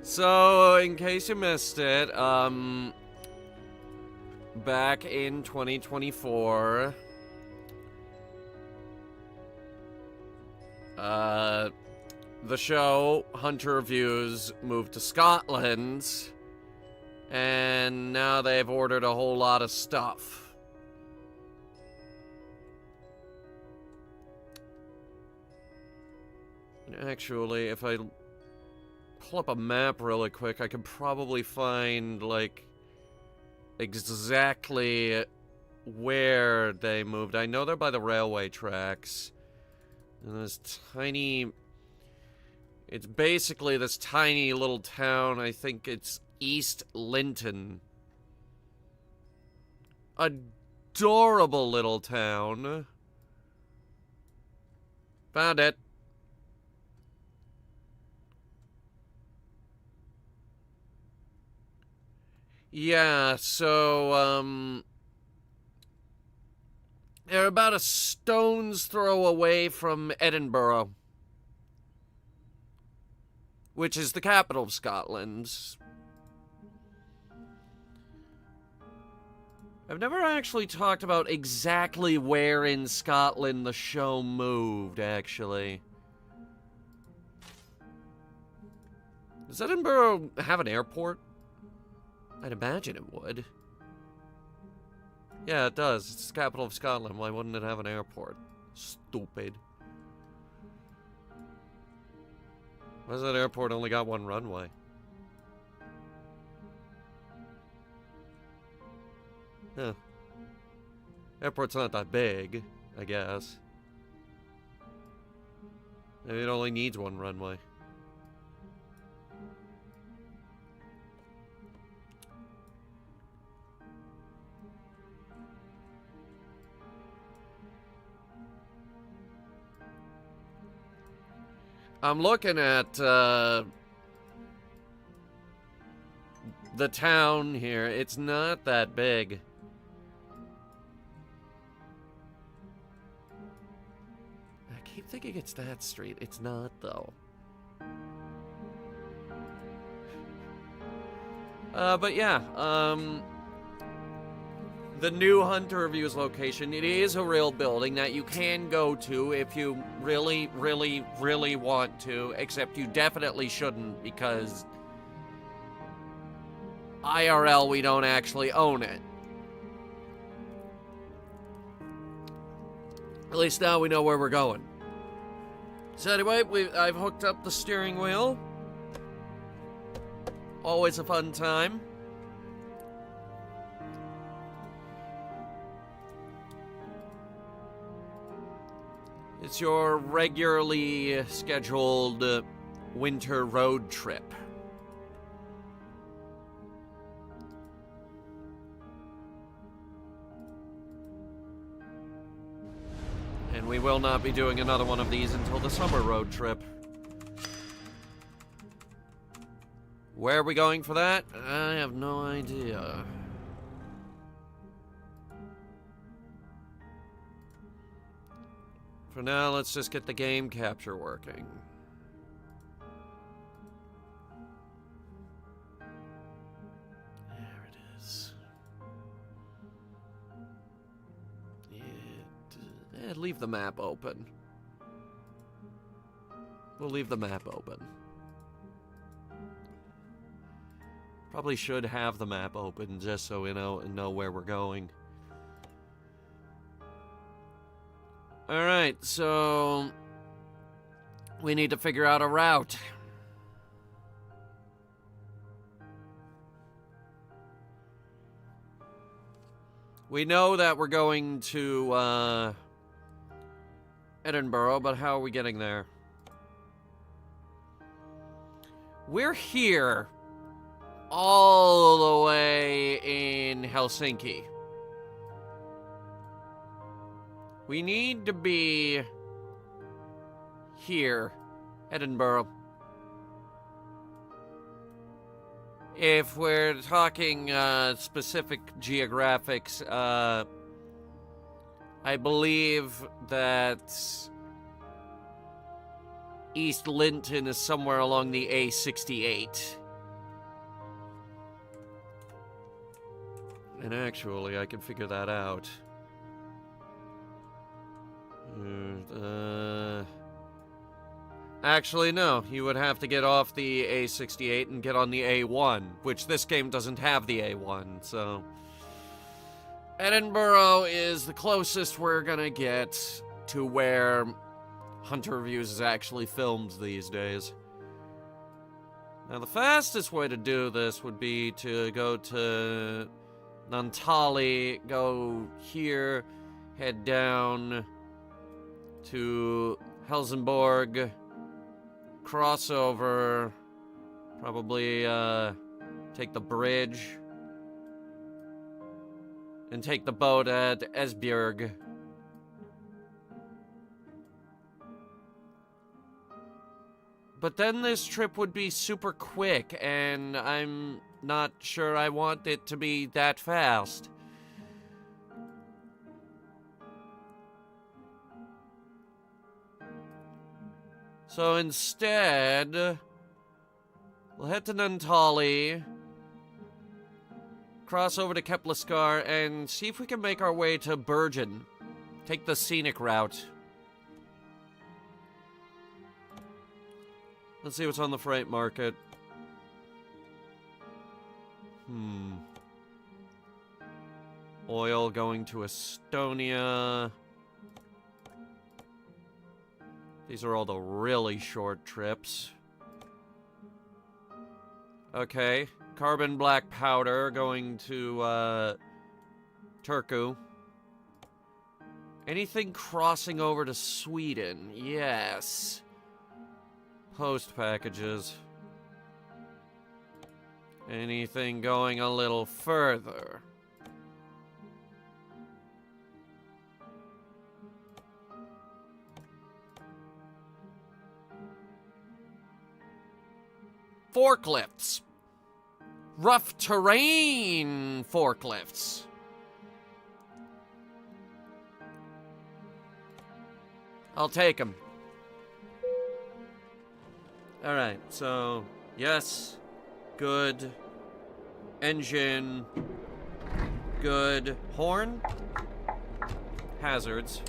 So, in case you missed it, back in 2024, the show Hunter Reviews moved to Scotland, and now they've ordered a whole lot of stuff. And actually, if I pull up a map really quick, I could probably find, like, exactly where they moved. I know they're by the railway tracks. And this tiny... It's basically this tiny little town. I think it's East Linton. Adorable little town. Found it. Yeah, so, they're about a stone's throw away from Edinburgh, which is the capital of Scotland. I've never actually talked about exactly where in Scotland the show moved, actually. Does Edinburgh have an airport? I'd imagine it would. Yeah, it does. It's the capital of Scotland. Why wouldn't it have an airport? Stupid. Why does that airport only got one runway? Huh. Airport's not that big, I guess. Maybe it only needs one runway. I'm looking at the town here. It's not that big. I keep thinking it's that street. It's not, though. But yeah, the new Hunter Reviews location, it is a real building that you can go to if you really, really, really want to, except you definitely shouldn't because IRL, we don't actually own it. At least now we know where we're going. So anyway, I've hooked up the steering wheel. Always a fun time. It's your regularly scheduled winter road trip. And we will not be doing another one of these until the summer road trip. Where are we going for that? I have no idea. For now, let's just get the game capture working. There it is. Leave the map open. We'll leave the map open. Probably should have the map open just so we know where we're going. Alright, so we need to figure out a route. We know that we're going to Edinburgh, but how are we getting there? We're here all the way in Helsinki. We need to be here, Edinburgh. If we're talking specific geographics, I believe that East Linton is somewhere along the A68. And actually, I can figure that out. Actually, no. You would have to get off the A68 and get on the A1, which this game doesn't have the A1, so... Edinburgh is the closest we're gonna get to where Hunter Reviews is actually filmed these days. Now, the fastest way to do this would be to go to Naantali, go here, head down to Helsingborg, cross over, probably take the bridge, and take the boat at Esbjerg. But then this trip would be super quick, and I'm not sure I want it to be that fast. So instead, we'll head to Naantali, cross over to Keplerskar, and see if we can make our way to Bergen. Take the scenic route. Let's see what's on the freight market. Oil going to Estonia. These are all the really short trips. Okay. Carbon black powder going to, Turku. Anything crossing over to Sweden? Yes. Post packages. Anything going a little further? Forklifts. Rough terrain forklifts. I'll take them. Alright, so, yes, good, engine, good, horn, hazards.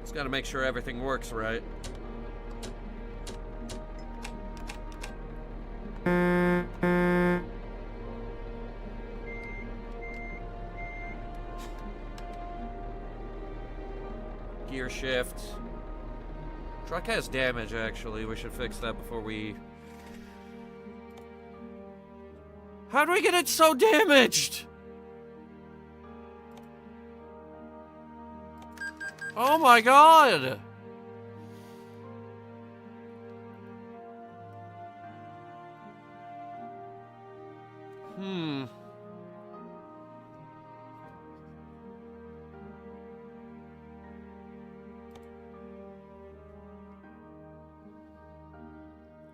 Just gotta make sure everything works right. Gear shift. Truck has damage, actually. We should fix that before we... How do we get it so damaged? Oh my god!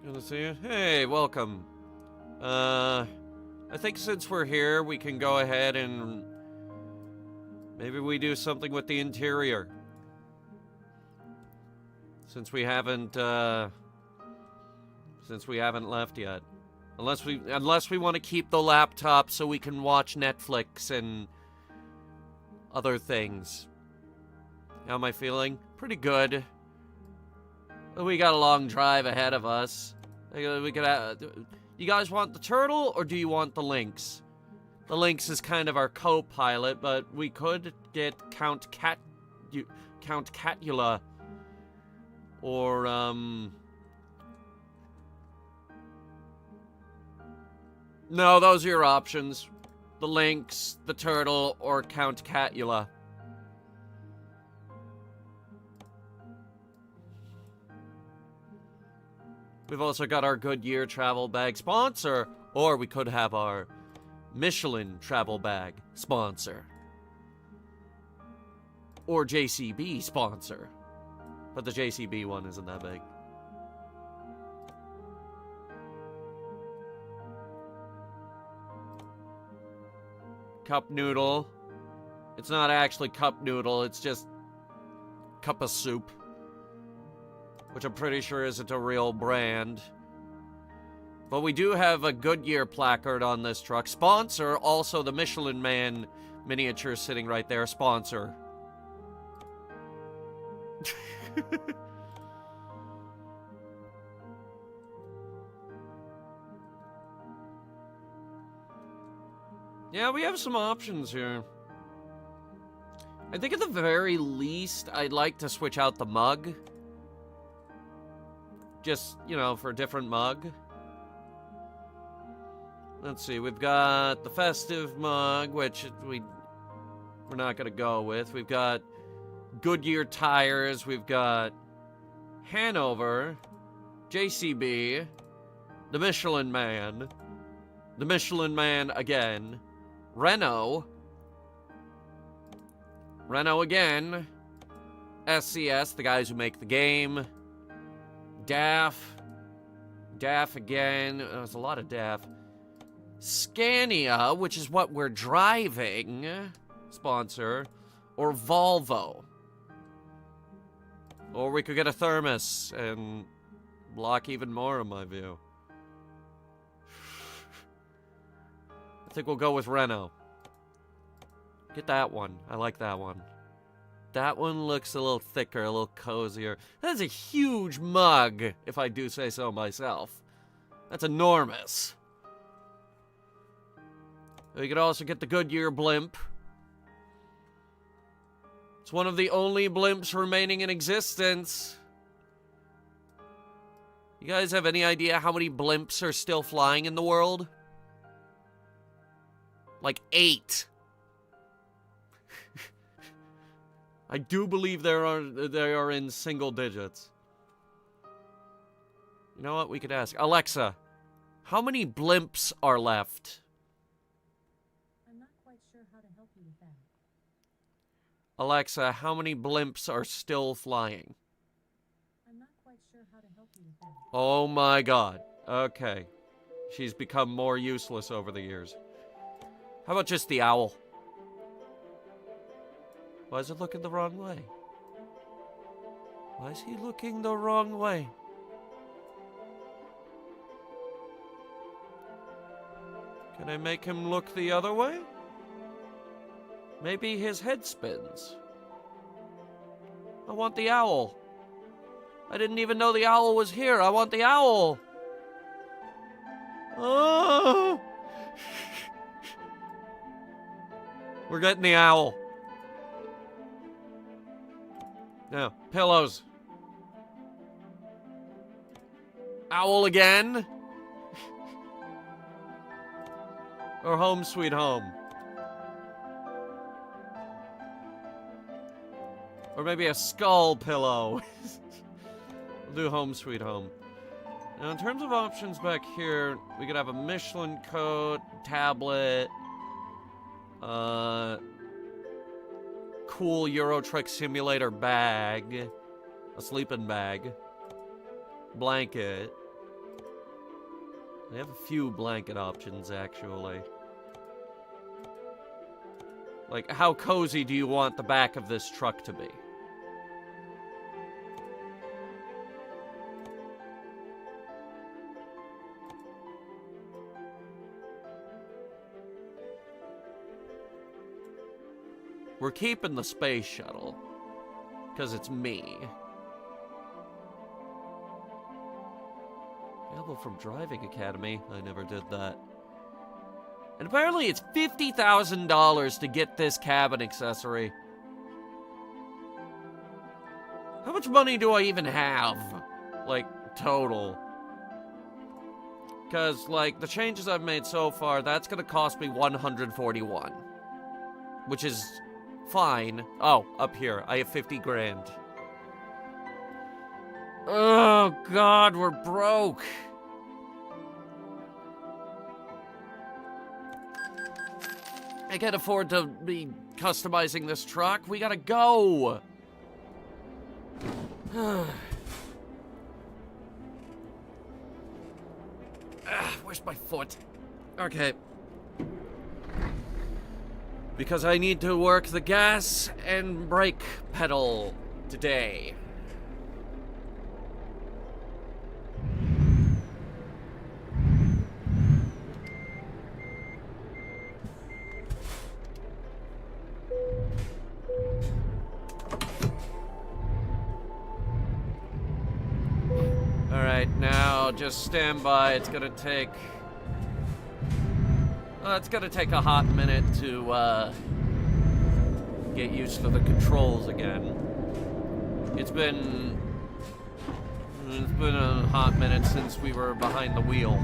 Good to see you. Hey, welcome. I think since we're here, we can go ahead and maybe we do something with the interior. Since we haven't left yet. Unless we want to keep the laptop so we can watch Netflix and other things. How am I feeling? Pretty good. We got a long drive ahead of us. We could, you guys want the turtle, or do you want the lynx? The lynx is kind of our co-pilot, but we could get Count Catula. Or, no, those are your options. The lynx, the turtle, or Count Catula. We've also got our Goodyear travel bag sponsor, or we could have our Michelin travel bag sponsor. Or JCB sponsor. But the JCB one isn't that big. Cup noodle. It's not actually cup noodle, it's just cup of soup. Which I'm pretty sure isn't a real brand. But we do have a Goodyear placard on this truck. Sponsor, also the Michelin Man miniature sitting right there. Sponsor. Yeah, we have some options here. I think at the very least, I'd like to switch out the mug. Just, you know, for a different mug. Let's see, we've got the festive mug, which we're not going to go with. We've got Goodyear tires. We've got Hanover, JCB, the Michelin Man again, Renault again, SCS, the guys who make the game, DAF again. There's a lot of DAF. Scania, which is what we're driving, sponsor, or Volvo. Or we could get a thermos and block even more, in my view. I think we'll go with Renault. Get that one. I like that one. That one looks a little thicker, a little cozier. That's a huge mug, if I do say so myself. That's enormous. We could also get the Goodyear blimp. It's one of the only blimps remaining in existence. You guys have any idea how many blimps are still flying in the world? Like 8. I do believe they are in single digits. You know what? We could ask. Alexa, how many blimps are left? I'm not quite sure how to help you with that. Alexa, how many blimps are still flying? I'm not quite sure how to help you with that. Oh my god. Okay. She's become more useless over the years. How about just the owl? Why is it looking the wrong way? Why is he looking the wrong way? Can I make him look the other way? Maybe his head spins. I want the owl. I didn't even know the owl was here. I want the owl. Oh! We're getting the owl. Now, pillows. Owl again? Or home sweet home? Or maybe a skull pillow. We'll do home sweet home. Now, in terms of options back here, we could have a Michelin coat, tablet, cool Euro Truck Simulator bag, a sleeping bag, blanket. They have a few blanket options, actually. Like, how cozy do you want the back of this truck to be? We're keeping the space shuttle, because it's me. Available from Driving Academy. I never did that. And apparently it's $50,000 to get this cabin accessory. How much money do I even have? Like, total. Because, like, the changes I've made so far, that's gonna cost me $141. Which is fine. Oh, up here. I have 50 grand. Oh, God, we're broke. I can't afford to be customizing this truck. We gotta go. Where's my foot? Okay. Because I need to work the gas and brake pedal today. Alright, now just stand by. It's gonna take a hot minute to get used to the controls again. It's been a hot minute since we were behind the wheel.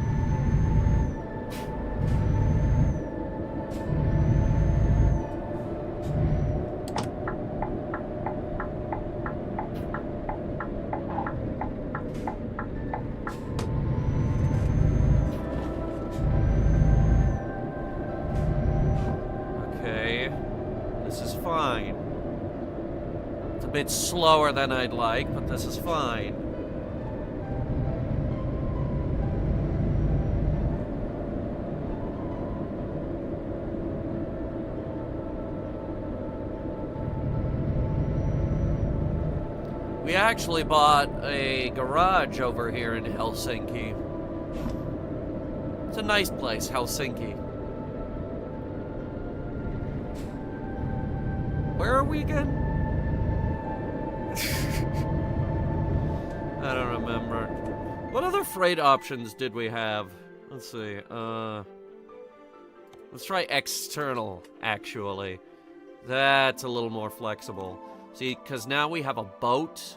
Bit slower than I'd like, but this is fine. We actually bought a garage over here in Helsinki. It's a nice place, Helsinki. Where are we again? I don't remember. What other freight options did we have? Let's see. Let's try external, actually. That's a little more flexible. See, because now we have a boat.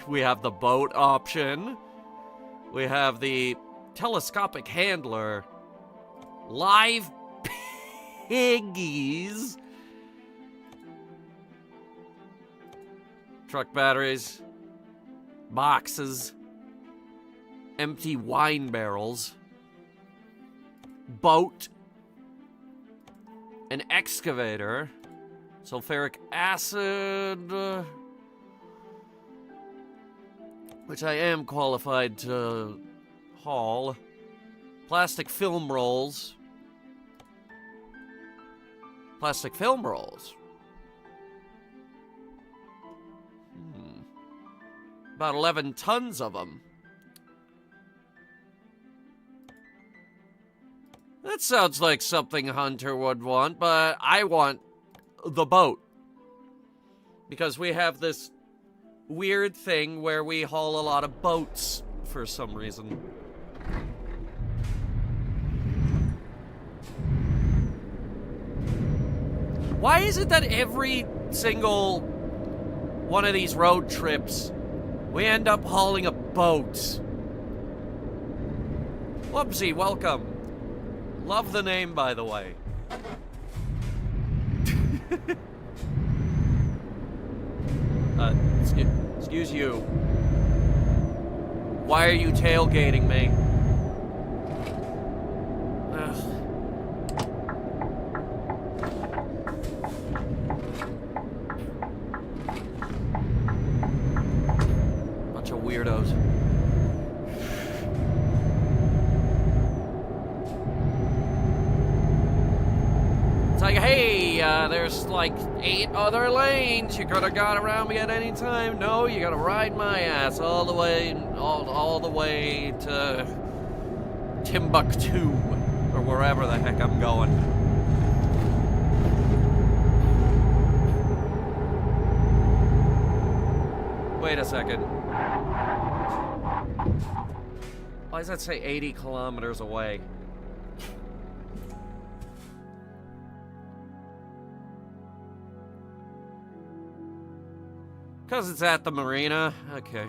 We have the boat option. We have the telescopic handler. Live piggies. Truck batteries, boxes, empty wine barrels, boat, an excavator, sulfuric acid, which I am qualified to haul, plastic film rolls, About 11 tons of them. That sounds like something Hunter would want, but I want the boat. Because we have this weird thing where we haul a lot of boats for some reason. Why is it that every single one of these road trips we end up hauling a boat? Whoopsie, welcome. Love the name, by the way. Excuse you. Why are you tailgating me? Ugh. Bunch of weirdos. It's like, hey, there's like 8 other lanes. You could have got around me at any time. No, you gotta ride my ass all the way to Timbuktu, or wherever the heck I'm going. Wait a second. Why does that say 80 kilometers away? Because it's at the marina? Okay.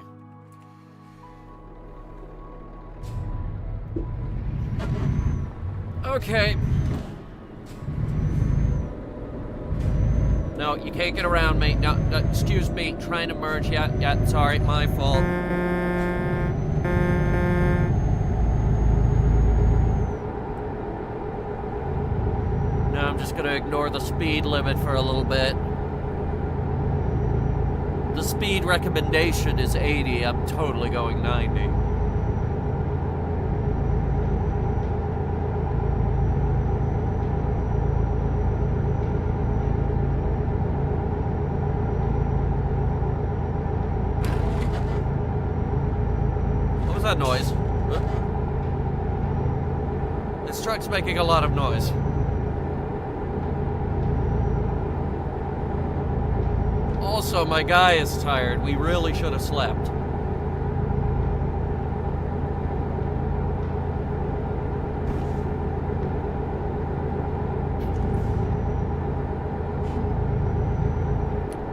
Okay. No, you can't get around me. No, excuse me, trying to merge. Yeah, sorry, my fault. Now I'm just gonna ignore the speed limit for a little bit. The speed recommendation is 80. I'm totally going 90. that noise? This truck's making a lot of noise. Also, my guy is tired. We really should have slept.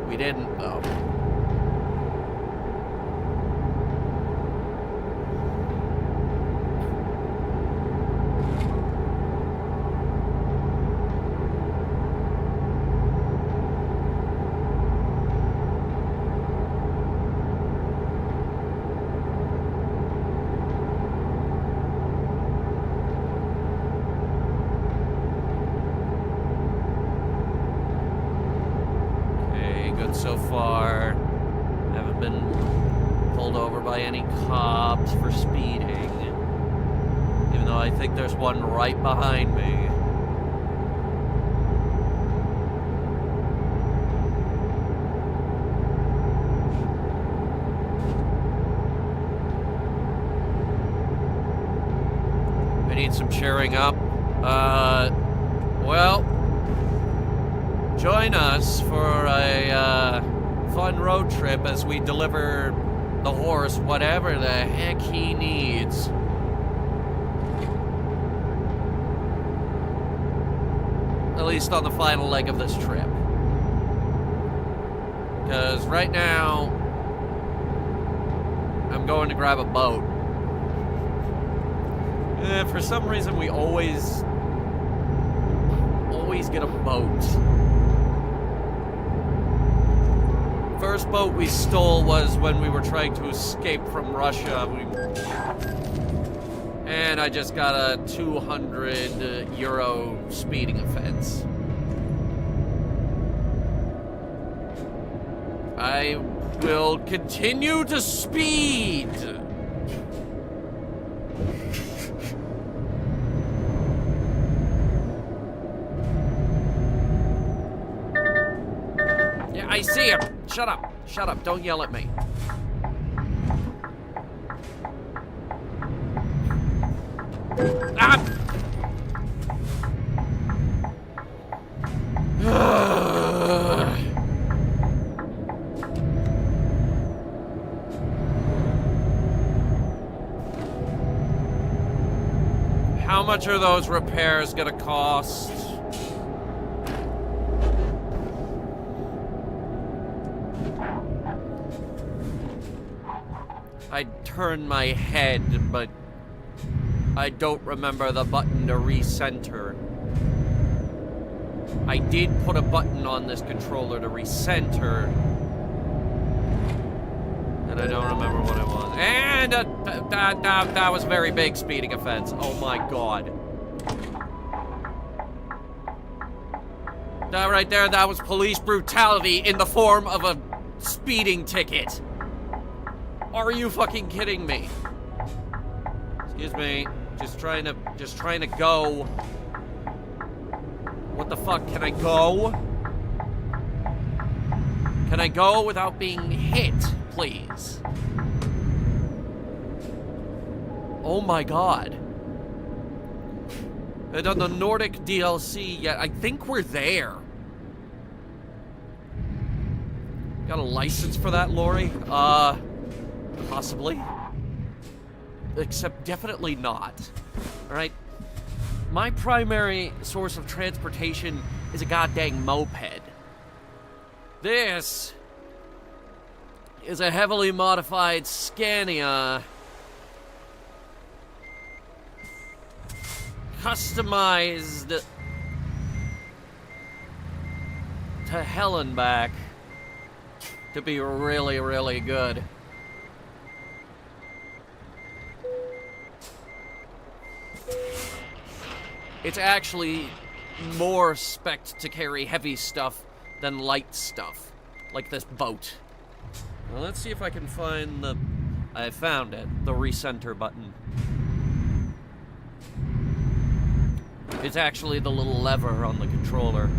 We didn't, though. So far, haven't been pulled over by any cops for speeding, even though I think there's one right behind me. I need some cheering up. Well, join us for a fun road trip as we deliver the horse whatever the heck he needs. At least on the final leg of this trip. Because right now, I'm going to grab a boat. For some reason, we always get a boat. First boat we stole was when we were trying to escape from Russia. And I just got a 200 euro speeding offense. I will continue to speed. Yeah, I see him. Shut up. Shut up. Don't yell at me. Ah! How much are those repairs gonna cost? I turned my head, but I don't remember the button to recenter. I did put a button on this controller to recenter, and I don't remember what it was. And that was a very big speeding offense. Oh my god. That right there, that was police brutality in the form of a speeding ticket. Are you fucking kidding me? Excuse me. Just trying to go. What the fuck? Can I go? Can I go without being hit, please? Oh my god. And on the Nordic DLC, yeah, I think we're there. Got a license for that, Lori? Possibly. Except definitely not. Alright? My primary source of transportation is a goddamn moped. This is a heavily modified Scania. Customized to hell and back to be really, really good. It's actually more spec'd to carry heavy stuff than light stuff, like this boat. Well, let's see if I can find the... I found it, the recenter button. It's actually the little lever on the controller.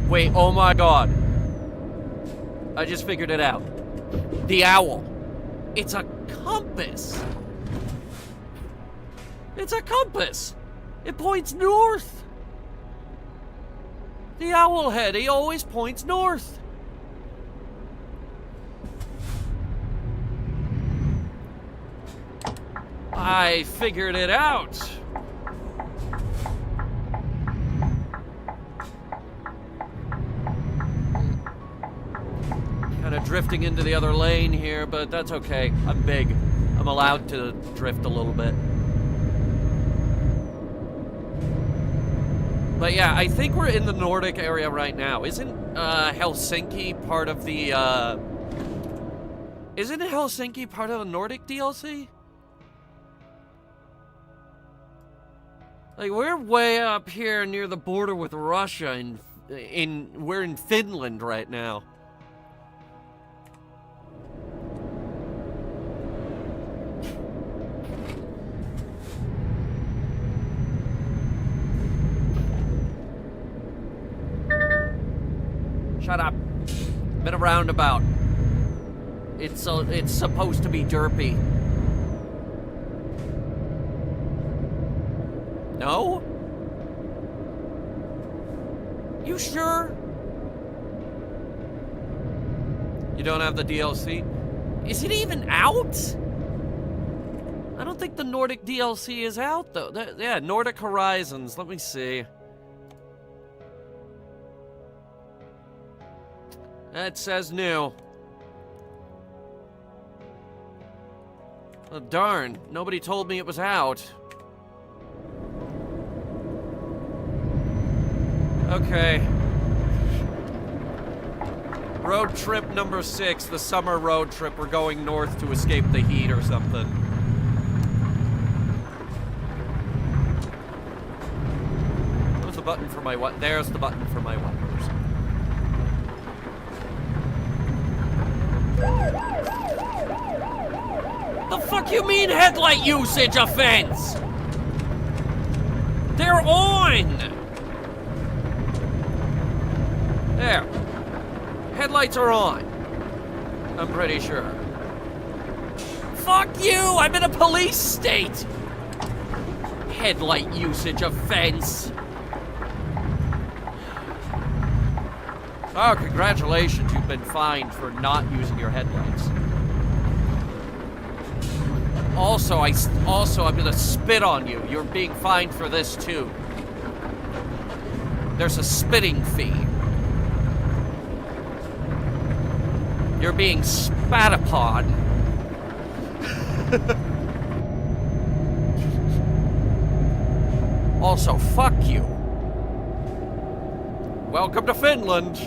Wait, oh my god. I just figured it out. The owl. It's a compass. It's a compass. It points north. The owlhead, he always points north. I figured it out. Kind of drifting into the other lane here, but that's okay. I'm big. I'm allowed to drift a little bit. But yeah, I think we're in the Nordic area right now. Isn't Helsinki part of the, Isn't Helsinki part of the Nordic DLC? Like, we're way up here near the border with Russia, and we're in Finland right now. Shut up. Been a roundabout. It's supposed to be derpy. No? You sure? You don't have the DLC? Is it even out? I don't think the Nordic DLC is out, though. Yeah, Nordic Horizons. Let me see. It says new. Oh, darn. Nobody told me it was out. Okay. Road trip number 6, the summer road trip. We're going north to escape the heat or something. Where's the button for my what? There's the button for my wipers. The fuck you mean headlight usage offense? They're on! There. Headlights are on. I'm pretty sure. Fuck you! I'm in a police state! Headlight usage offense. Oh, congratulations. You've been fined for not using your headlights. Also, I'm gonna spit on you. You're being fined for this too. There's a spitting fee. You're being spat upon. Also, fuck you. Welcome to Finland.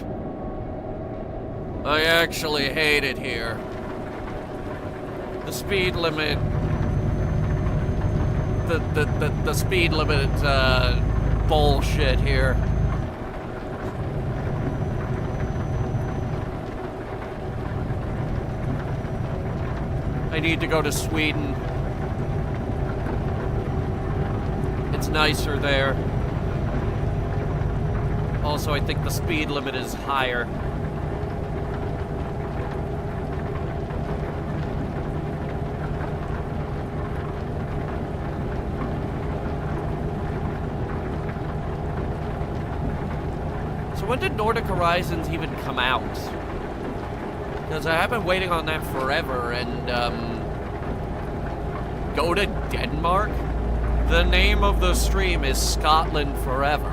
I actually hate it here. The speed limit... The speed limit, bullshit here. I need to go to Sweden. It's nicer there. Also, I think the speed limit is higher. So when did Nordic Horizons even come out? Because I have been waiting on that forever, and, go to Denmark? The name of the stream is Scotland Forever.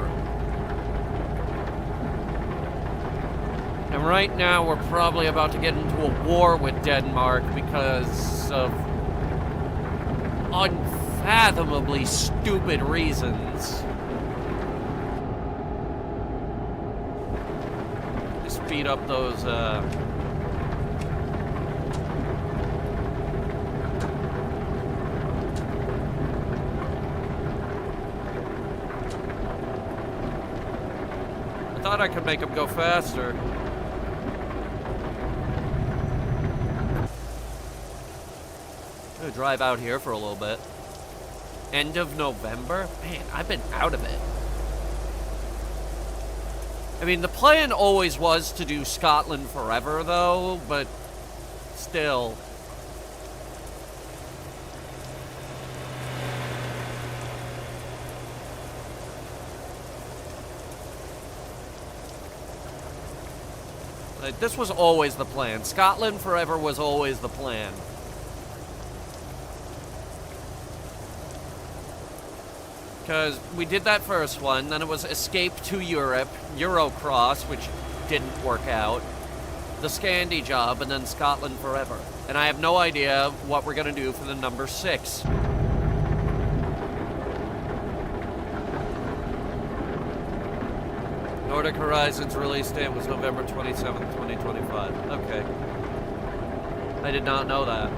And right now, we're probably about to get into a war with Denmark because of unfathomably stupid reasons. To speed up those, I thought I could make them go faster. I'm gonna drive out here for a little bit. End of November? Man, I've been out of it. I mean, the plan always was to do Scotland Forever, though, but still. This was always the plan. Scotland forever was always the plan. Because we did that first one, then it was Escape to Europe, Eurocross, which didn't work out, the Scandi job, and then Scotland forever. And I have no idea what we're going to do for the number 6. Nordic Horizon's release date was November 27th, 2025. Okay. I did not know that.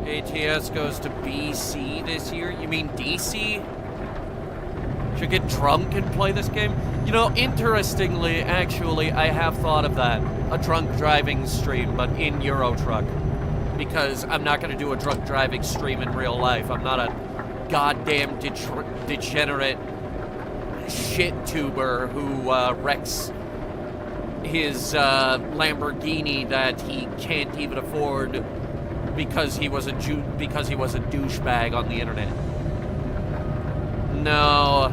ATS goes to BC this year? You mean DC? Should get drunk and play this game? You know, interestingly, actually, I have thought of that. A drunk driving stream, but in Euro Truck. Because I'm not going to do a drunk driving stream in real life. I'm not a goddamn degenerate shit tuber who wrecks his Lamborghini that he can't even afford because he was a douchebag on the internet. No,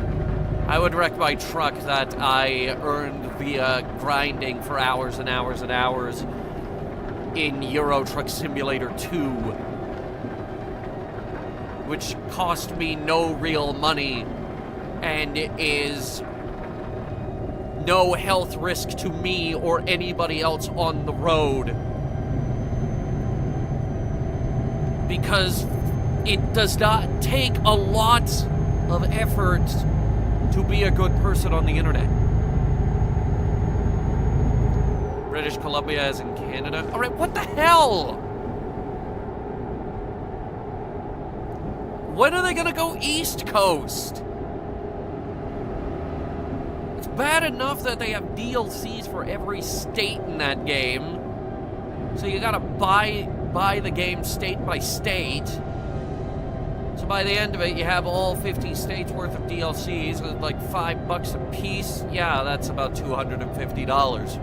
I would wreck my truck that I earned via grinding for hours and hours and hours in Euro Truck Simulator 2, which cost me no real money and is no health risk to me or anybody else on the road. Because it does not take a lot of effort to be a good person on the internet. British Columbia as in Canada. Alright, what the hell? When are they gonna go East Coast? It's bad enough that they have DLCs for every state in that game. So you gotta buy the game state by state. So by the end of it, you have all 50 states worth of DLCs at like $5 a piece. Yeah, that's about $250.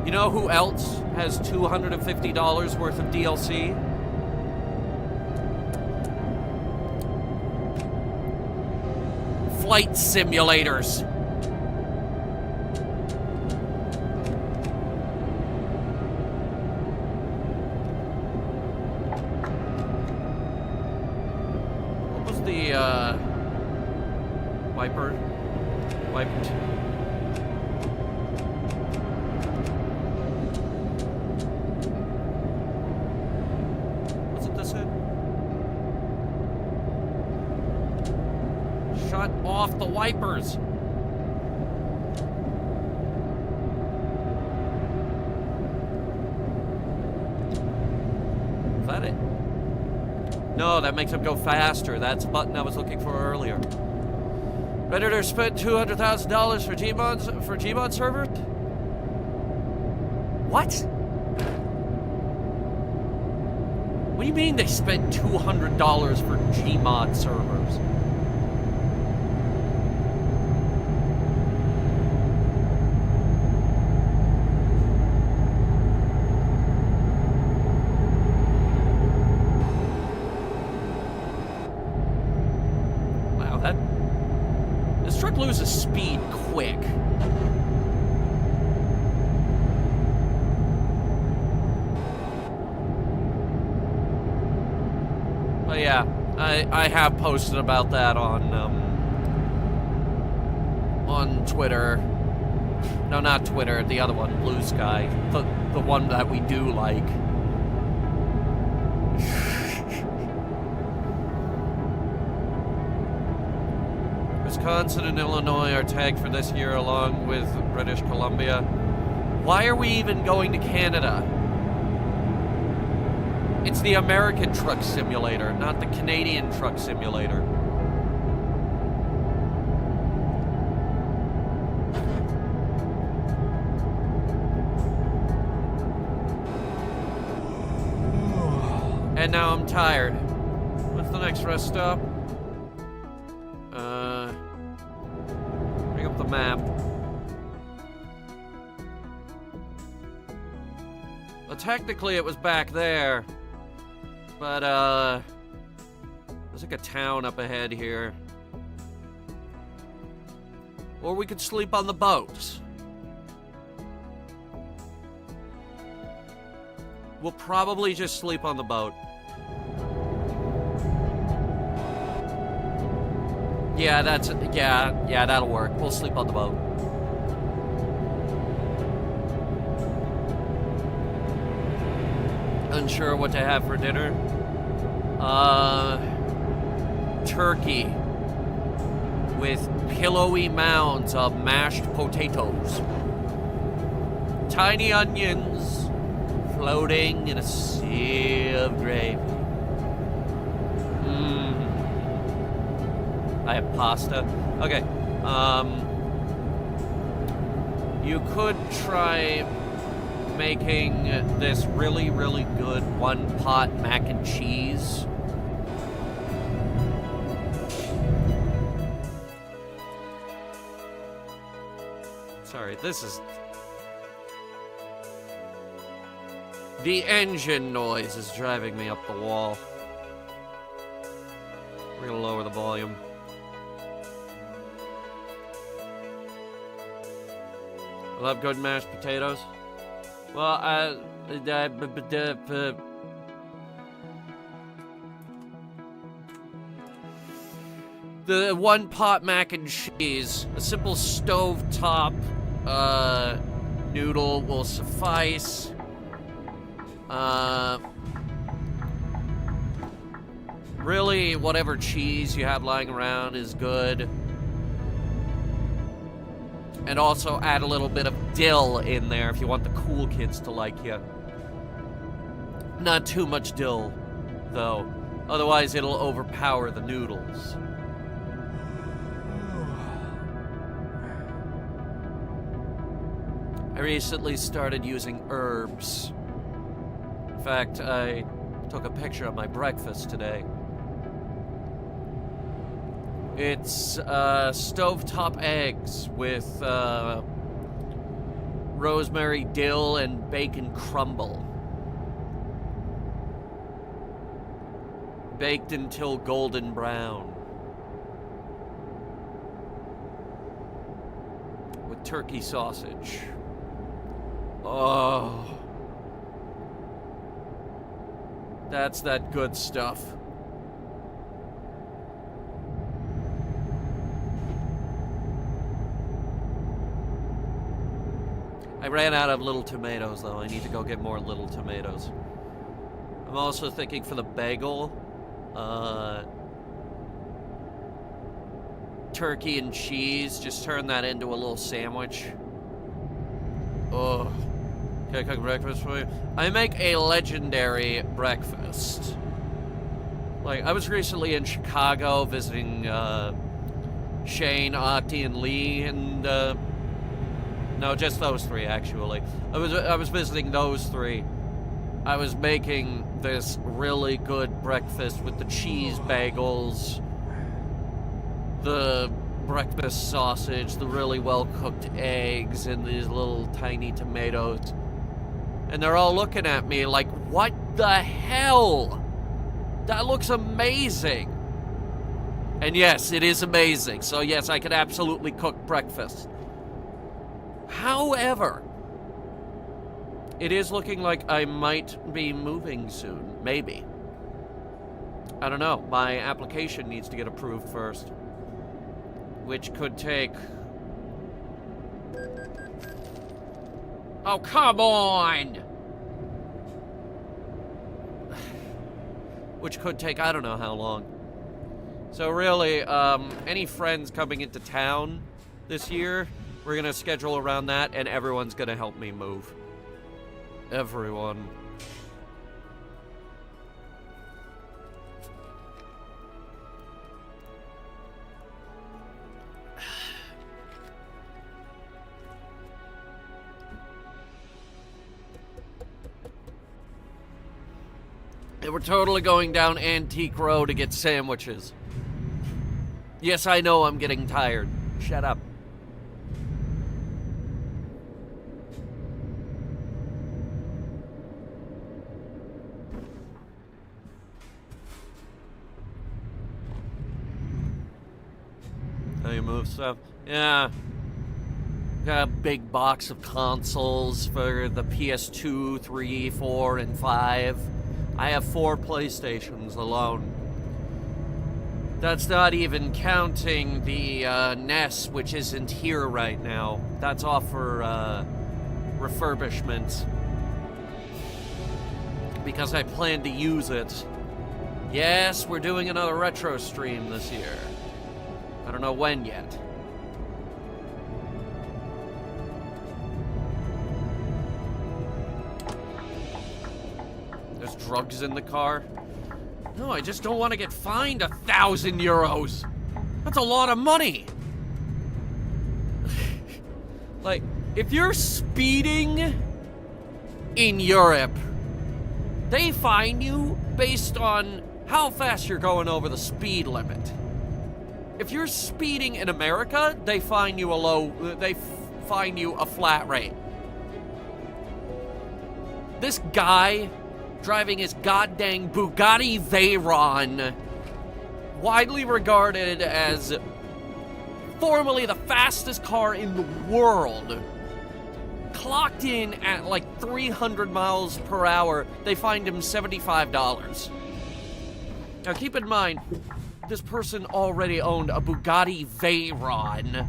You know who else has $250 worth of DLC? Flight simulators. Wiped. Wasn't this it? Shut off the wipers. Is that it? No, that makes them go faster. That's the button I was looking for earlier. Redditor spent $200,000 for Gmod server? What? What do you mean they spent $200 for Gmod servers? Loses speed quick. But yeah, I have posted about that on Twitter. No, not Twitter, the other one, Blue Sky. The one that we do like. Wisconsin and Illinois are tagged for this year along with British Columbia. Why are we even going to Canada? It's the American Truck Simulator, not the Canadian Truck Simulator. And now I'm tired. What's the next rest stop? Bring up the map. Well, technically it was back there. But, there's like a town up ahead here. Or we could sleep on the boats. We'll probably just sleep on the boat. Yeah, yeah, that'll work. We'll sleep on the boat. Unsure what to have for dinner. Turkey with pillowy mounds of mashed potatoes. Tiny onions floating in a sea of gravy. I have pasta. Okay. You could try making this really, really good one-pot mac and cheese. Sorry, this is... The engine noise is driving me up the wall. We're gonna lower the volume. I love good mashed potatoes. Well, the one-pot mac and cheese, a simple stovetop noodle will suffice. Really, whatever cheese you have lying around is good. And also add a little bit of dill in there if you want the cool kids to like you. Not too much dill, though. Otherwise, it'll overpower the noodles. I recently started using herbs. In fact, I took a picture of my breakfast today. It's stovetop eggs with rosemary, dill, and bacon crumble. Baked until golden brown. With turkey sausage. Oh. That's that good stuff. I ran out of little tomatoes, though. I need to go get more little tomatoes. I'm also thinking for the bagel, turkey and cheese. Just turn that into a little sandwich. Oh. Can I cook breakfast for you? I make a legendary breakfast. Like, I was recently in Chicago visiting Shane, Ati, and Lee, and no, just those three, actually. I was visiting those three. I was making this really good breakfast with the cheese bagels, the breakfast sausage, the really well-cooked eggs, and these little tiny tomatoes. And they're all looking at me like, what the hell? That looks amazing. And yes, it is amazing. So yes, I could absolutely cook breakfast. However, it is looking like I might be moving soon. Maybe. I don't know. My application needs to get approved first. Which could take... Oh, come on! Which could take I don't know how long. So really, any friends coming into town this year, we're gonna schedule around that, and everyone's gonna help me move. Everyone. And we're totally going down Antique Row to get sandwiches. Yes, I know I'm getting tired. Shut up. how you move stuff. Yeah. Got a big box of consoles for the PS2, 3, 4, and 5. I have 4 PlayStations alone. That's not even counting the NES, which isn't here right now. That's off for refurbishment. Because I plan to use it. Yes, we're doing another retro stream this year. I don't know when yet. There's drugs in the car. No, I just don't want to get fined 1,000 euros. That's a lot of money. Like, if you're speeding in Europe, they fine you based on how fast you're going over the speed limit. If you're speeding in America, they fine you a flat rate. This guy driving his goddamn Bugatti Veyron, widely regarded as formerly the fastest car in the world, clocked in at like 300 miles per hour. They fined him $75. Now keep in mind, this person already owned a Bugatti Veyron,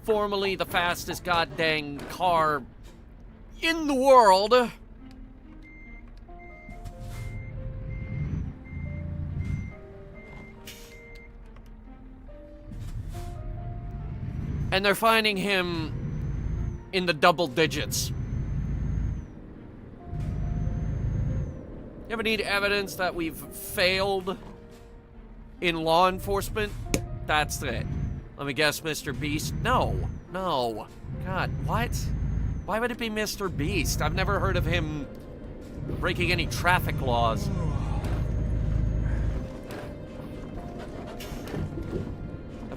formerly the fastest goddamn car in the world. And they're finding him in the double digits. You ever need evidence that we've failed in law enforcement? That's it. Let me guess, Mr. Beast? No. God, what? Why would it be Mr. Beast? I've never heard of him breaking any traffic laws.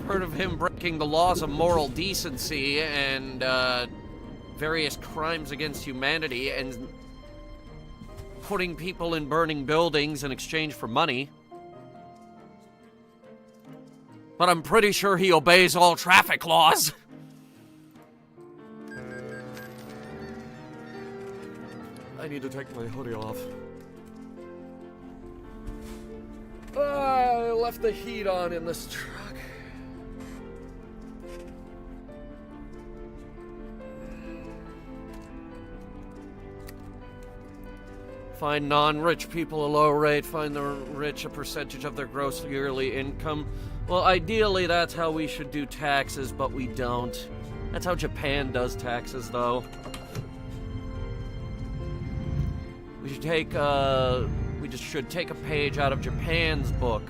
Heard of him breaking the laws of moral decency and various crimes against humanity and putting people in burning buildings in exchange for money. But I'm pretty sure he obeys all traffic laws. I need to take my hoodie off. I left the heat on in this truck. Find non-rich people a low rate, find the rich a percentage of their gross yearly income. Well, ideally, that's how we should do taxes, but we don't. That's how Japan does taxes, though. We should take, we just should take a page out of Japan's book.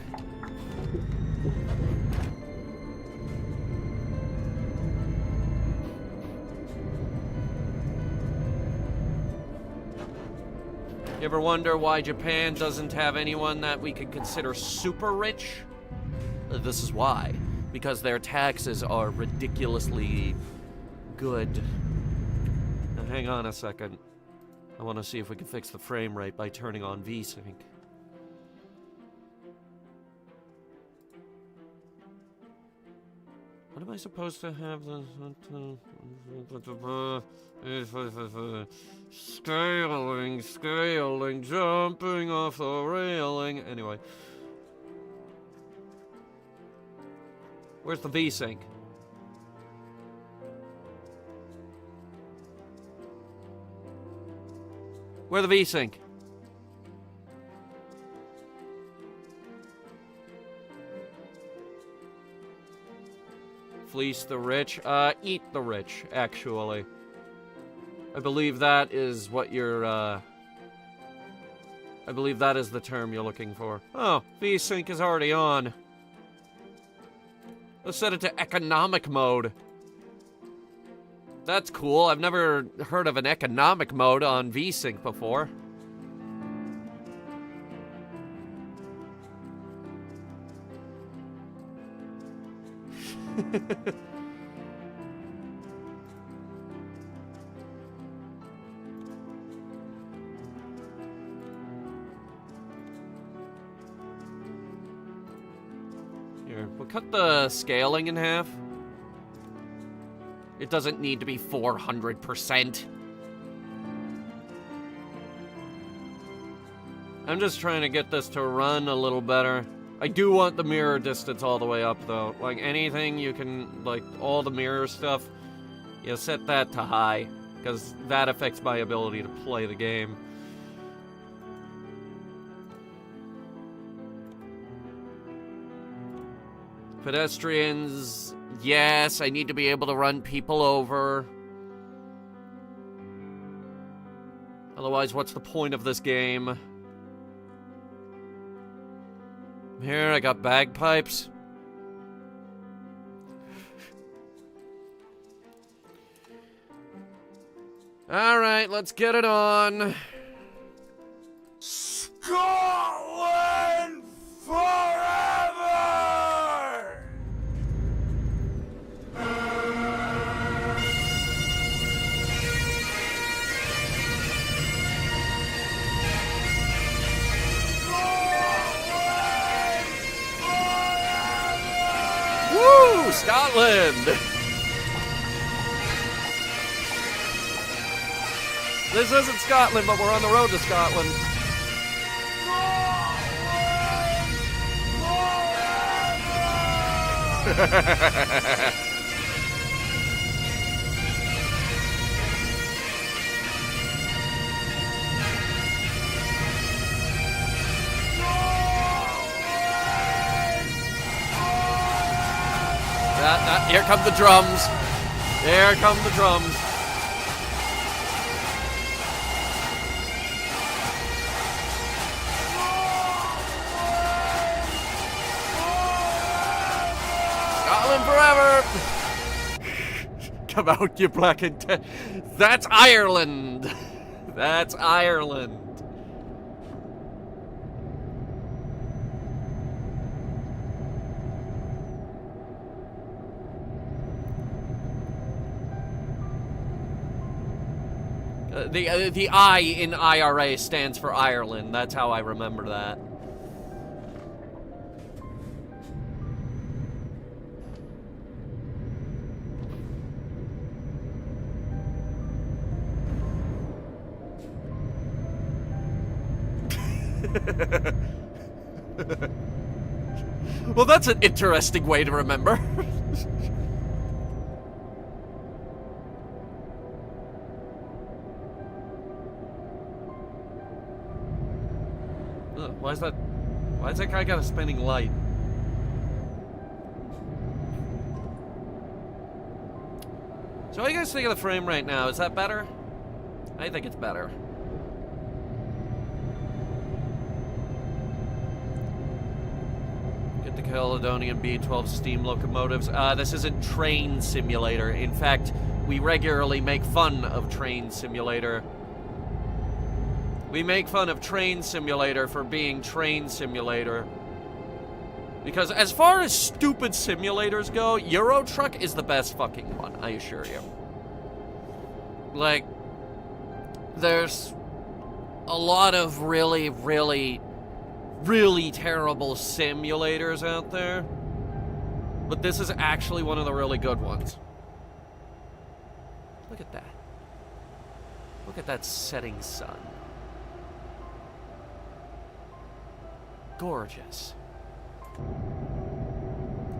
You ever wonder why Japan doesn't have anyone that we could consider super rich? This is why. Because their taxes are ridiculously good. Now hang on a second. I want to see if we can fix the frame rate by turning on VSync. What am I supposed to have the scaling, jumping off the railing. Anyway. Where's the VSync? Where's the VSync? Fleece the rich. Eat the rich, actually. I believe that is what you're, I believe that is the term you're looking for. Oh, VSync is already on. Let's set it to economic mode. That's cool. I've never heard of an economic mode on VSync before. Here, Here, we'll cut the scaling in half. It doesn't need to be 400%. I'm just trying to get this to run a little better. I do want the mirror distance all the way up, though. Like, anything you can, like, all the mirror stuff, you set that to high, because that affects my ability to play the game. Pedestrians, yes, I need to be able to run people over. Otherwise, what's the point of this game? Here, I got bagpipes. Alright, let's get it on. Scotland forever! Woo! Scotland! This isn't Scotland, but we're on the road to Scotland. Here come the drums. There come the drums. Scotland forever! Come out, you black and tan. That's Ireland! That's Ireland. The I in IRA stands for Ireland. That's how I remember that. Well, that's an interesting way to remember. Why is that guy got a spinning light? So what do you guys think of the frame right now? Is that better? I think it's better. Get the Caledonian B-12 steam locomotives. This isn't Train Simulator. In fact, we regularly make fun of Train Simulator. We make fun of Train Simulator for being Train Simulator. Because as far as stupid simulators go, Euro Truck is the best fucking one, I assure you. Like, there's a lot of really, really, really terrible simulators out there. But this is actually one of the really good ones. Look at that. Look at that setting sun. Gorgeous.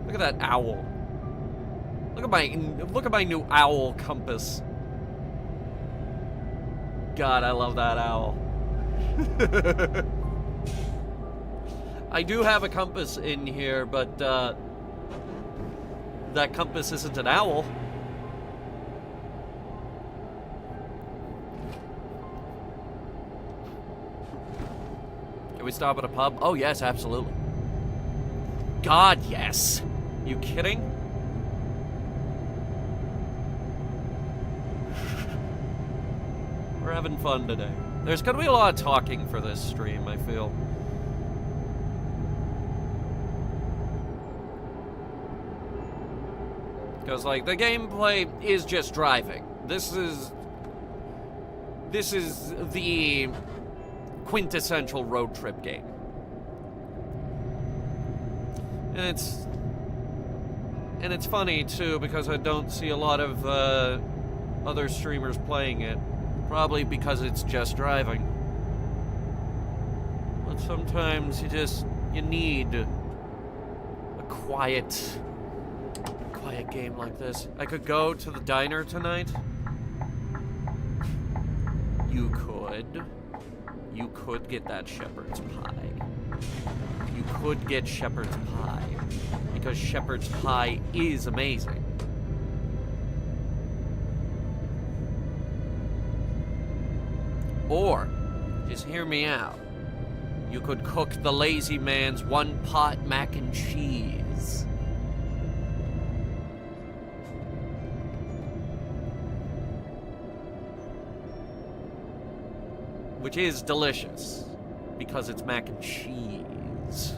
Look at that owl. Look at my new owl compass. God, I love that owl. I do have a compass in here, but that compass isn't an owl. Can we stop at a pub? Oh, yes, absolutely. God, yes. You kidding? We're having fun today. There's gonna be a lot of talking for this stream, I feel. Because, like, the gameplay is just driving. This is the quintessential road trip game. And And it's funny, too, because I don't see a lot of other streamers playing it. Probably because it's just driving. But sometimes you need a quiet game like this. I could go to the diner tonight. You could get that shepherd's pie. You could get shepherd's pie. Because shepherd's pie is amazing. Or, just hear me out. You could cook the lazy man's one-pot mac and cheese. Which is delicious, because it's mac and cheese.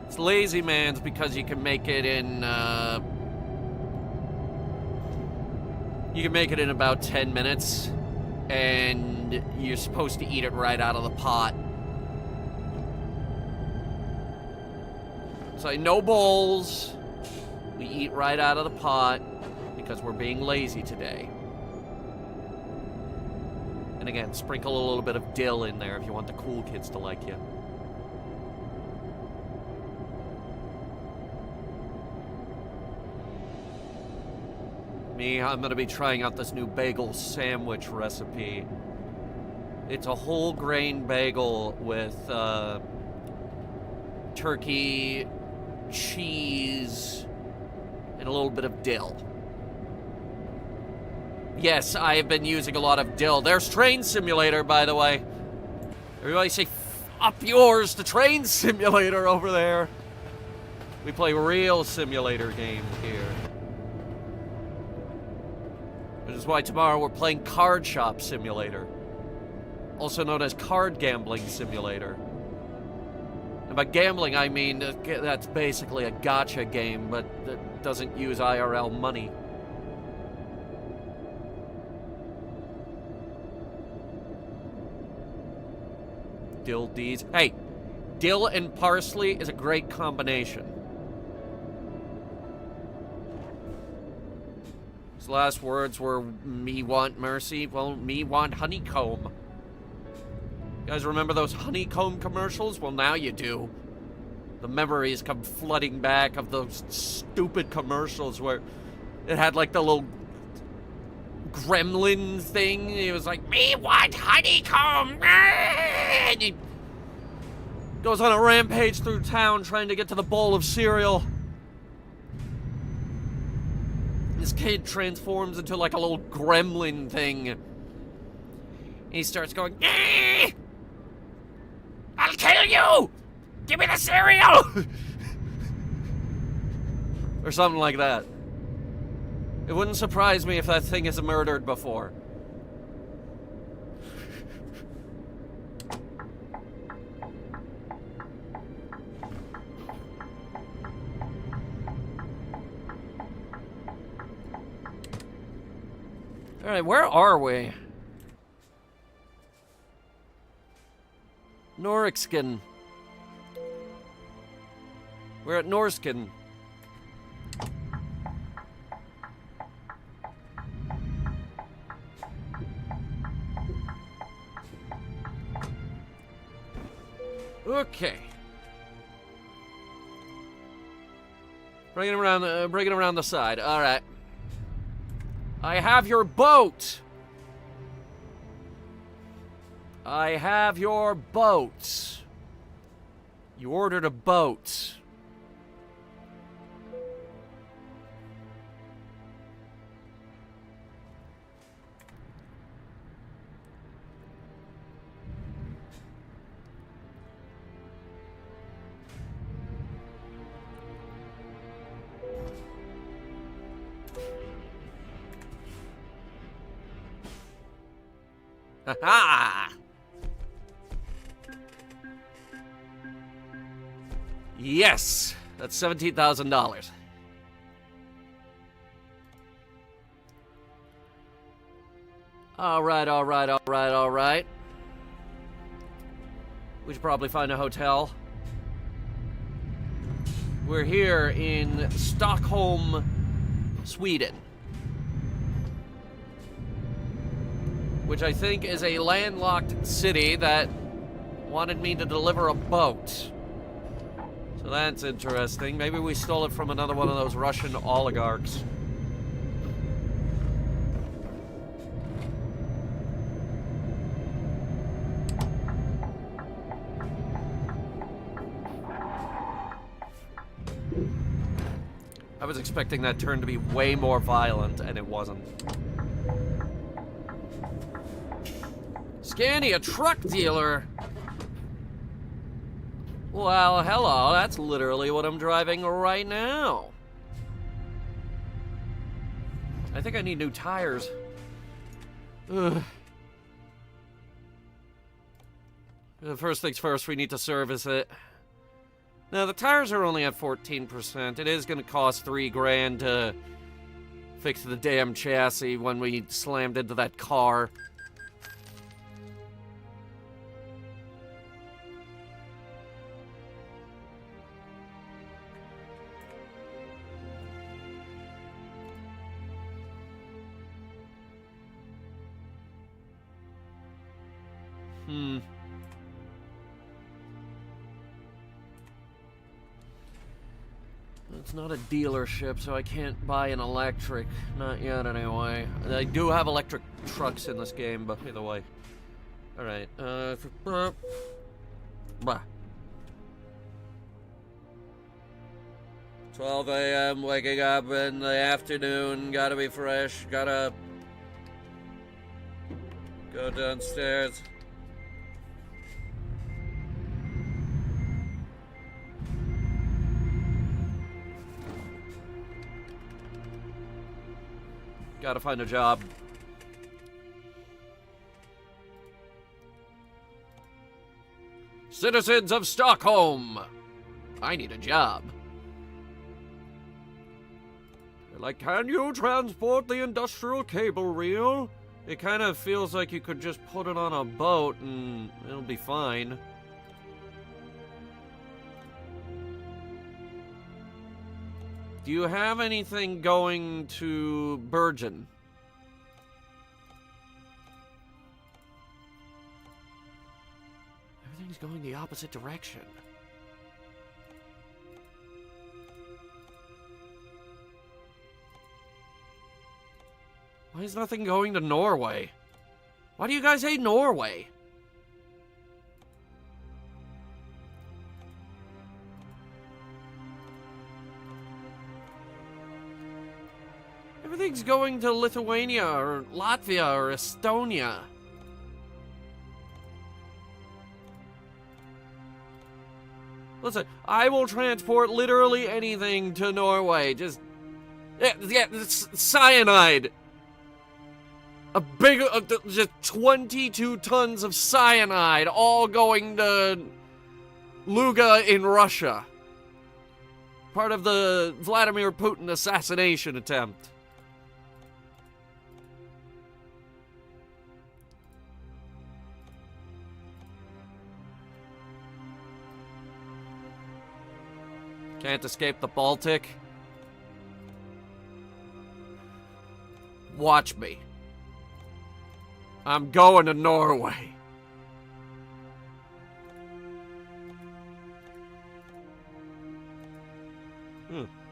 It's lazy man's because you can make it in, you can make it in about 10 minutes, and you're supposed to eat it right out of the pot. So no bowls. We eat right out of the pot because we're being lazy today. And again, sprinkle a little bit of dill in there if you want the cool kids to like you. I'm gonna be trying out this new bagel sandwich recipe. It's a whole grain bagel with turkey, cheese, and a little bit of dill. Yes, I have been using a lot of dill. There's Train Simulator, by the way. Everybody say, up yours to Train Simulator over there. We play real simulator games here. Which is why tomorrow we're playing Card Shop Simulator. Also known as Card Gambling Simulator. And by gambling, I mean that's basically a gacha game, but that doesn't use IRL money. Dill D's. Hey, dill and parsley is a great combination. His last words were, "Me want mercy, well, me want honeycomb." You guys remember those honeycomb commercials? Well, now you do. The memories come flooding back of those stupid commercials where it had like the little gremlin thing. It was like, "Me want honeycomb!" And he goes on a rampage through town trying to get to the bowl of cereal. This kid transforms into like a little gremlin thing. And he starts going, "I'll kill you! Give me the cereal!" Or something like that. It wouldn't surprise me if that thing is murdered before. Alright, where are we? Norixkin. We're at Norskin. Okay. Bring it around the side. All right. I have your boat. I have your boat. You ordered a boat. Ha-ha! Yes! That's $17,000. Alright, alright, alright, alright. We should probably find a hotel. We're here in Stockholm, Sweden. Which I think is a landlocked city that wanted me to deliver a boat. So that's interesting. Maybe we stole it from another one of those Russian oligarchs. I was expecting that turn to be way more violent, and it wasn't. Scania truck dealer? Well, hello, that's literally what I'm driving right now. I think I need new tires. Ugh. First things first, we need to service it. Now, the tires are only at 14%. It is going to cost $3 grand to fix the damn chassis when we slammed into that car. It's not a dealership, so I can't buy an electric. Not yet, anyway. I do have electric trucks in this game, but either way. Alright, 12 a.m., waking up in the afternoon, gotta be fresh, gotta go downstairs. Gotta find a job. Citizens of Stockholm! I need a job. They're like, can you transport the industrial cable reel? It kind of feels like you could just put it on a boat and it'll be fine. Do you have anything going to Bergen? Everything's going the opposite direction. Why is nothing going to Norway? Why do you guys hate Norway? Everything's going to Lithuania or Latvia or Estonia. Listen, I will transport literally anything to Norway. Just, yeah, cyanide. A big, just 22 tons of cyanide, all going to Luga in Russia. Part of the Vladimir Putin assassination attempt. Can't escape the Baltic. Watch me. I'm going to Norway.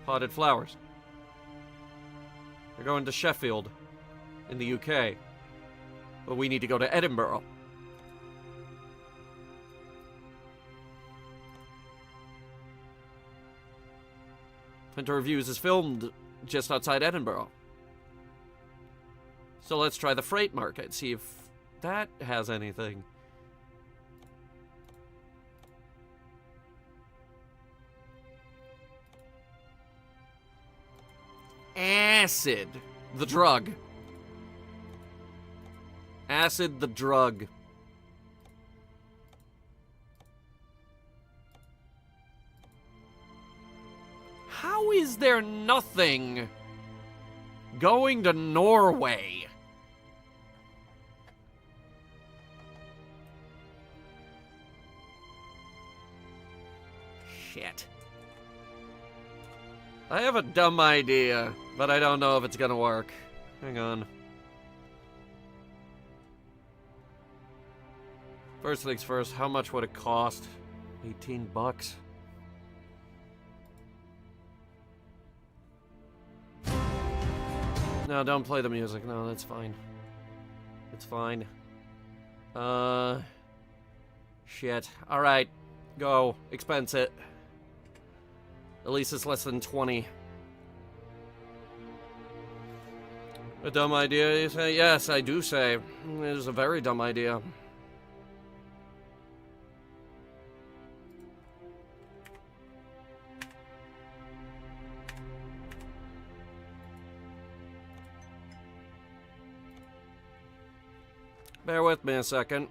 Potted flowers. They're going to Sheffield in the UK. But we need to go to Edinburgh. Headhunter Reviews is filmed just outside Edinburgh. So let's try the freight market, see if that has anything. Acid, the drug. Acid, the drug. How is there nothing going to Norway? Shit. I have a dumb idea, but I don't know if it's gonna work. Hang on. First things first, how much would it cost? 18 bucks? No, don't play the music. No, that's fine. It's fine. Shit. Alright. Go. Expense it. At least it's less than 20. A dumb idea, you say? Yes, I do say. It is a very dumb idea. Bear with me a second.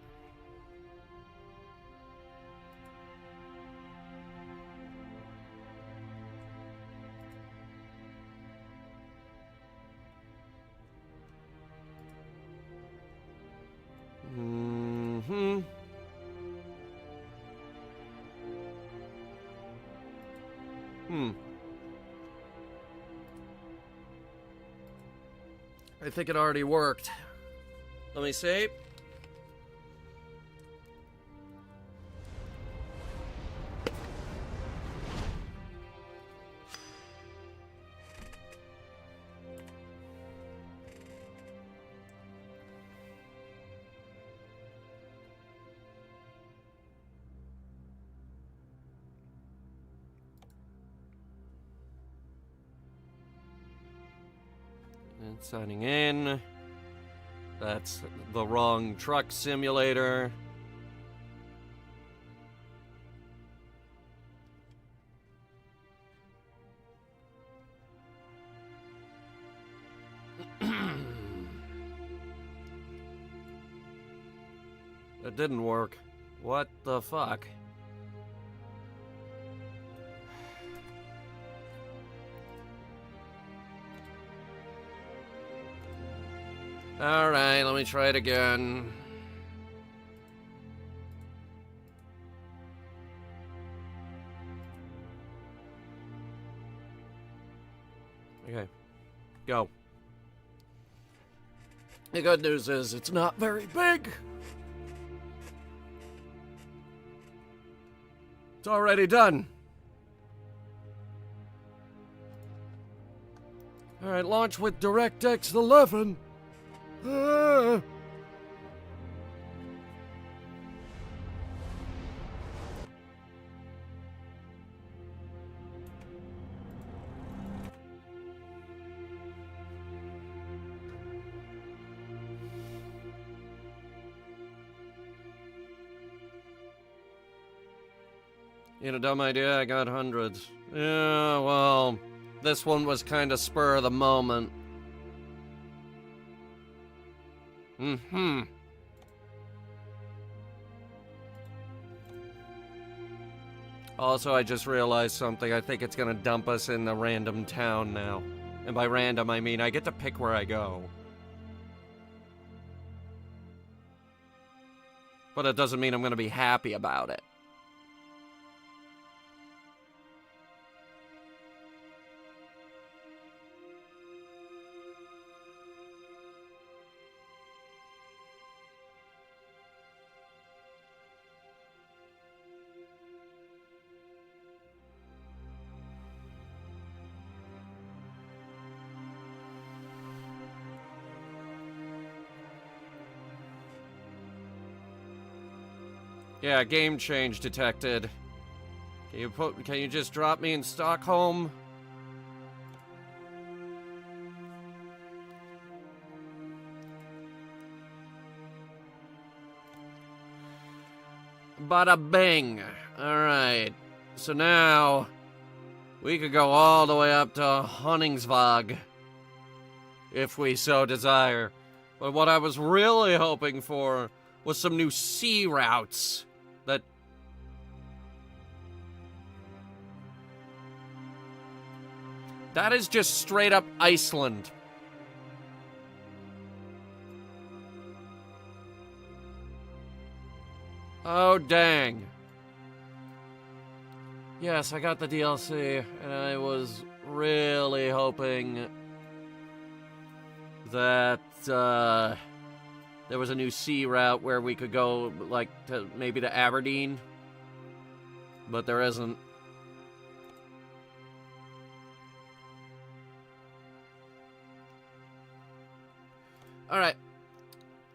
I think it already worked. Let me see. And signing in. That's the wrong truck simulator. That didn't work. What the fuck? Alright, let me try it again. Okay. Go. The good news is it's not very big. It's already done. Alright, launch with DirectX 11. You know, dumb idea, I got hundreds. Yeah, well, this one was kind of spur of the moment. Also, I just realized something. I think it's gonna dump us in the random town now. And by random, I mean I get to pick where I go. But it doesn't mean I'm gonna be happy about it. Yeah, game change detected. Can you just drop me in Stockholm? Bada bing. Alright. So now we could go all the way up to Honningsvåg if we so desire. But what I was really hoping for was some new sea routes that is just straight up Iceland. Oh, dang. Yes, I got the DLC, and I was really hoping that there was a new sea route where we could go, like, maybe to Aberdeen. But there isn't. Alright.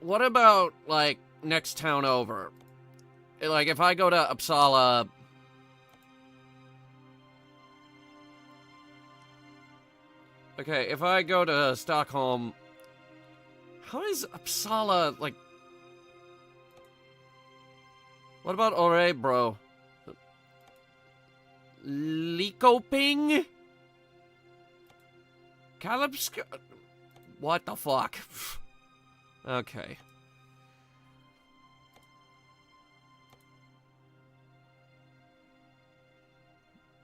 What about, like, next town over? Like, if I go to Uppsala... Okay, if I go to Stockholm... How is Uppsala, like... What about Örebro? Likoping? Kalipsk? What the fuck? Okay.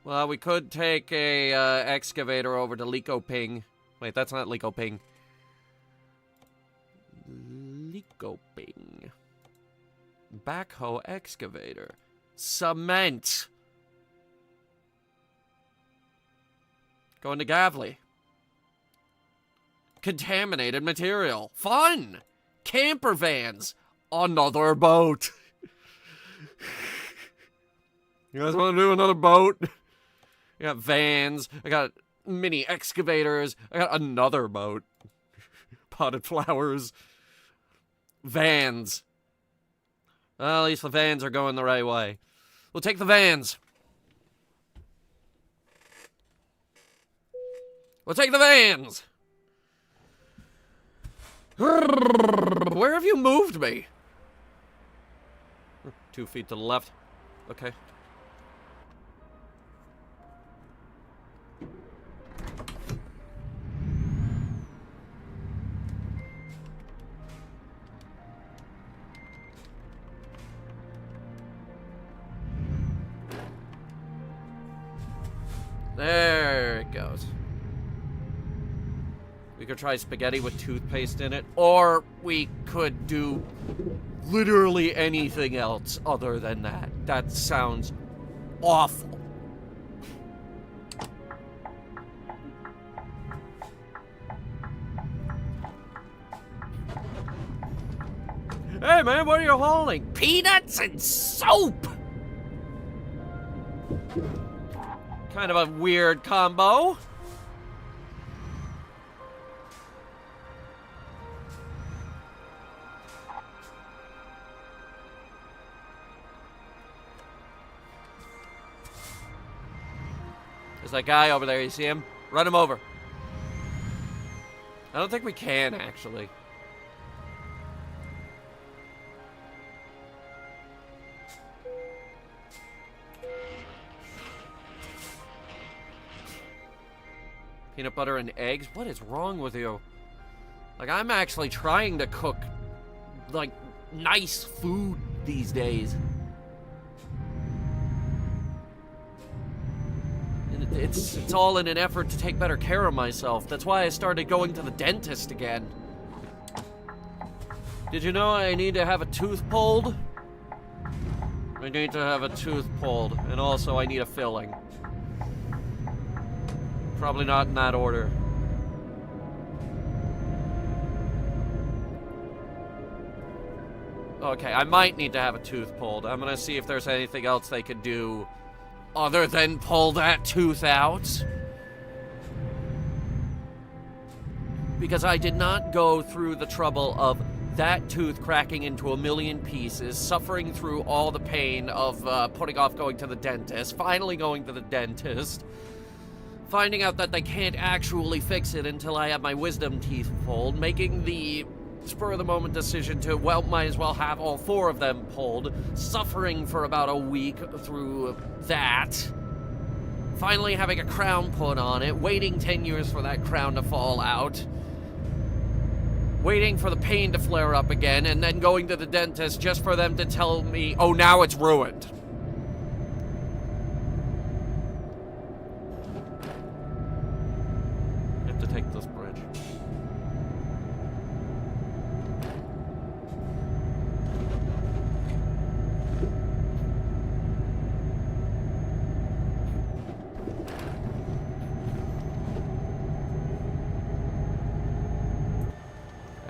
Well, we could take a excavator over to Likoping. Wait, that's not Likoping. Likoping. Backhoe excavator. Cement. Going to Gavli. Contaminated material. Fun! Camper vans. Another boat. You guys want to do another boat? I got vans. I got mini excavators. I got another boat. Potted flowers. Vans. Well, at least the vans are going the right way. We'll take the vans. We'll take the vans. Where have you moved me? 2 feet to the left. Okay. There it goes. We could try spaghetti with toothpaste in it, or we could do literally anything else other than that. That sounds awful. Hey man, what are you hauling? Peanuts and soap! Kind of a weird combo. There's that guy over there, you see him? Run him over. I don't think we can, actually. Peanut butter and eggs? What is wrong with you? Like, I'm actually trying to cook, like, nice food these days. And it's all in an effort to take better care of myself. That's why I started going to the dentist again. Did you know I need to have a tooth pulled? I need to have a tooth pulled, and also I need a filling. Probably not in that order. Okay, I might need to have a tooth pulled. I'm gonna see if there's anything else they could do other than pull that tooth out. Because I did not go through the trouble of that tooth cracking into a million pieces, suffering through all the pain of putting off going to the dentist, finally going to the dentist, finding out that they can't actually fix it until I have my wisdom teeth pulled, making the spur-of-the-moment decision to, well, might as well have all 4 of them pulled, suffering for about a week through that, finally having a crown put on it, waiting 10 years for that crown to fall out, waiting for the pain to flare up again, and then going to the dentist just for them to tell me, oh, now it's ruined. To take this bridge.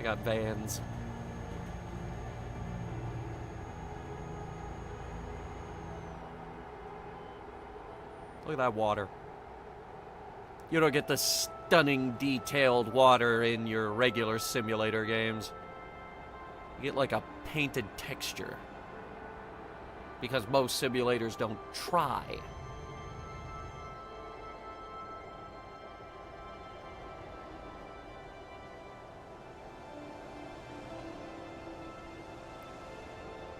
got vans. Look at that water. You don't get the stunning, detailed water in your regular simulator games. You get like a painted texture. Because most simulators don't try.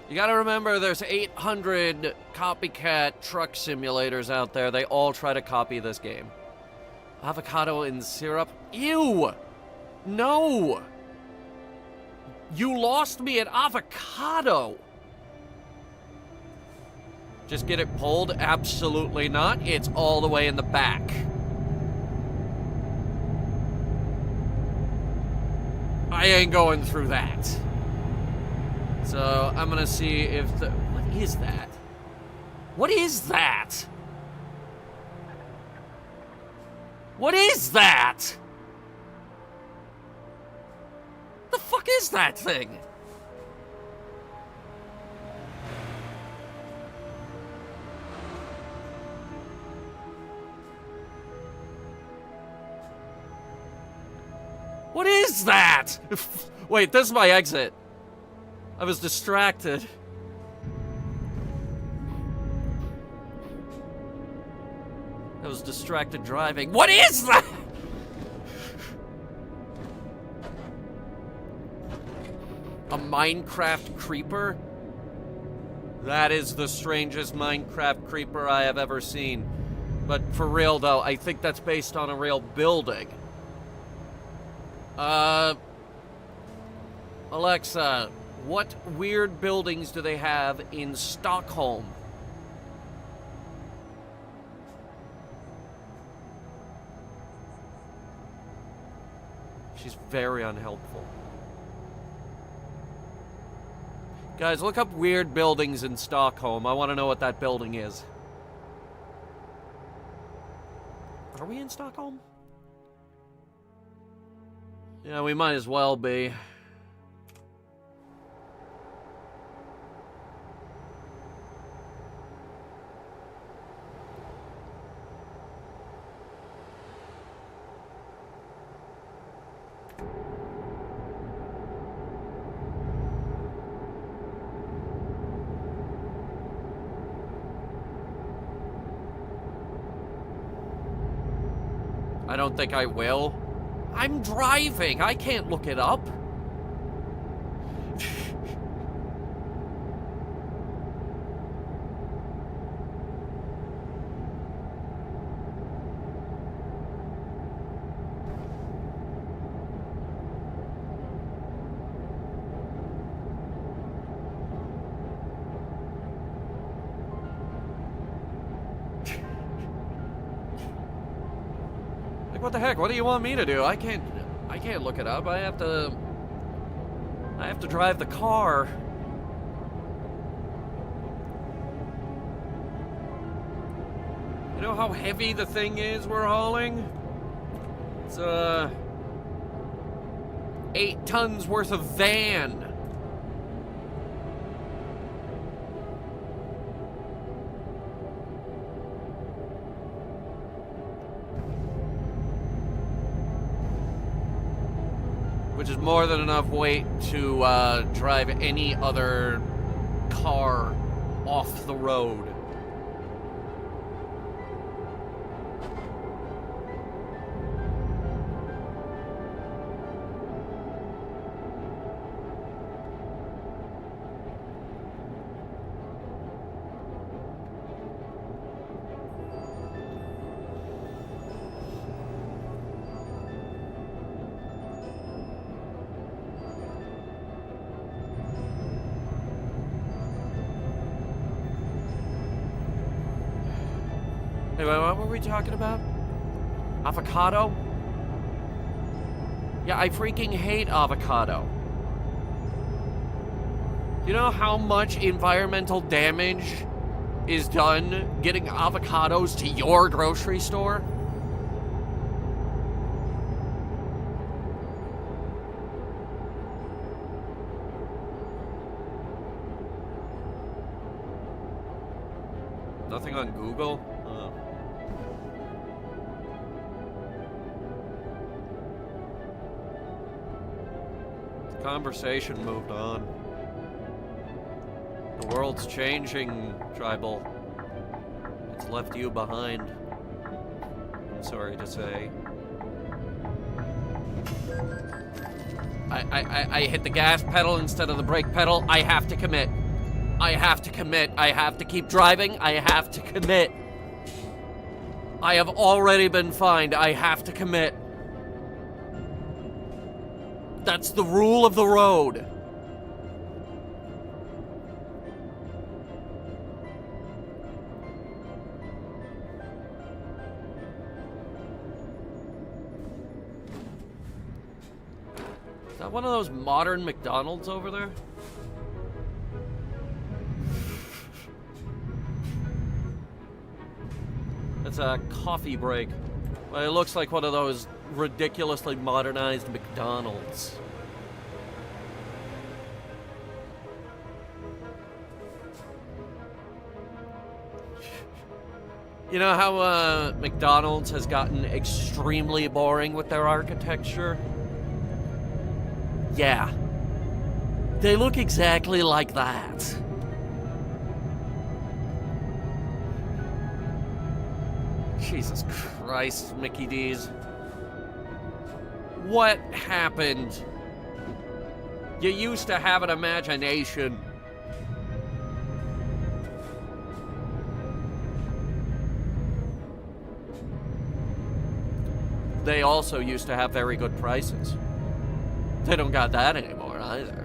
You gotta remember, there's 800 copycat truck simulators out there. They all try to copy this game. Avocado in syrup? Ew! No! You lost me at avocado! Just get it pulled? Absolutely not. It's all the way in the back. I ain't going through that. So, I'm gonna see if the... What is that? What is that? What is that? The fuck is that thing? What is that? Wait, this is my exit. I was distracted. I was distracted driving. What is that? A Minecraft creeper? That is the strangest Minecraft creeper I have ever seen. But for real though, I think that's based on a real building. Alexa, what weird buildings do they have in Stockholm? She's very unhelpful. Guys, look up weird buildings in Stockholm. I want to know what that building is. Are we in Stockholm? Yeah, we might as well be. I don't think I will. I'm driving. I can't look it up. What the heck? What do you want me to do? I can't look it up. I have to drive the car. You know how heavy the thing is we're hauling? It's 8 tons worth of van. Which is more than enough weight to drive any other car off the road. Anyway, what were we talking about? Avocado? Yeah, I freaking hate avocado. You know how much environmental damage is done getting avocados to your grocery store? Nothing on Google? The conversation moved on. The world's changing, Tribal. It's left you behind. I'm sorry to say. I hit the gas pedal instead of the brake pedal. I have to commit. I have to commit. I have to keep driving. I have to commit. I have already been fined. I have to commit. That's the rule of the road. Is that one of those modern McDonald's over there? It's a coffee break. Well, it looks like one of those ridiculously modernized McDonald's. You know how McDonald's has gotten extremely boring with their architecture? Yeah. They look exactly like that. Jesus Christ, Mickey D's. What happened? You used to have an imagination. They also used to have very good prices. They don't got that anymore either.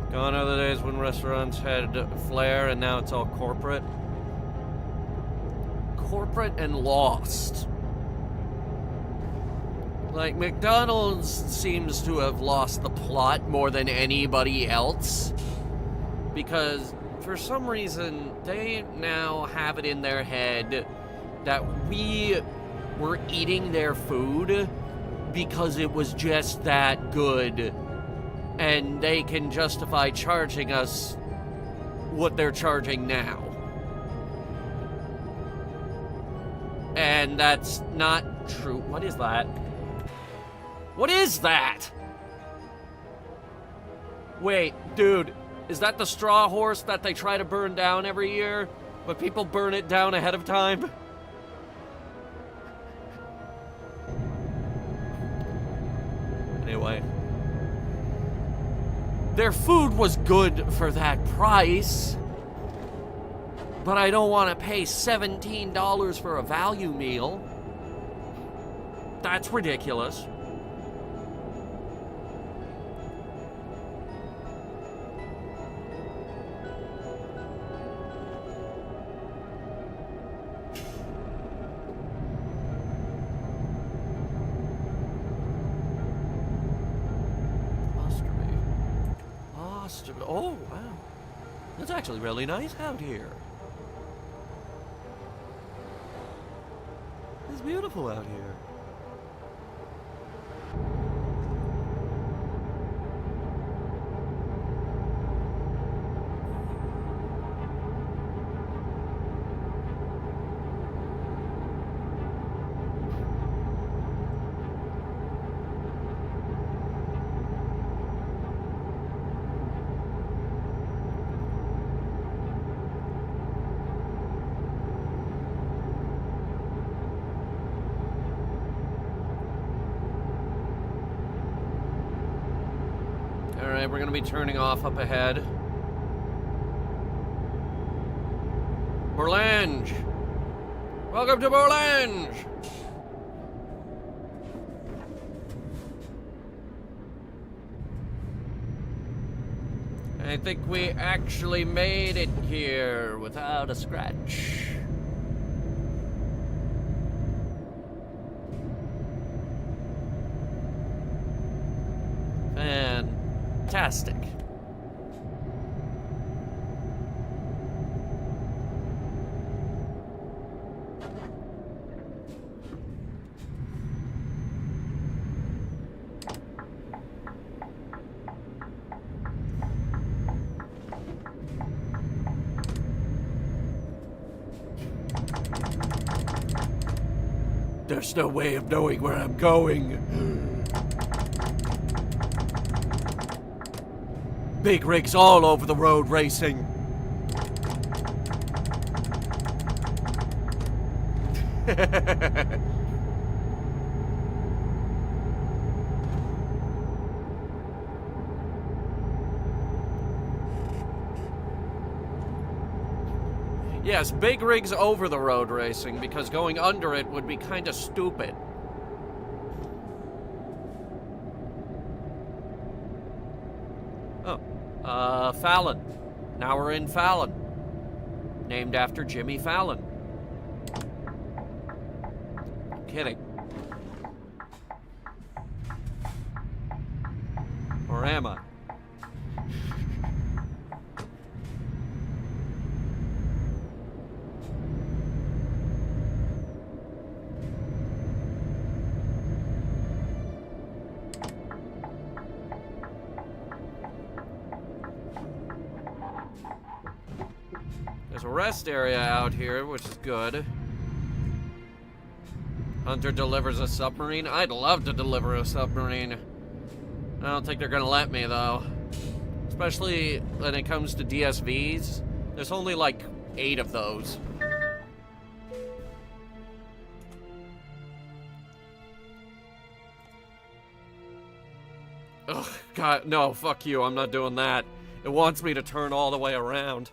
Gone are the days when restaurants had flair and now it's all corporate. Corporate and lost. Like, McDonald's seems to have lost the plot more than anybody else. Because, for some reason, they now have it in their head that we were eating their food because it was just that good. And they can justify charging us what they're charging now. And that's not true. What is that? What is that? Wait, dude, is that the straw horse that they try to burn down every year? But people burn it down ahead of time? Anyway. Their food was good for that price, but I don't want to pay $17 for a value meal. That's ridiculous. Oh, wow. It's actually really nice out here. It's beautiful out here. Alright, we're gonna be turning off up ahead. Bourlange! Welcome to Bourlange! I think we actually made it here without a scratch. Fantastic. There's no way of knowing where I'm going. Big rigs all over the road racing. Yes, big rigs over the road racing, because going under it would be kind of stupid. Oh, Fallon. Now we're in Fallon. Named after Jimmy Fallon. I'm kidding. Or am I? There's a rest area out here, which is good. Hunter delivers a submarine. I'd love to deliver a submarine. I don't think they're gonna let me, though. Especially when it comes to DSVs. There's only like 8 of those. Ugh, God, no, fuck you, I'm not doing that. It wants me to turn all the way around.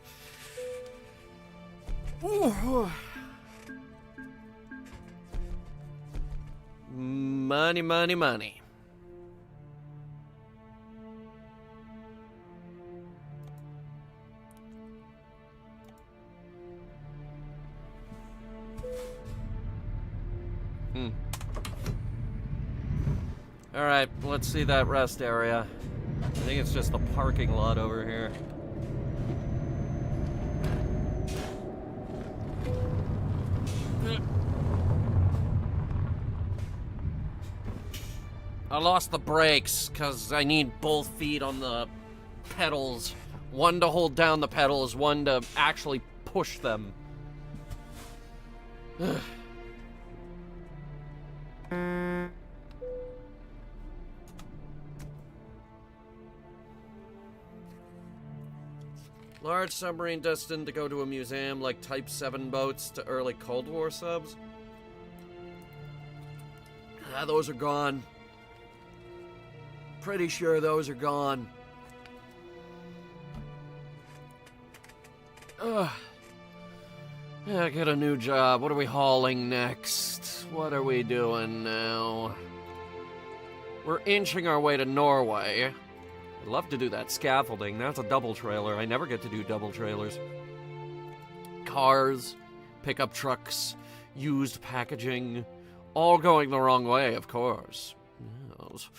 Money, money, money. Alright, let's see that rest area. I think it's just the parking lot over here. I lost the brakes, because I need both feet on the pedals. One to hold down the pedals, one to actually push them. Large submarine destined to go to a museum like Type 7 boats to early Cold War subs. Ah, those are gone. Pretty sure those are gone. Ugh. Yeah, get a new job. What are we hauling next? What are we doing now? We're inching our way to Norway. I'd love to do that scaffolding. That's a double trailer. I never get to do double trailers. Cars, pickup trucks, used packaging, all going the wrong way, of course. Yes.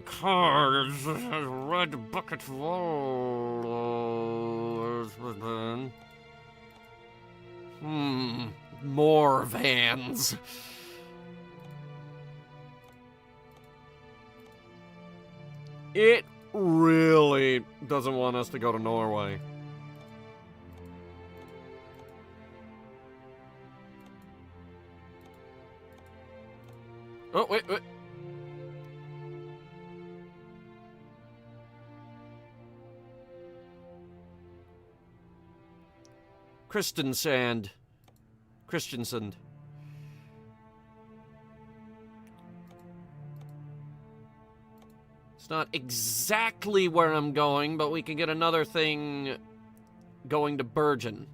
Cars, red bucket walls. More vans. It really doesn't want us to go to Norway. Oh, wait. Christensen. It's not exactly where I'm going, but we can get another thing going to Bergen.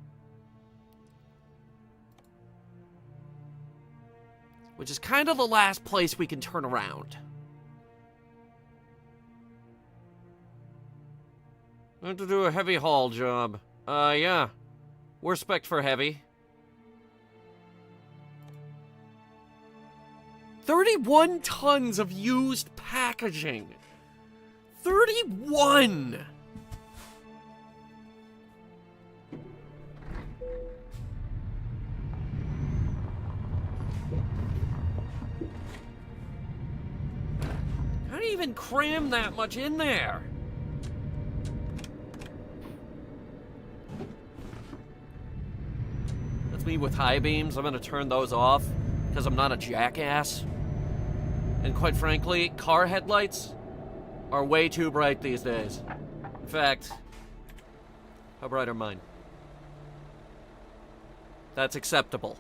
Which is kind of the last place we can turn around. I have to do a heavy haul job. Yeah. We're spec'd for heavy. 31 tons of used packaging. 31! How do you even cram that much in there? That's me with high beams. I'm gonna turn those off because I'm not a jackass. And quite frankly, car headlights are way too bright these days. In fact, how bright are mine? That's acceptable.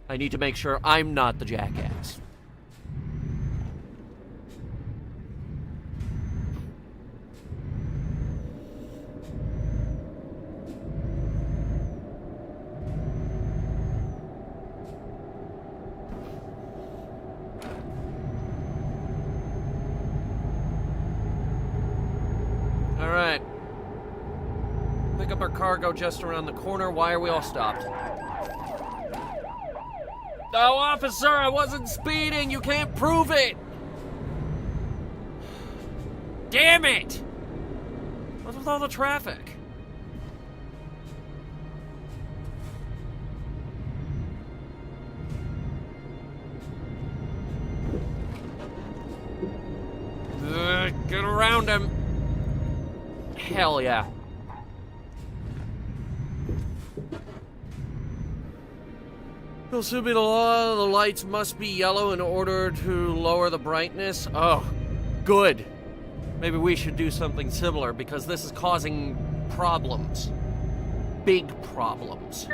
I need to make sure I'm not the jackass. Alright. Pick up our cargo just around the corner. Why are we all stopped? No, officer, I wasn't speeding. You can't prove it. Damn it! What's with all the traffic? Get around him. Hell yeah. It'll soon be the law. The lights must be yellow in order to lower the brightness. Oh, good. Maybe we should do something similar because this is causing problems. Big problems.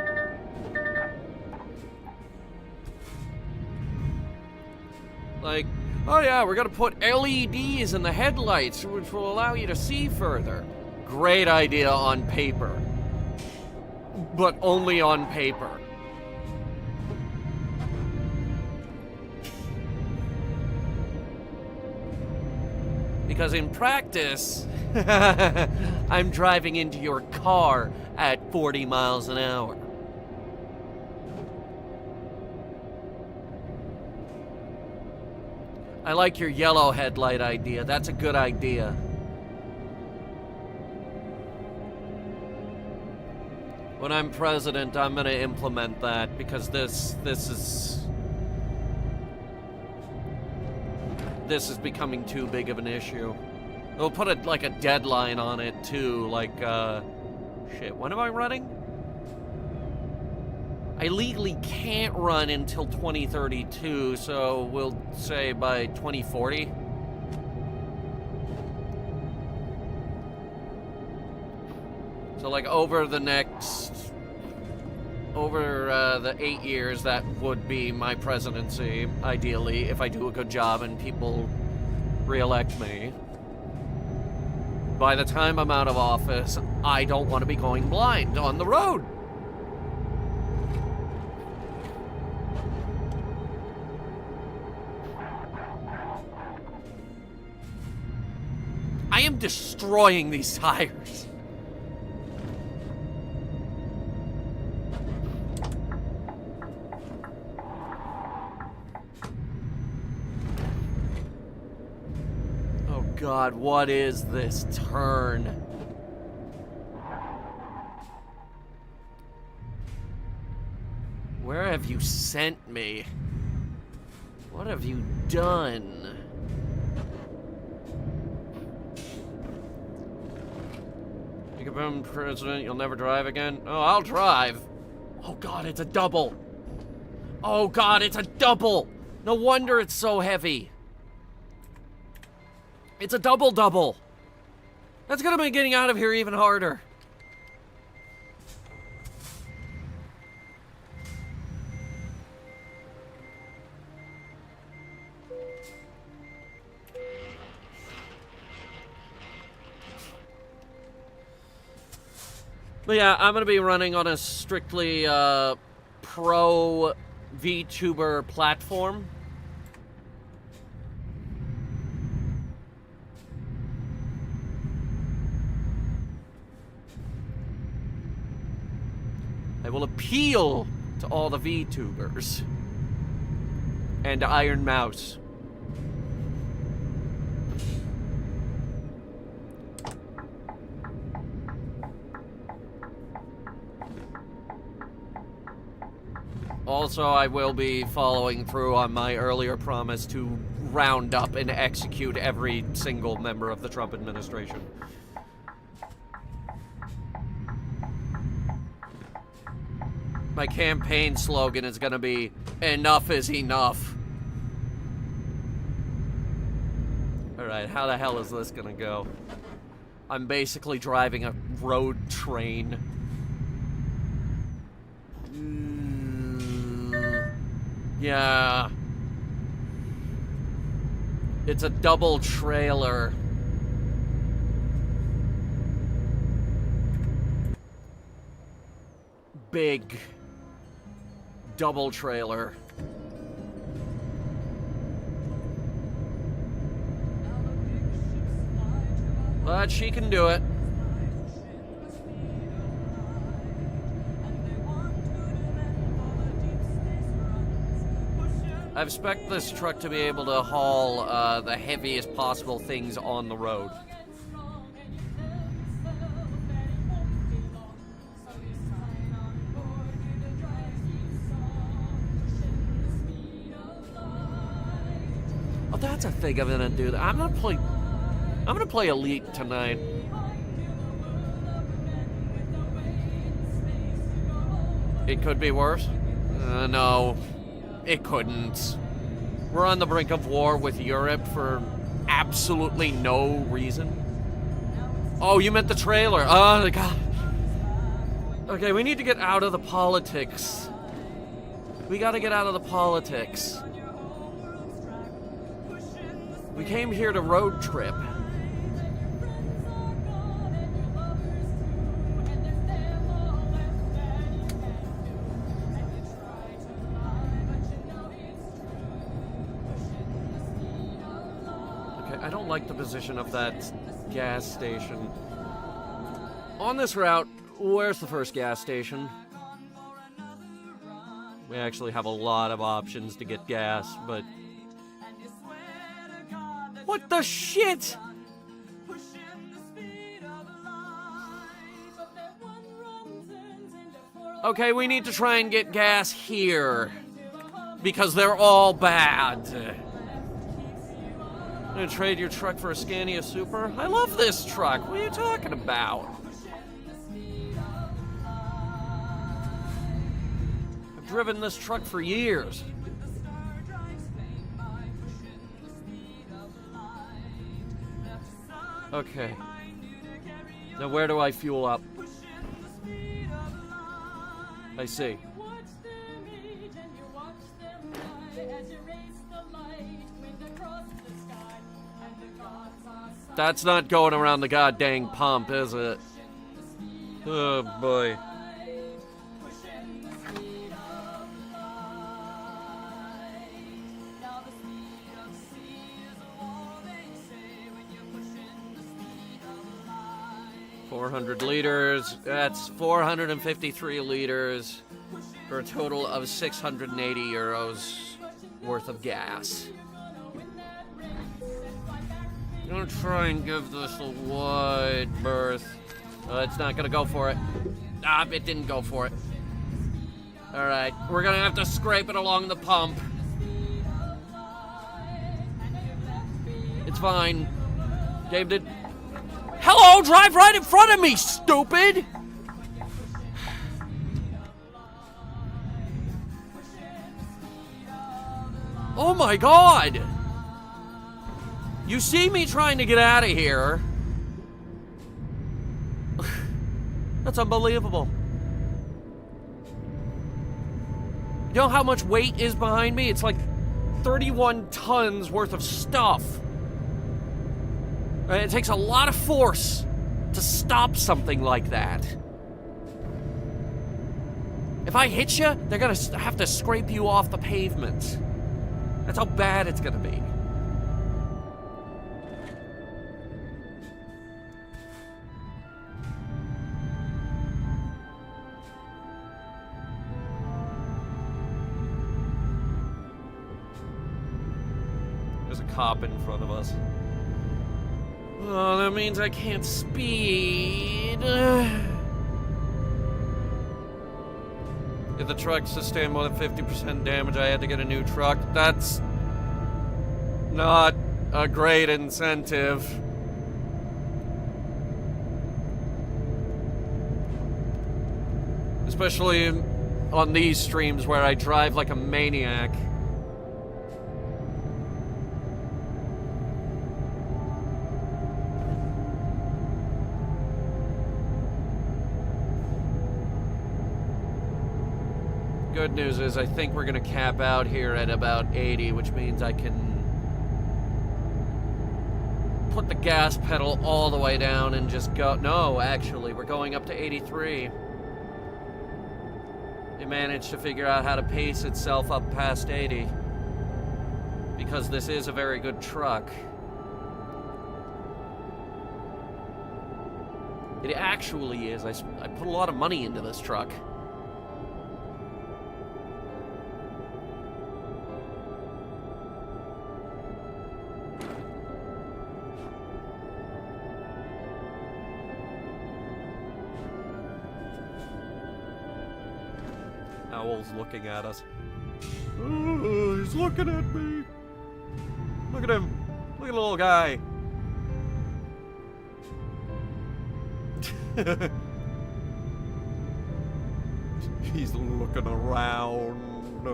Like, oh yeah, we're gonna put LEDs in the headlights, which will allow you to see further. Great idea on paper. But only on paper. Because in practice, I'm driving into your car at 40 miles an hour. I like your yellow headlight idea. That's a good idea. When I'm president, I'm gonna implement that because this is becoming too big of an issue. We'll put a deadline on it too, like shit, when am I running? I legally can't run until 2032, so we'll say by 2040. So like over the 8 years, that would be my presidency, ideally, if I do a good job and people re-elect me. By the time I'm out of office, I don't want to be going blind on the road. I am destroying these tires. Oh God, what is this turn? Where have you sent me? What have you done? You can become president, you'll never drive again? Oh, I'll drive. Oh God, it's a double. Oh God, it's a double. No wonder it's so heavy. It's a double-double. That's gonna make getting out of here even harder. But yeah, I'm gonna be running on a strictly pro VTuber platform. I will appeal to all the VTubers and Iron Mouse. Also, I will be following through on my earlier promise to round up and execute every single member of the Trump administration. My campaign slogan is gonna be, "Enough is enough." Alright, how the hell is this gonna go? I'm basically driving a road train. Yeah. It's a double trailer. Big double trailer. But she can do it. I expect this truck to be able to haul the heaviest possible things on the road. Oh, that's a thing I'm gonna do. I'm gonna play Elite tonight. It could be worse. No. It couldn't. We're on the brink of war with Europe for absolutely no reason. Oh, you meant the trailer. Oh, my God. Okay, we need to get out of the politics. We gotta get out of the politics. We came here to road trip. I don't like the position of that gas station. On this route, where's the first gas station? We actually have a lot of options to get gas, but... What the shit?! Okay, we need to try and get gas here. Because they're all bad. Gonna trade your truck for a Scania Super? I love this truck. What are you talking about? I've driven this truck for years. Okay. Now where do I fuel up? I see. That's not going around the goddamn pump, is it? Oh, boy. $400 liters. That's 453 liters for a total of 680 euros worth of gas. I'm gonna try and give this a wide berth. It's not gonna go for it. Ah, it didn't go for it. Alright, we're gonna have to scrape it along the pump. It's fine. Game did... Hello, drive right in front of me, stupid! Oh my God! You see me trying to get out of here. That's unbelievable. You know how much weight is behind me? It's like 31 tons worth of stuff. It takes a lot of force to stop something like that. If I hit you, they're gonna have to scrape you off the pavement. That's how bad it's gonna be. There's a cop in front of us. Oh, that means I can't speed. If the truck sustained more than 50% damage, I had to get a new truck. That's not a great incentive. Especially on these streams where I drive like a maniac. Good news is I think we're gonna cap out here at about 80, which means I can put the gas pedal all the way down and just go. No, actually, we're going up to 83. It managed to figure out how to pace itself up past 80. Because this is a very good truck. It actually is. I put a lot of money into this truck. Owl's looking at us. Oh, he's looking at me. Look at him. Look at the little guy. He's looking around.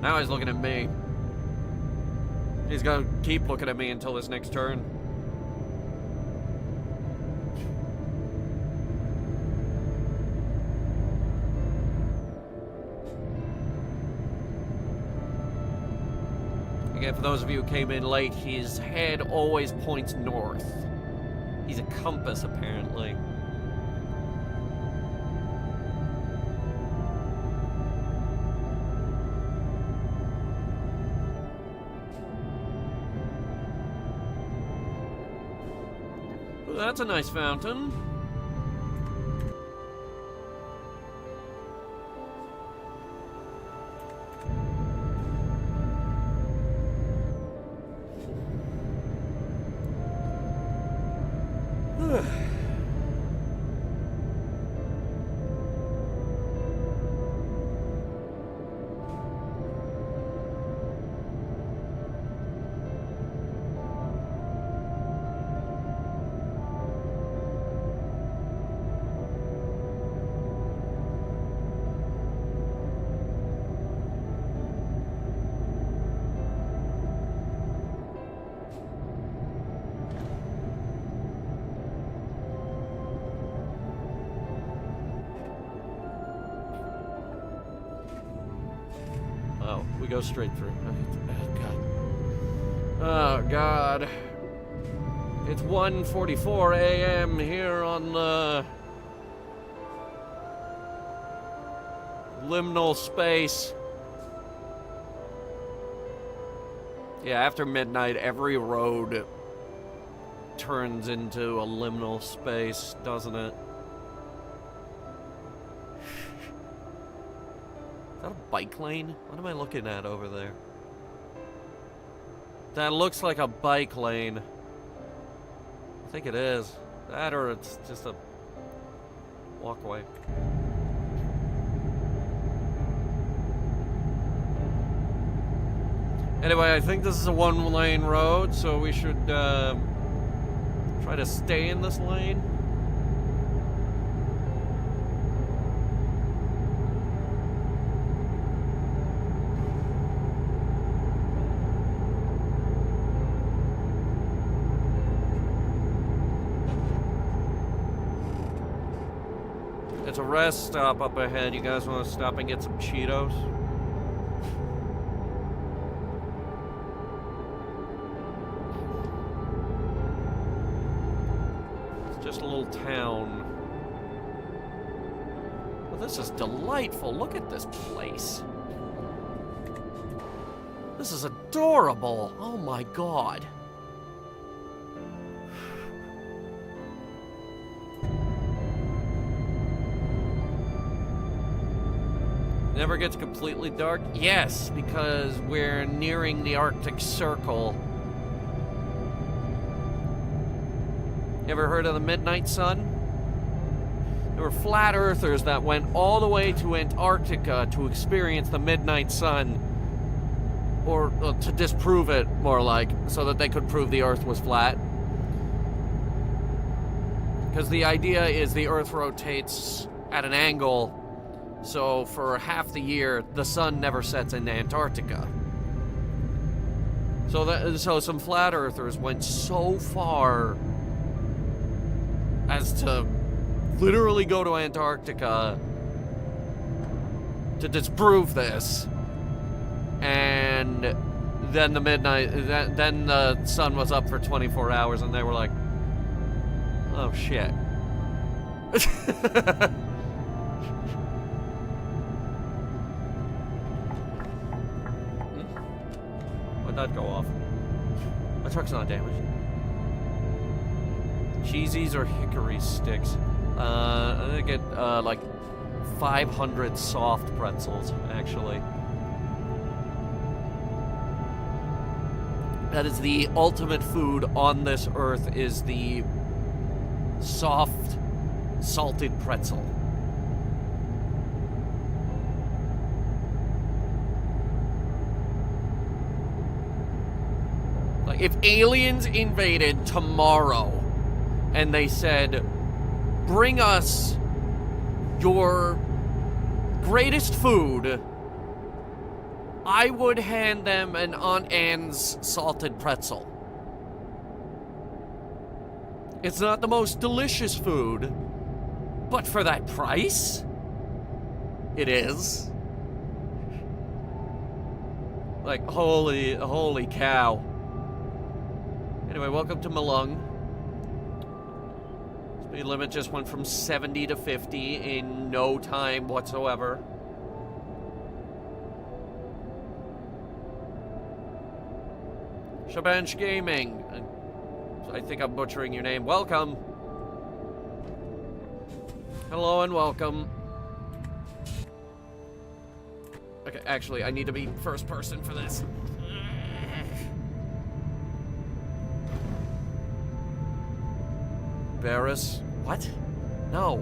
Now he's looking at me. He's gonna keep looking at me until his next turn. Again, for those of you who came in late, his head always points north. He's a compass, apparently. Well, that's a nice fountain. We go straight through. Oh, God. Oh, God. It's 1:44 a.m. here on the liminal space. Yeah, after midnight, every road turns into a liminal space, doesn't it? Is that a bike lane? What am I looking at over there? That looks like a bike lane. I think it is. That or it's just a walkway. Anyway, I think this is a one-lane road, so we should try to stay in this lane. It's a rest stop up ahead. You guys want to stop and get some Cheetos? It's just a little town. Well, this is delightful. Look at this place. This is adorable. Oh my God. Never gets completely dark? Yes, because we're nearing the Arctic Circle. You ever heard of the midnight sun? There were flat earthers that went all the way to Antarctica to experience the midnight sun. Or to disprove it, more like, so that they could prove the Earth was flat. Because the idea is the Earth rotates at an angle, so for half the year, the sun never sets in Antarctica. So some flat earthers went so far as to literally go to Antarctica to disprove this. And then then the sun was up for 24 hours, and they were like, oh shit. Why'd that go off? My truck's not damaged. Cheesies or hickory sticks? I'm gonna get like 500 soft pretzels, actually. That is the ultimate food on this earth, is the soft, salted pretzel. Like, if aliens invaded tomorrow and they said, bring us your greatest food, I would hand them an Aunt Anne's salted pretzel. It's not the most delicious food, but for that price, it is. Like, holy cow. Anyway, welcome to Malung. Speed limit just went from 70 to 50 in no time whatsoever. Shabansh Gaming. I think I'm butchering your name. Welcome. Hello and welcome. Okay, actually, I need to be first person for this. Barris? What? No.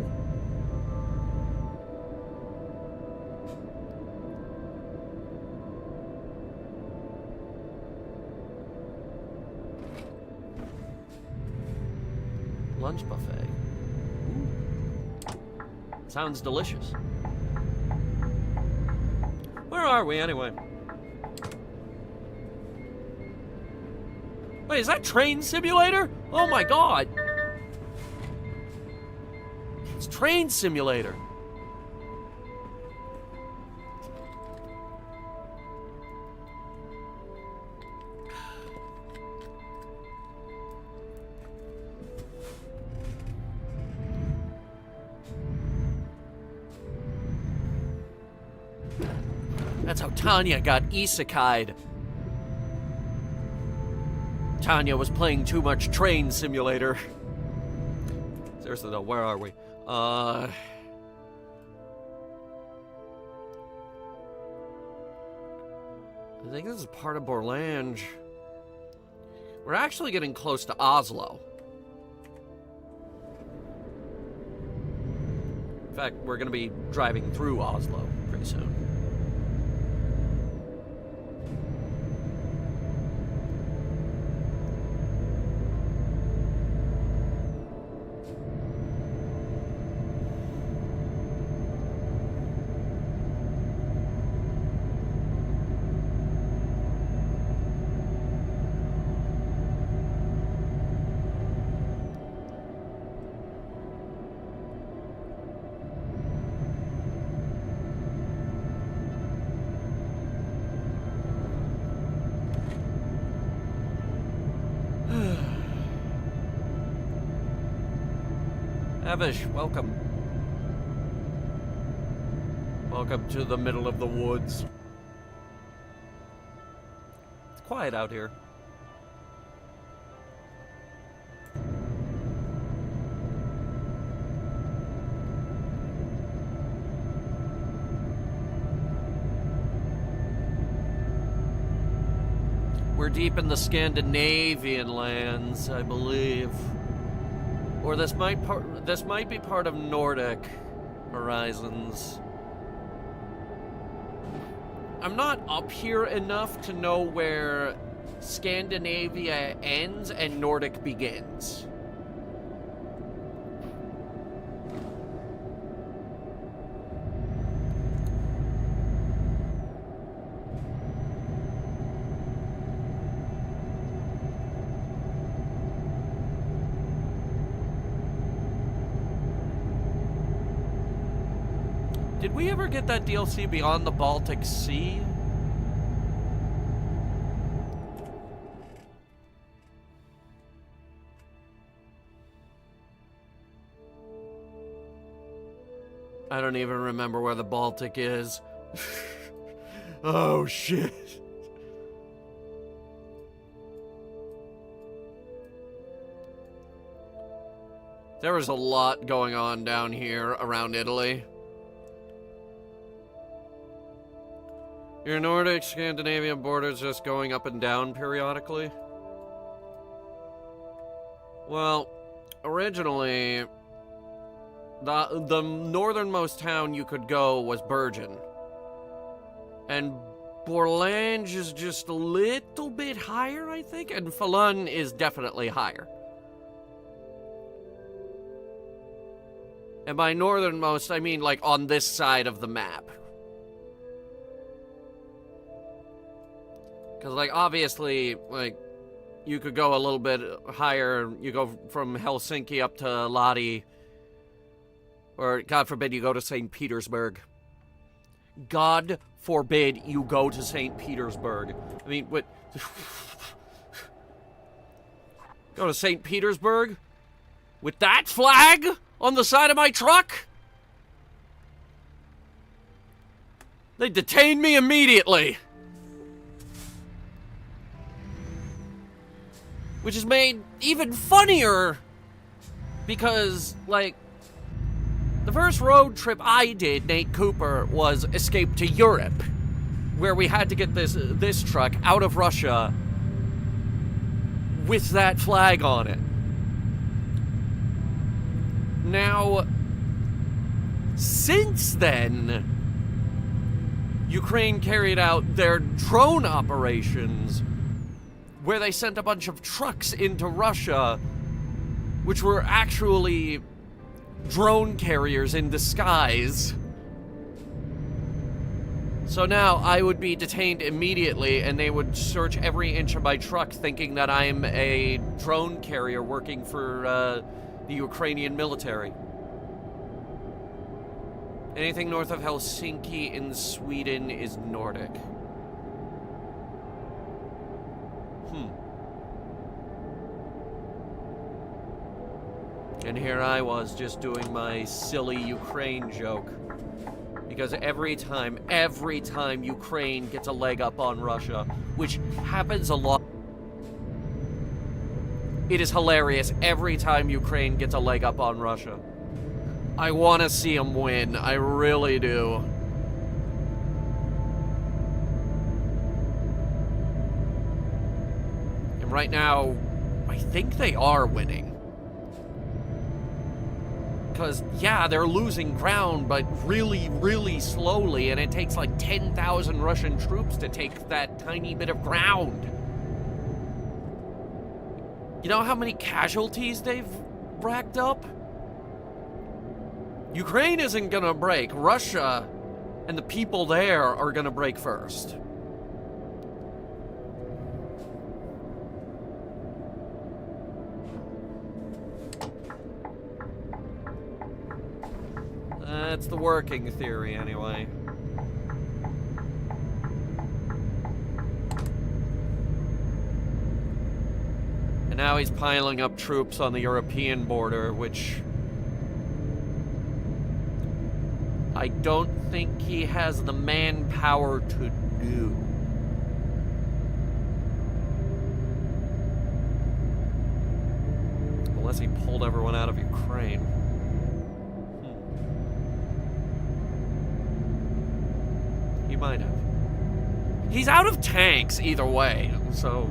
Lunch buffet. Ooh. Sounds delicious. Where are we anyway? Wait, is that Train Simulator? Oh my god! It's Train Simulator. That's how Tanya got isekai'd. Tanya was playing too much Train Simulator. Seriously though, where are we? I think this is part of Borlange. We're actually getting close to Oslo. In fact, we're gonna be driving through Oslo pretty soon. Avish, welcome. Welcome to the middle of the woods. It's quiet out here. We're deep in the Scandinavian lands, I believe. Or this might be part of Nordic horizons. I'm not up here enough to know where Scandinavia ends and Nordic begins. Did we ever get that DLC Beyond the Baltic Sea? I don't even remember where the Baltic is. Oh, shit. There was a lot going on down here around Italy. Your Nordic Scandinavian border's just going up and down periodically? Well, originally, the northernmost town you could go was Bergen. And Borlange is just a little bit higher, I think, and Falun is definitely higher. And by northernmost, I mean like on this side of the map. Because, like, obviously, like, you could go a little bit higher. You go from Helsinki up to Lahti. Or, God forbid, you go to St. Petersburg. God forbid you go to St. Petersburg. I mean, what? Go to St. Petersburg? With that flag on the side of my truck? They detained me immediately. Which is made even funnier because, like, the first road trip I did, Nate Cooper, was Escape to Europe, where we had to get this truck out of Russia with that flag on it. Now, since then, Ukraine carried out their drone operations where they sent a bunch of trucks into Russia, which were actually drone carriers in disguise. So now I would be detained immediately, and they would search every inch of my truck thinking that I'm a drone carrier working for the Ukrainian military. Anything north of Helsinki in Sweden is Nordic. And here I was just doing my silly Ukraine joke. Because every time Ukraine gets a leg up on Russia, which happens a lot, it is hilarious every time Ukraine gets a leg up on Russia. I want to see them win, I really do. And right now, I think they are winning. Because, yeah, they're losing ground, but really, really slowly, and it takes like 10,000 Russian troops to take that tiny bit of ground. You know how many casualties they've racked up? Ukraine isn't gonna break. Russia and the people there are gonna break first. That's the working theory, anyway. And now he's piling up troops on the European border, which I don't think he has the manpower to do. Unless he pulled everyone out of Ukraine. He might have. He's out of tanks either way, so...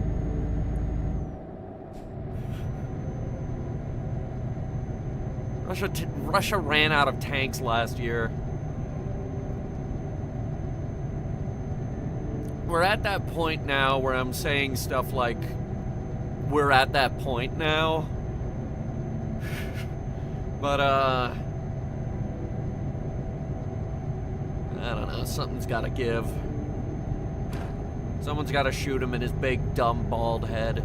Russia ran out of tanks last year. We're at that point now where I'm saying stuff like, we're at that point now. But, I don't know, something's gotta give. Someone's gotta shoot him in his big, dumb, bald head.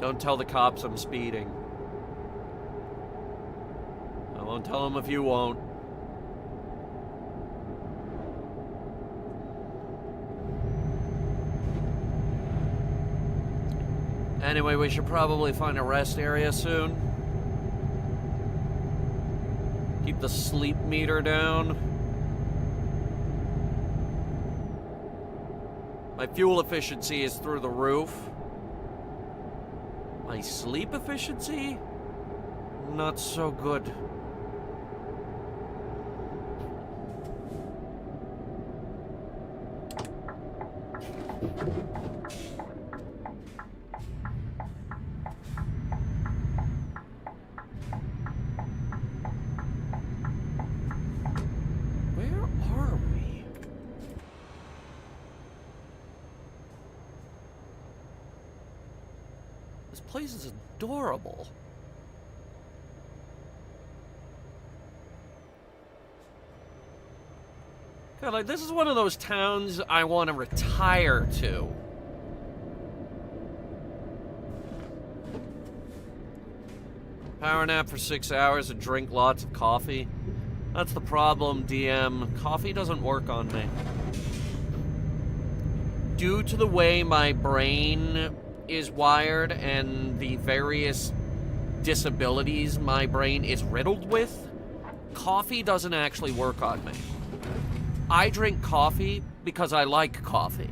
Don't tell the cops I'm speeding. I won't tell them if you won't. Anyway, we should probably find a rest area soon. Keep the sleep meter down. My fuel efficiency is through the roof. My sleep efficiency? Not so good. Where are we? This place is adorable. God, like, this is one of those towns I want to retire to. Power nap for 6 hours and drink lots of coffee. That's the problem, DM. Coffee doesn't work on me. Due to the way my brain is wired and the various disabilities my brain is riddled with, coffee doesn't actually work on me. I drink coffee because I like coffee.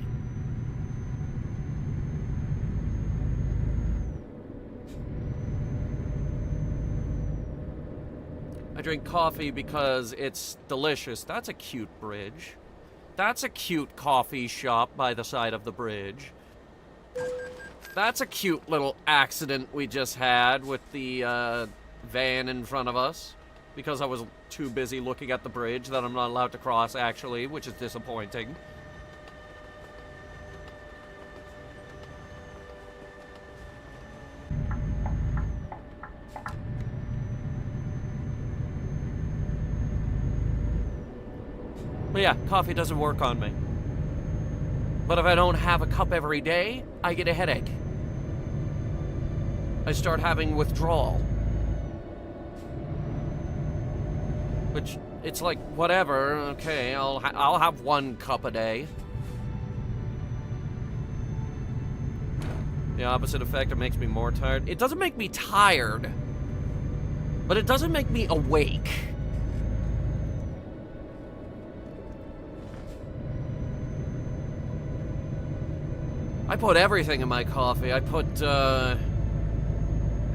I drink coffee because it's delicious. That's a cute bridge. That's a cute coffee shop by the side of the bridge. That's a cute little accident we just had with the van in front of us. Because I was too busy looking at the bridge that I'm not allowed to cross, actually, which is disappointing. But yeah, coffee doesn't work on me. But if I don't have a cup every day, I get a headache. I start having withdrawal. Which, it's like, whatever, okay, I'll have 1 cup a day. The opposite effect, it makes me more tired. It doesn't make me tired, but it doesn't make me awake. I put everything in my coffee. I put,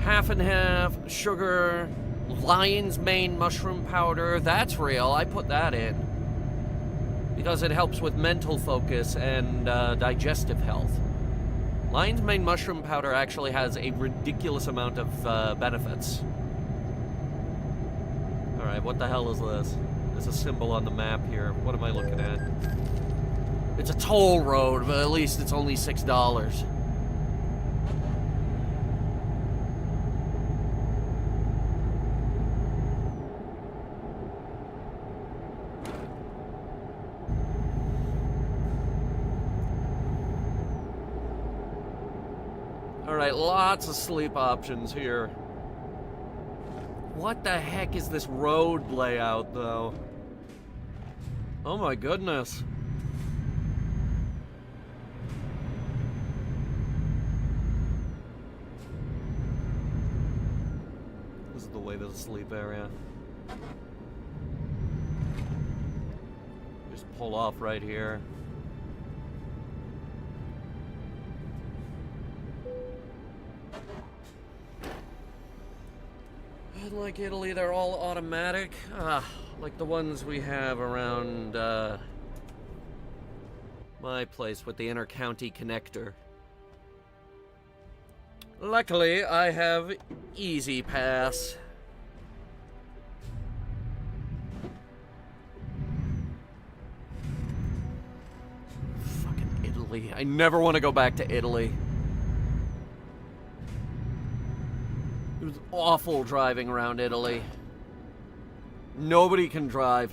half and half, sugar, lion's mane mushroom powder. That's real. I put that in. Because it helps with mental focus and digestive health. Lion's mane mushroom powder actually has a ridiculous amount of benefits. Alright, what the hell is this? There's a symbol on the map here. What am I looking at? It's a toll road, but at least it's only $6. Alright, lots of sleep options here. What the heck is this road layout, though? Oh my goodness. This is the way to the sleep area. Just pull off right here. Unlike Italy, they're all automatic. Like the ones we have around my place with the inter-county connector. Luckily, I have Easy Pass. Fucking Italy. I never want to go back to Italy. It was awful driving around Italy. Nobody can drive.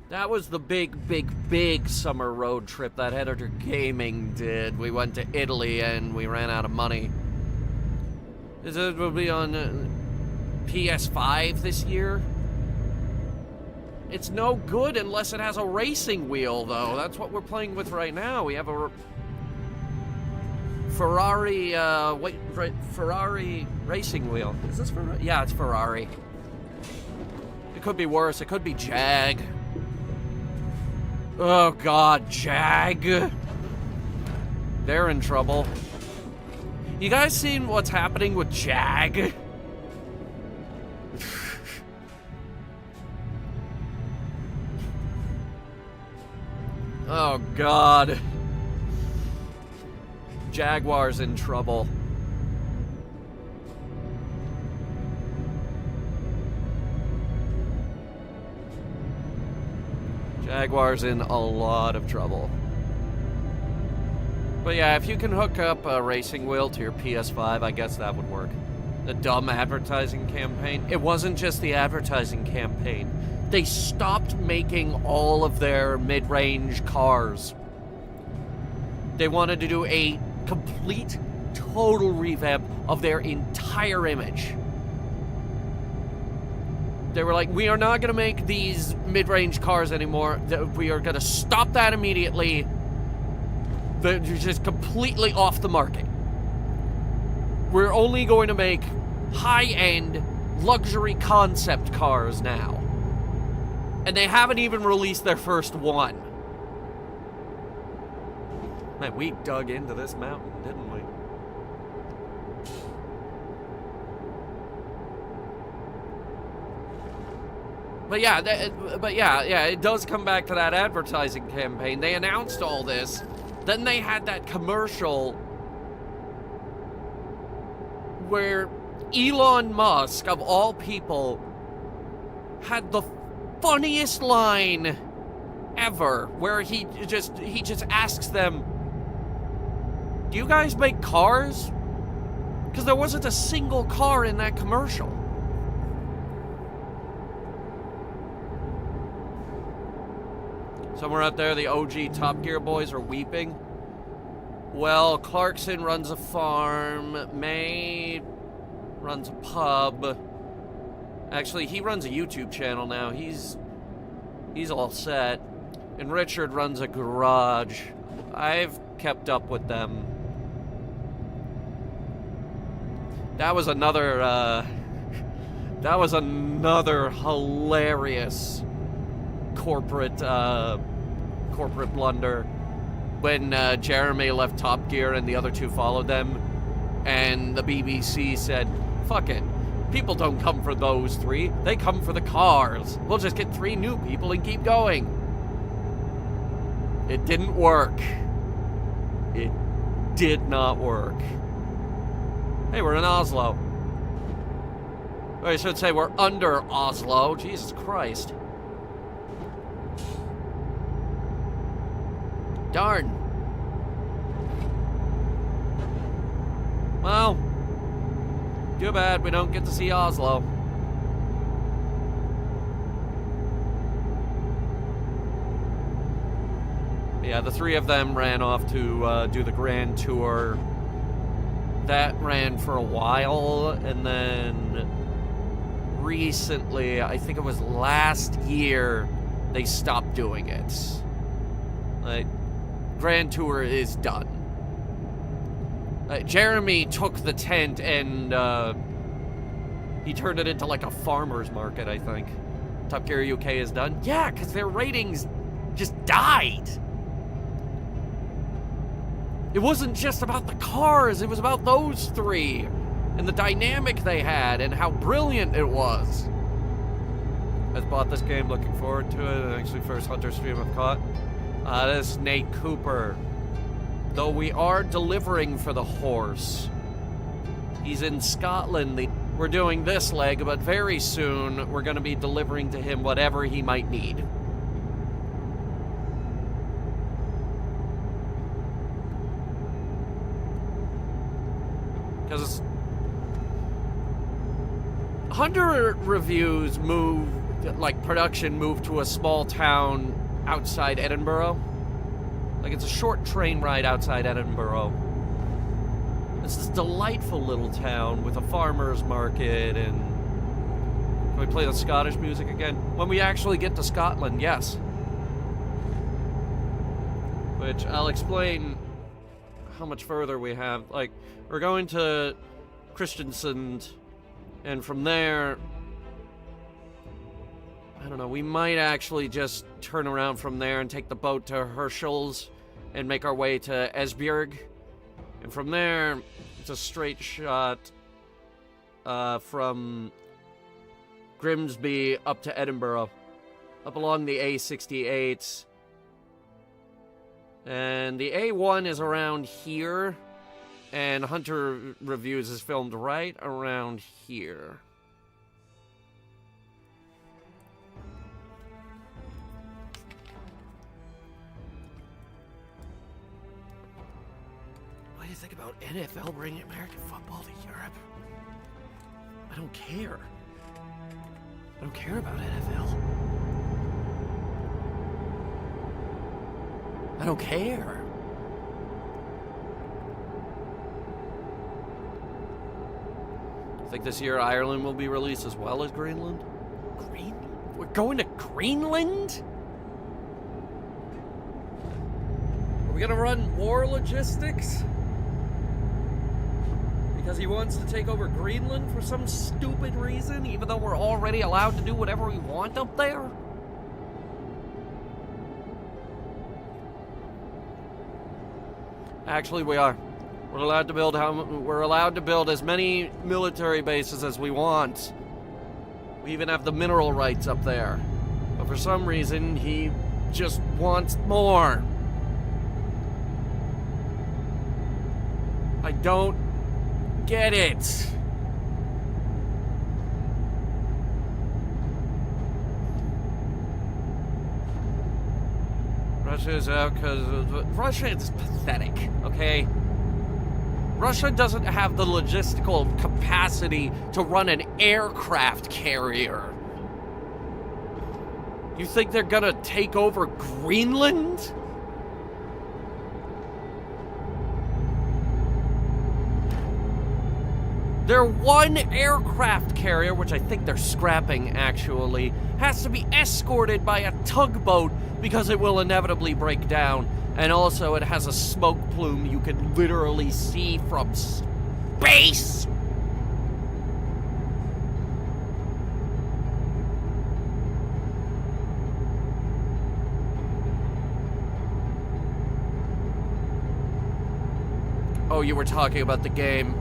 That was the big summer road trip that Headhunter Gaming did. We went to Italy and we ran out of money. It will be on PS5 this year. It's no good unless it has a racing wheel, though. That's what we're playing with right now. We have a Ferrari, Ferrari racing wheel. Is this Ferrari? Yeah, it's Ferrari. It could be worse. It could be Jag. Oh, God, Jag. They're in trouble. You guys seen what's happening with Jag? Oh, God. Jaguar's in trouble. Jaguar's in a lot of trouble. But yeah, if you can hook up a racing wheel to your PS5, I guess that would work. The dumb advertising campaign. It wasn't just the advertising campaign. They stopped making all of their mid-range cars. They wanted to do a complete, total revamp of their entire image. They were like, we are not going to make these mid-range cars anymore. We are going to stop that immediately. They're just completely off the market. We're only going to make high-end, luxury concept cars now. And they haven't even released their first one. Man, we dug into this mountain, didn't we? But yeah, it does come back to that advertising campaign. They announced all this. Then they had that commercial where Elon Musk, of all people, had the funniest line ever, where he just asks them, do you guys make cars? Because there wasn't a single car in that commercial. Somewhere out there, the OG Top Gear boys are weeping. Well, Clarkson runs a farm. May runs a pub. Actually, he runs a YouTube channel now. He's all set. And Richard runs a garage. I've kept up with them. That was another hilarious corporate blunder when Jeremy left Top Gear and the other two followed them, and the BBC said, fuck it, people don't come for those three, they come for the cars. We'll just get 3 new people and keep going. It didn't work. It did not work. Hey, we're in Oslo. Or I should say we're under Oslo. Jesus Christ. Darn. Well, too bad we don't get to see Oslo. Yeah, the 3 of them ran off to do the grand tour. That ran for a while, and then recently, I think it was last year, they stopped doing it. Like, grand tour is done. Jeremy took the tent and he turned it into like a farmer's market, I think. Top Gear UK is done. Yeah, because their ratings just died. It wasn't just about the cars, it was about those 3. and the dynamic they had and how brilliant it was. I've bought this game, looking forward to it, and actually first Hunter stream I've caught. This is Nate Cooper. Though we are delivering for the horse. He's in Scotland. We're doing this leg, but very soon we're going to be delivering to him whatever he might need. Because Hunter reviews production moved to a small town outside Edinburgh. Like, it's a short train ride outside Edinburgh. It's this delightful little town with a farmer's market, and... Can we play the Scottish music again? When we actually get to Scotland, yes. Which, I'll explain how much further we have. Like, we're going to Christiansand, and from there... I don't know, we might actually just turn around from there and take the boat to Herschel's and make our way to Esbjerg. And from there, it's a straight shot from Grimsby up to Edinburgh, up along the A68. And the A1 is around here, and Hunter Reviews is filmed right around here. What do you think about NFL bringing American football to Europe? I don't care. I don't care about NFL. I don't care. Think this year Ireland will be released as well as Greenland? Greenland? We're going to Greenland? Are we gonna run war logistics? Because he wants to take over Greenland for some stupid reason, even though we're already allowed to do whatever we want up there? Actually, we are. We're allowed to build as many military bases as we want. We even have the mineral rights up there. But for some reason, he just wants more. I don't get it. Russia is out because Russia is pathetic, okay? Russia doesn't have the logistical capacity to run an aircraft carrier. You think they're gonna take over Greenland? Their one aircraft carrier, which I think they're scrapping actually, has to be escorted by a tugboat because it will inevitably break down. And also it has a smoke plume you can literally see from space. Oh, you were talking about the game.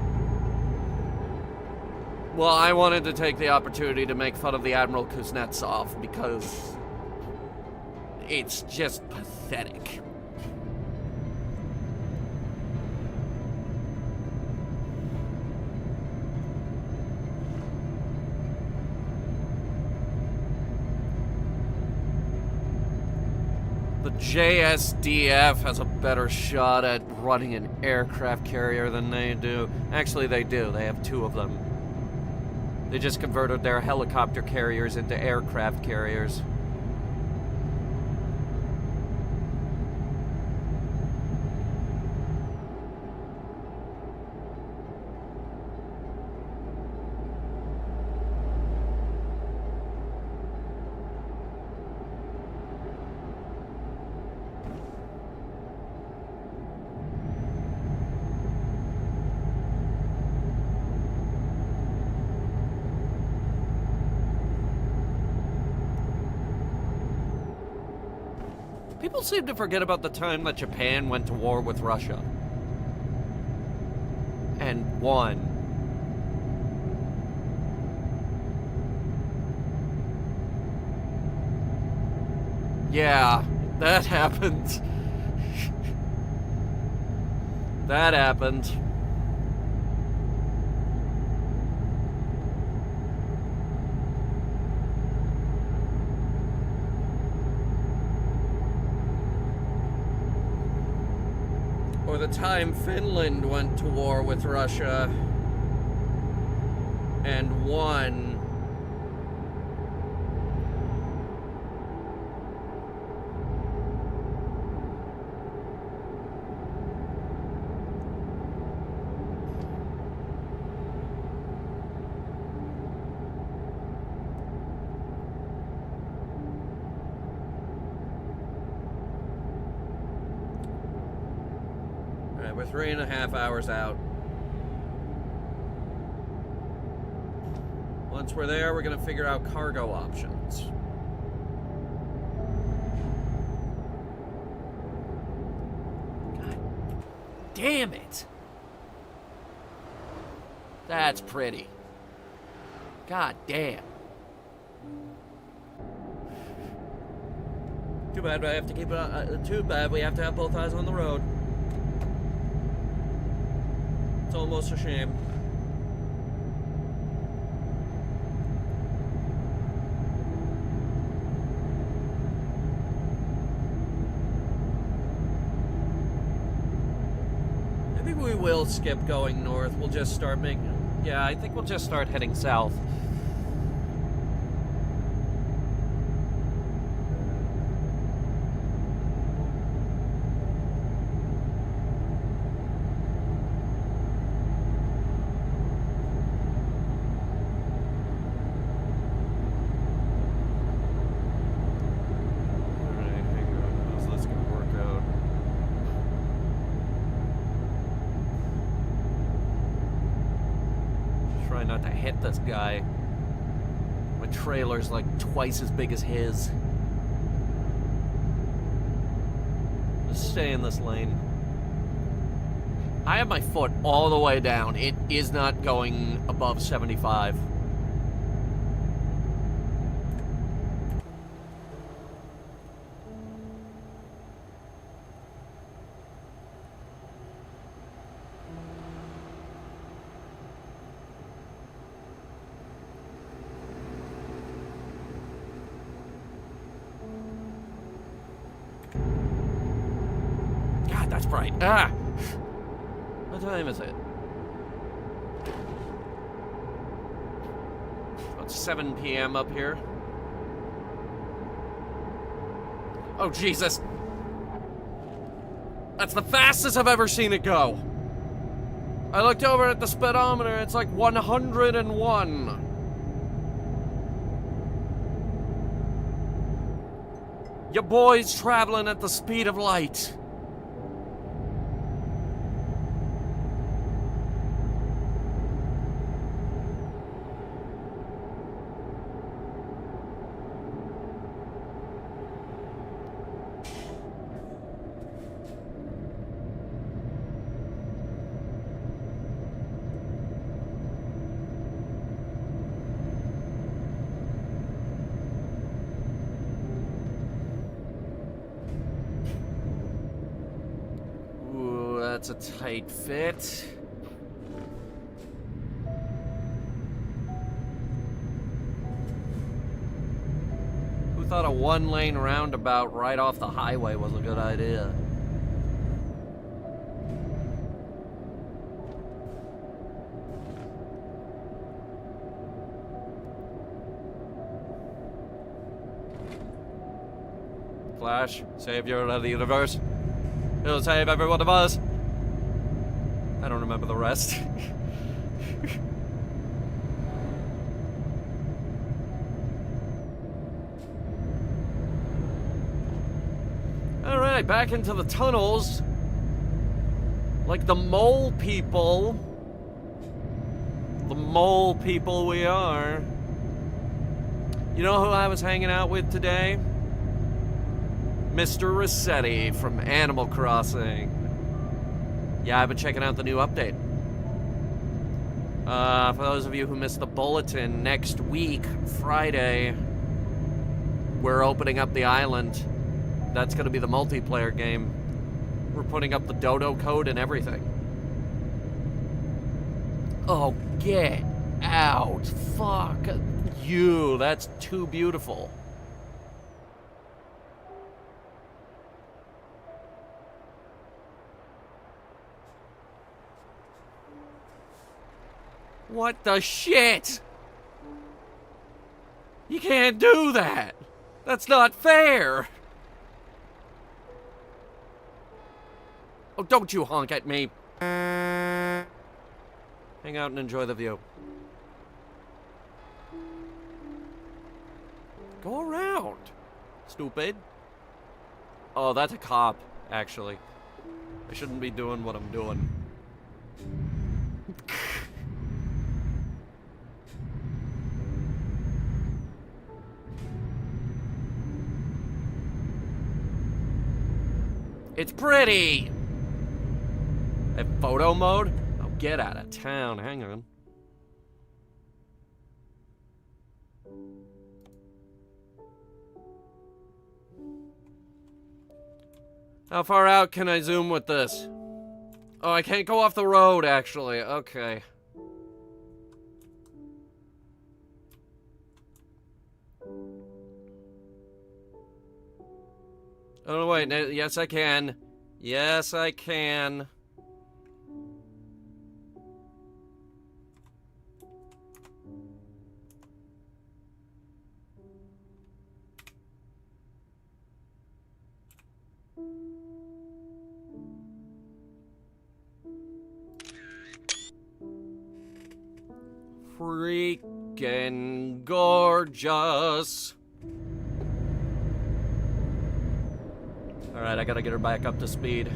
Well, I wanted to take the opportunity to make fun of the Admiral Kuznetsov because it's just pathetic. The JSDF has a better shot at running an aircraft carrier than they do. Actually, they do. They have two of them. They just converted their helicopter carriers into aircraft carriers. People seem to forget about the time that Japan went to war with Russia. And won. Yeah, that happened. That happened. Or the time Finland went to war with Russia and won. Alright, we're 3.5 hours out. Once we're there, we're gonna figure out cargo options. God damn it! That's pretty. God damn. Too bad I have to keep it. Too bad we have to have both eyes on the road. It's almost a shame. I think we will skip going north. We'll just start making... Yeah, I think we'll just start heading south. Not to hit this guy. My trailer's like twice as big as his. Just stay in this lane. I have my foot all the way down. It is not going above 75. That's bright. Ah! What time is it? About 7 p.m. up here. Oh, Jesus! That's the fastest I've ever seen it go! I looked over at the speedometer, it's like 101. Your boy's traveling at the speed of light. That's a tight fit. Who thought a one-lane roundabout right off the highway was a good idea? Flash, savior of the universe. He'll save every one of us. I don't remember the rest. Alright, back into the tunnels. Like the mole people. The mole people we are. You know who I was hanging out with today? Mr. Rossetti from Animal Crossing. Yeah, I've been checking out the new update. For those of you who missed the bulletin, next week, Friday, we're opening up the island. That's gonna be the multiplayer game. We're putting up the dodo code and everything. Oh, get out. Fuck you. That's too beautiful. What the shit? You can't do that. That's not fair. Oh, don't you honk at me. Hang out and enjoy the view. Go around, stupid. Oh, that's a cop, actually. I shouldn't be doing what I'm doing. It's pretty! At photo mode? Oh, get out of town. Hang on. How far out can I zoom with this? Oh, I can't go off the road, actually. Okay. Oh, wait. Yes, I can. Yes, I can. Freaking gorgeous. Alright, I gotta get her back up to speed.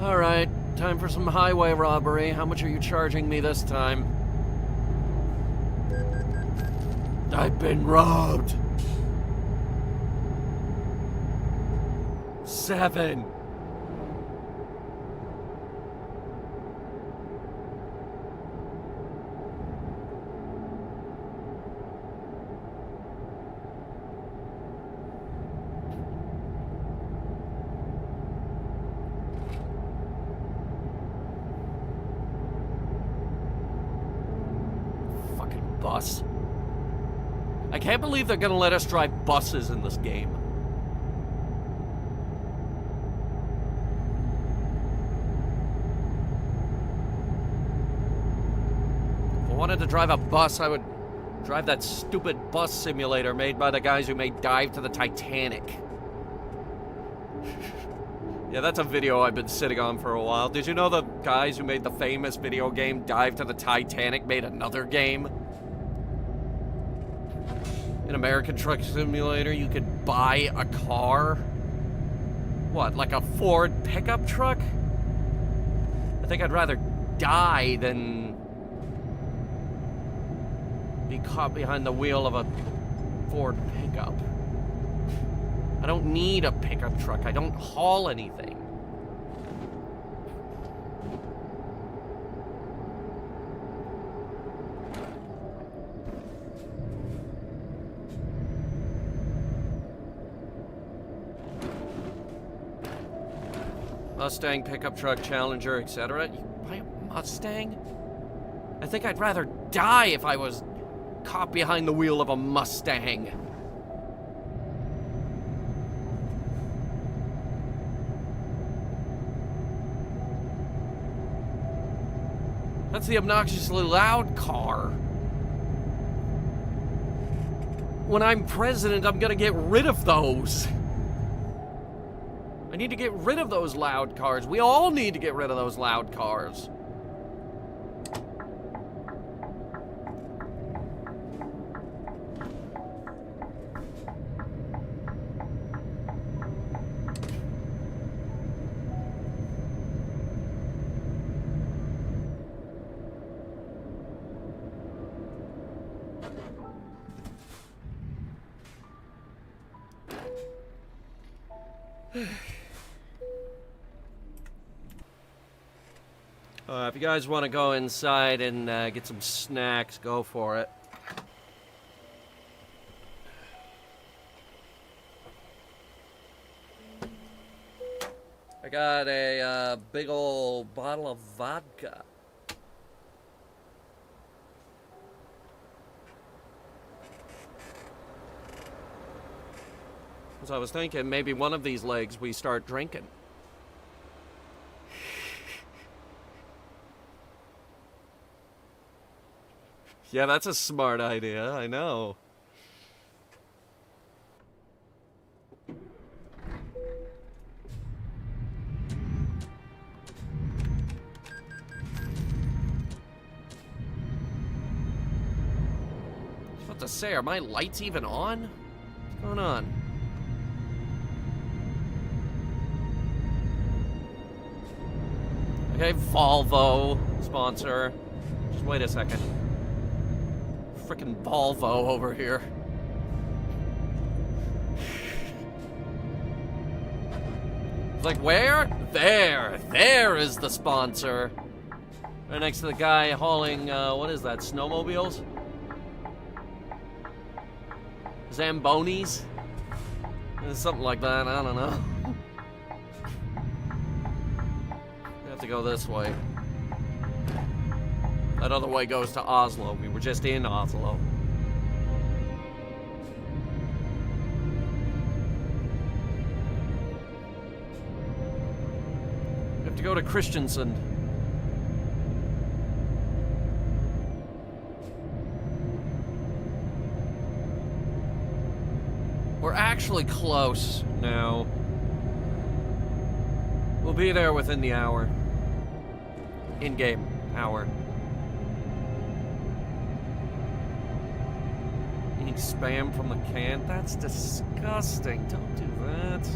Alright, time for some highway robbery. How much are you charging me this time? I've been robbed. 7. Fucking bus. I can't believe they're gonna let us drive buses in this game. If I wanted to drive a bus, I would drive that stupid bus simulator made by the guys who made Dive to the Titanic. Yeah, that's a video I've been sitting on for a while. Did you know the guys who made the famous video game Dive to the Titanic made another game? In American Truck Simulator, you could buy a car? What, like a Ford pickup truck? I think I'd rather die than be caught behind the wheel of a Ford pickup. I don't need a pickup truck. I don't haul anything. Mustang, pickup truck, Challenger, etc. You buy a Mustang? I think I'd rather die if I was caught behind the wheel of a Mustang. That's the obnoxiously loud car. When I'm president, I'm gonna get rid of those. I need to get rid of those loud cars. We all need to get rid of those loud cars. If you guys want to go inside and get some snacks, go for it. I got a big old bottle of vodka. So I was thinking maybe one of these legs we start drinking. Yeah, that's a smart idea, I know. I was about to say, are my lights even on? What's going on? Okay, Volvo sponsor. Just wait a second. Frickin' Volvo over here. It's like, where? There. There is the sponsor. Right next to the guy hauling, what is that, snowmobiles? Zambonis? Something like that, I don't know. We have to go this way. That other way goes to Oslo. We were just in Oslo. We have to go to Christensen. We're actually close now. We'll be there within the hour. In-game hour. Eating spam from the can? That's disgusting. Don't do that.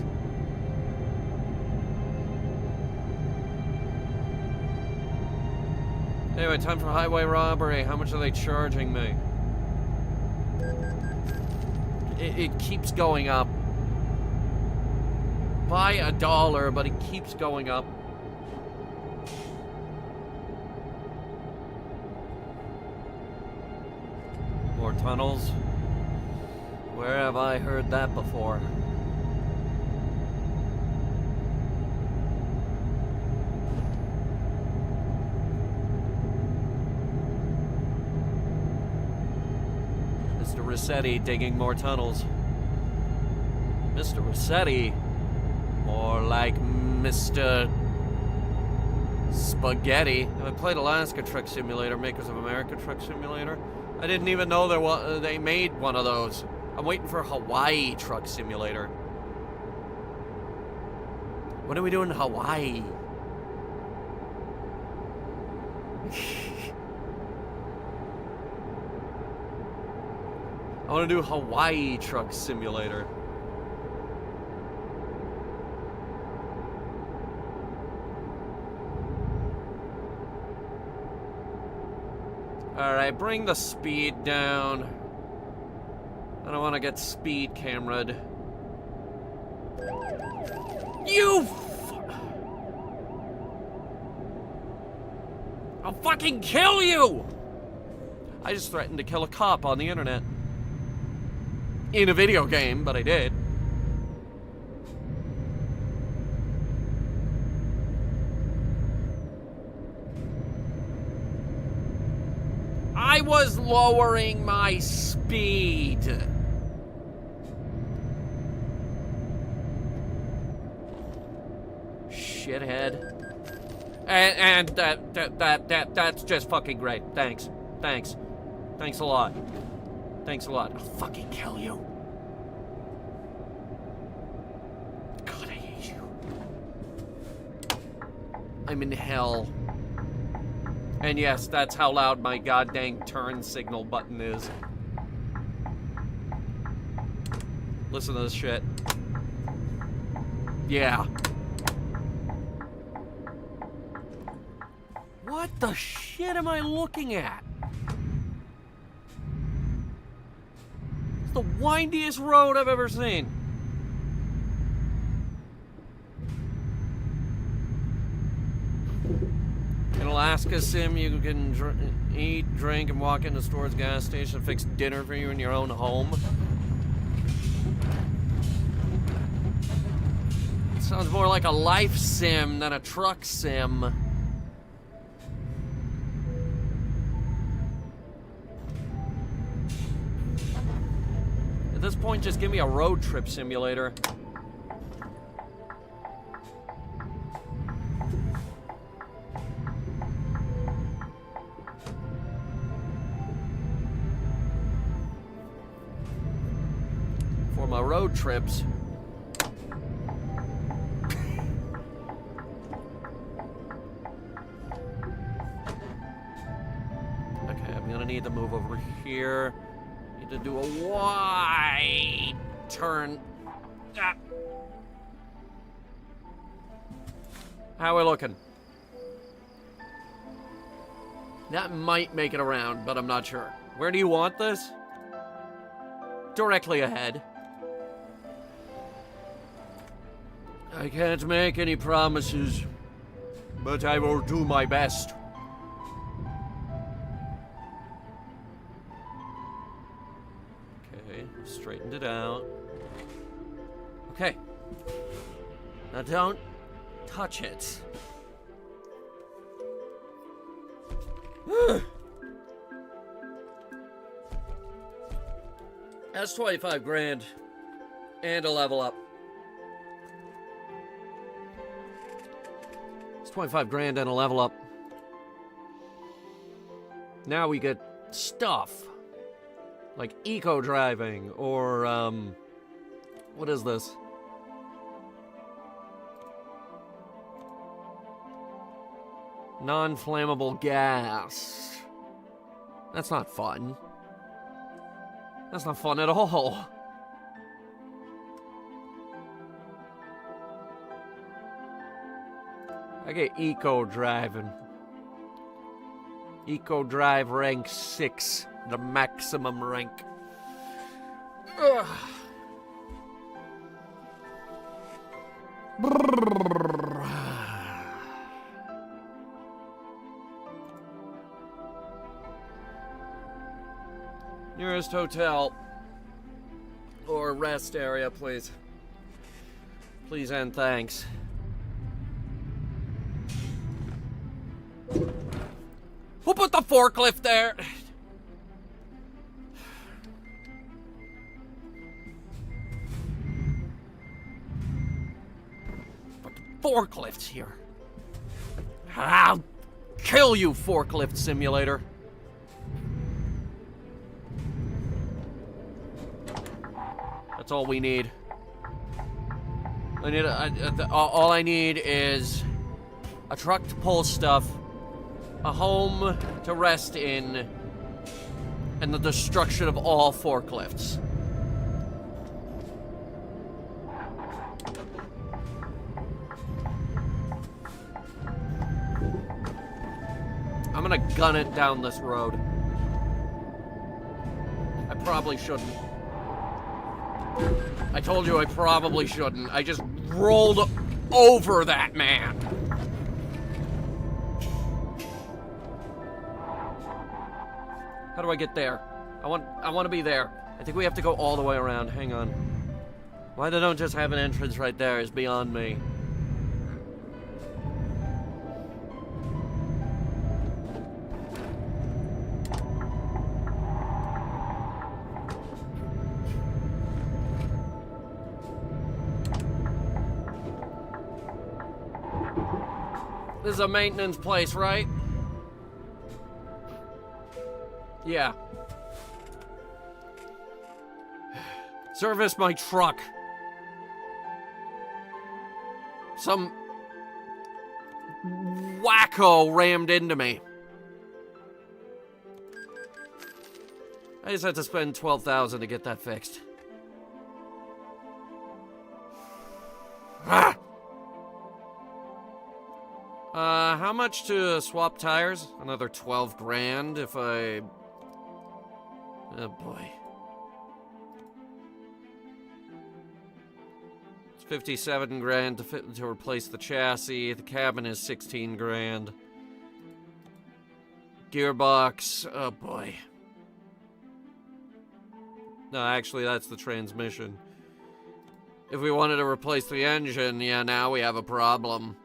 Anyway, time for highway robbery. How much are they charging me? It keeps going up. By $1, but it keeps going up. More tunnels? Where have I heard that before? Mr. Rossetti digging more tunnels. Mr. Rossetti? More like Mr. Spaghetti. I played Alaska Truck Simulator, makers of America Truck Simulator. I didn't even know they made one of those. I'm waiting for Hawaii Truck Simulator. What do we do in Hawaii? I want to do Hawaii Truck Simulator. Alright, bring the speed down. I don't want to get speed cameraed. You I'll fucking kill you! I just threatened to kill a cop on the internet. In a video game, but I did. I was lowering my speed. Shithead. And that's just fucking great. Thanks. Thanks a lot. Thanks a lot. I'll fucking kill you. God, I hate you. I'm in hell. And yes, that's how loud my goddamn turn signal button is. Listen to this shit. Yeah. What the shit am I looking at? It's the windiest road I've ever seen. Alaska sim, you can eat, drink, and walk into stores, gas station, fix dinner for you in your own home. It sounds more like a life sim than a truck sim. At this point, just give me a road trip simulator. For my road trips. Okay, I'm gonna need to move over here. Need to do a wide turn. Ah. How are we looking? That might make it around, but I'm not sure. Where do you want this? Directly ahead. I can't make any promises, but I will do my best. Okay, straightened it out. Okay. Now don't touch it. That's 25 grand and a level up. It's 25 grand and a level up. Now we get stuff like eco driving or what is this? Non-flammable gas. That's not fun. That's not fun at all. I get eco driving. Eco drive rank 6, the maximum rank. Ugh. Nearest hotel or rest area, please. Please and thanks. Who put the forklift there? But the forklift's here. I'll kill you, forklift simulator. That's all we need. All I need is a truck to pull stuff, a home to rest in, and the destruction of all forklifts. I'm gonna gun it down this road. I probably shouldn't. I told you I probably shouldn't. I just rolled over that man. How do I get there? I want to be there. I think we have to go all the way around. Hang on. Why they don't just have an entrance right there is beyond me. This is a maintenance place, right? Yeah. Service my truck. Some wacko rammed into me. I just had to spend $12,000 to get that fixed. Ah! How much to swap tires? Another 12 grand if I... Oh boy. It's 57 grand to replace the chassis. The cabin is 16 grand. Gearbox. Oh boy. No, actually, that's the transmission. If we wanted to replace the engine, yeah, now we have a problem.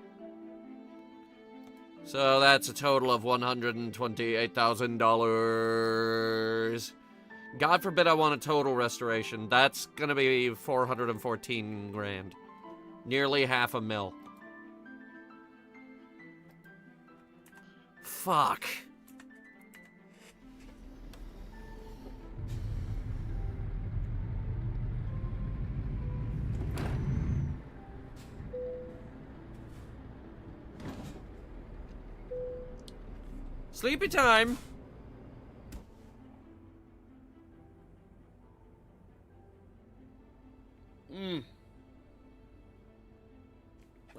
So that's a total of $128,000. God forbid I want a total restoration. That's gonna be 414 grand. Nearly half a mil. Fuck. Sleepy time.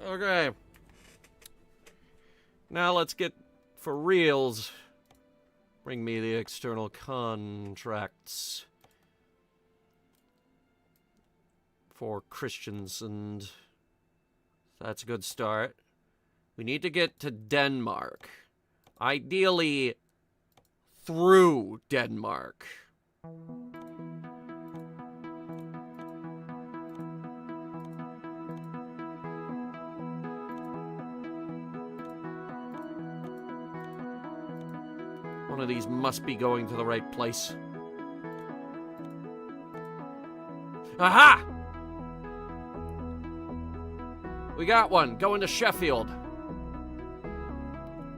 Okay. Now let's get for reals. Bring me the external contracts for Christians, and that's a good start. We need to get to Denmark. Ideally, through Denmark. One of these must be going to the right place. Aha! We got one. Going to Sheffield.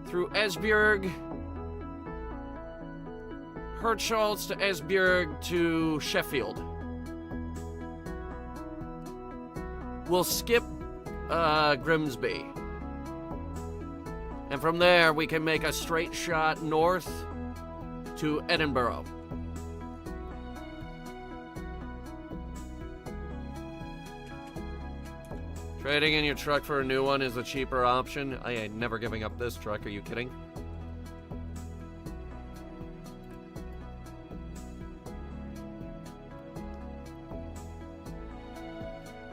Through Esbjerg. Hirtshals to Esbjerg to Sheffield. We'll skip Grimsby. And from there, we can make a straight shot north to Edinburgh. Trading in your truck for a new one is the cheaper option. I ain't never giving up this truck, are you kidding?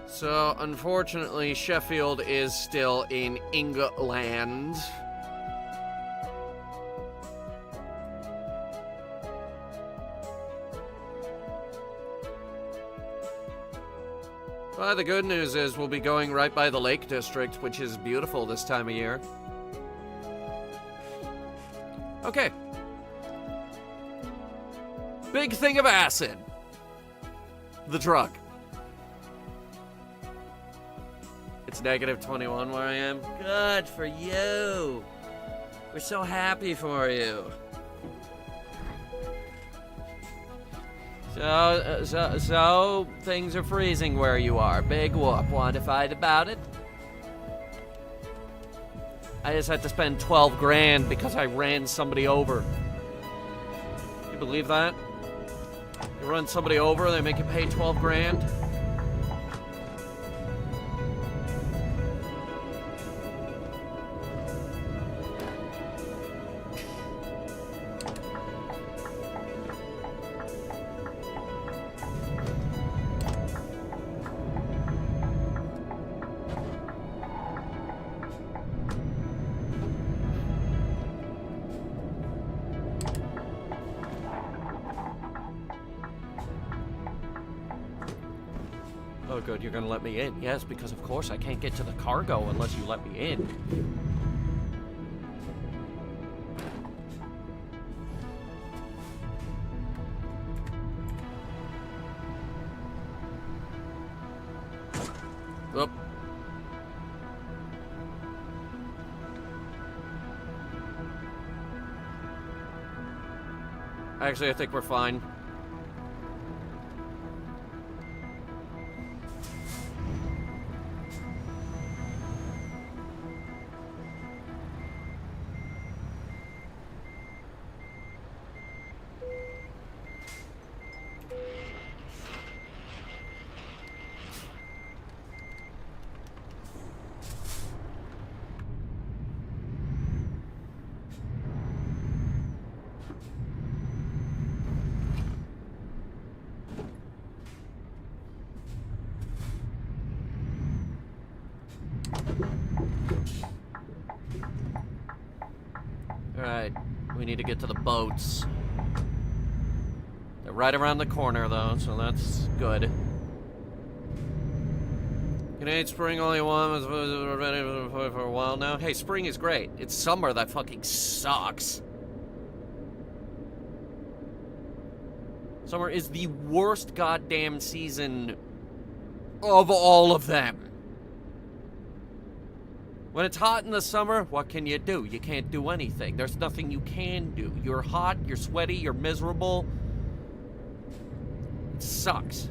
So, unfortunately, Sheffield is still in England. Well, the good news is we'll be going right by the Lake District, which is beautiful this time of year. Okay. Big thing of acid. The truck. It's negative 21 where I am. Good for you. We're so happy for you. So things are freezing where you are. Big whoop. Want to fight about it? I just had to spend 12 grand because I ran somebody over. You believe that? You run somebody over, they make you pay 12 grand? Oh, good, you're gonna let me in. Yes, because of course I can't get to the cargo unless you let me in. Oop. Actually, I think we're fine. Alright, We need to get to the boats. They're right around the corner, though, so that's good. Can hate spring all you want, was ready for a while now. Hey, spring is great. It's summer that fucking sucks. Summer is the worst goddamn season of all of them. When it's hot in the summer, what can you do? You can't do anything. There's nothing you can do. You're hot, you're sweaty, you're miserable. It sucks.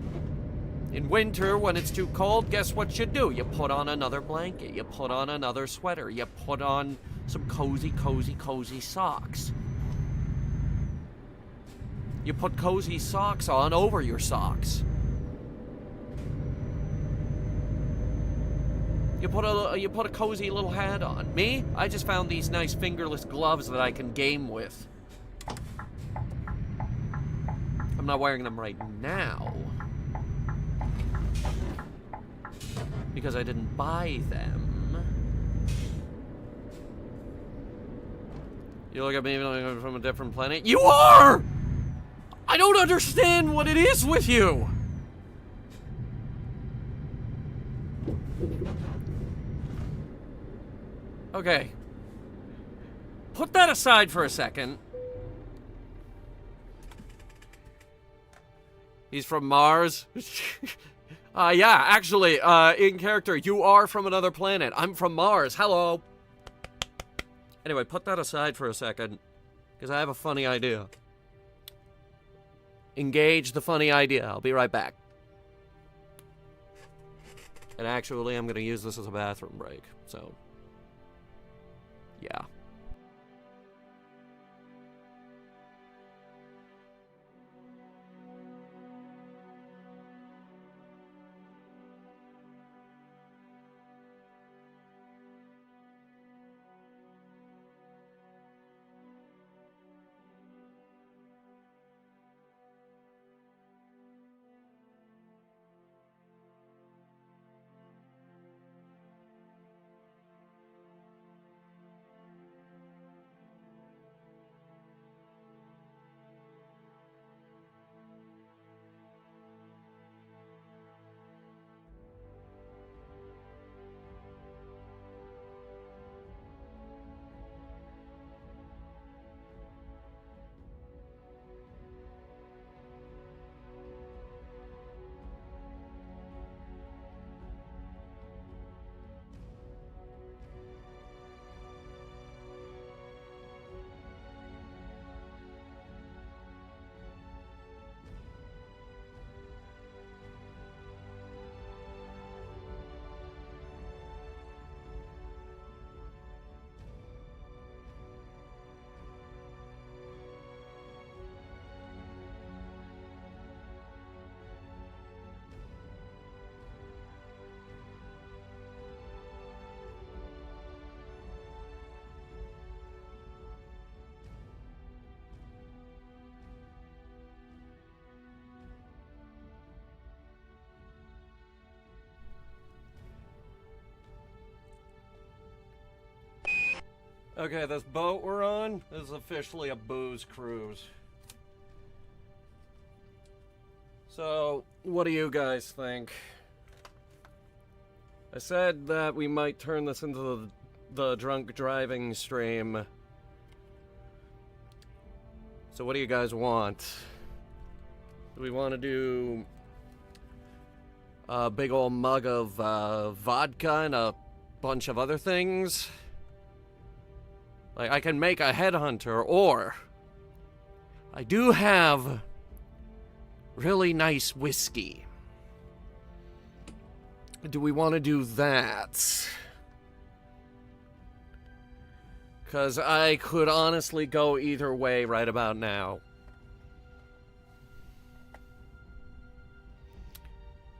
In winter, when it's too cold, guess what you do? You put on another blanket. You put on another sweater. You put on some cozy, cozy, cozy socks. You put cozy socks on over your socks. You put a cozy little hat on. Me? I just found these nice fingerless gloves that I can game with. I'm not wearing them right now. Because I didn't buy them. You look at me like I'm from a different planet. You are! I don't understand what it is with you! Okay. Put that aside for a second. He's from Mars? Yeah, actually, in character, you are from another planet. I'm from Mars. Hello. Anyway, put that aside for a second, because I have a funny idea. Engage the funny idea. I'll be right back. And actually, I'm going to use this as a bathroom break, so... yeah. Okay, this boat we're on is officially a booze cruise. So, what do you guys think? I said that we might turn this into the drunk driving stream. So what do you guys want? Do we want to do a big old mug of vodka and a bunch of other things? Like, I can make a Headhunter, or I do have really nice whiskey. Do we want to do that? Because I could honestly go either way right about now.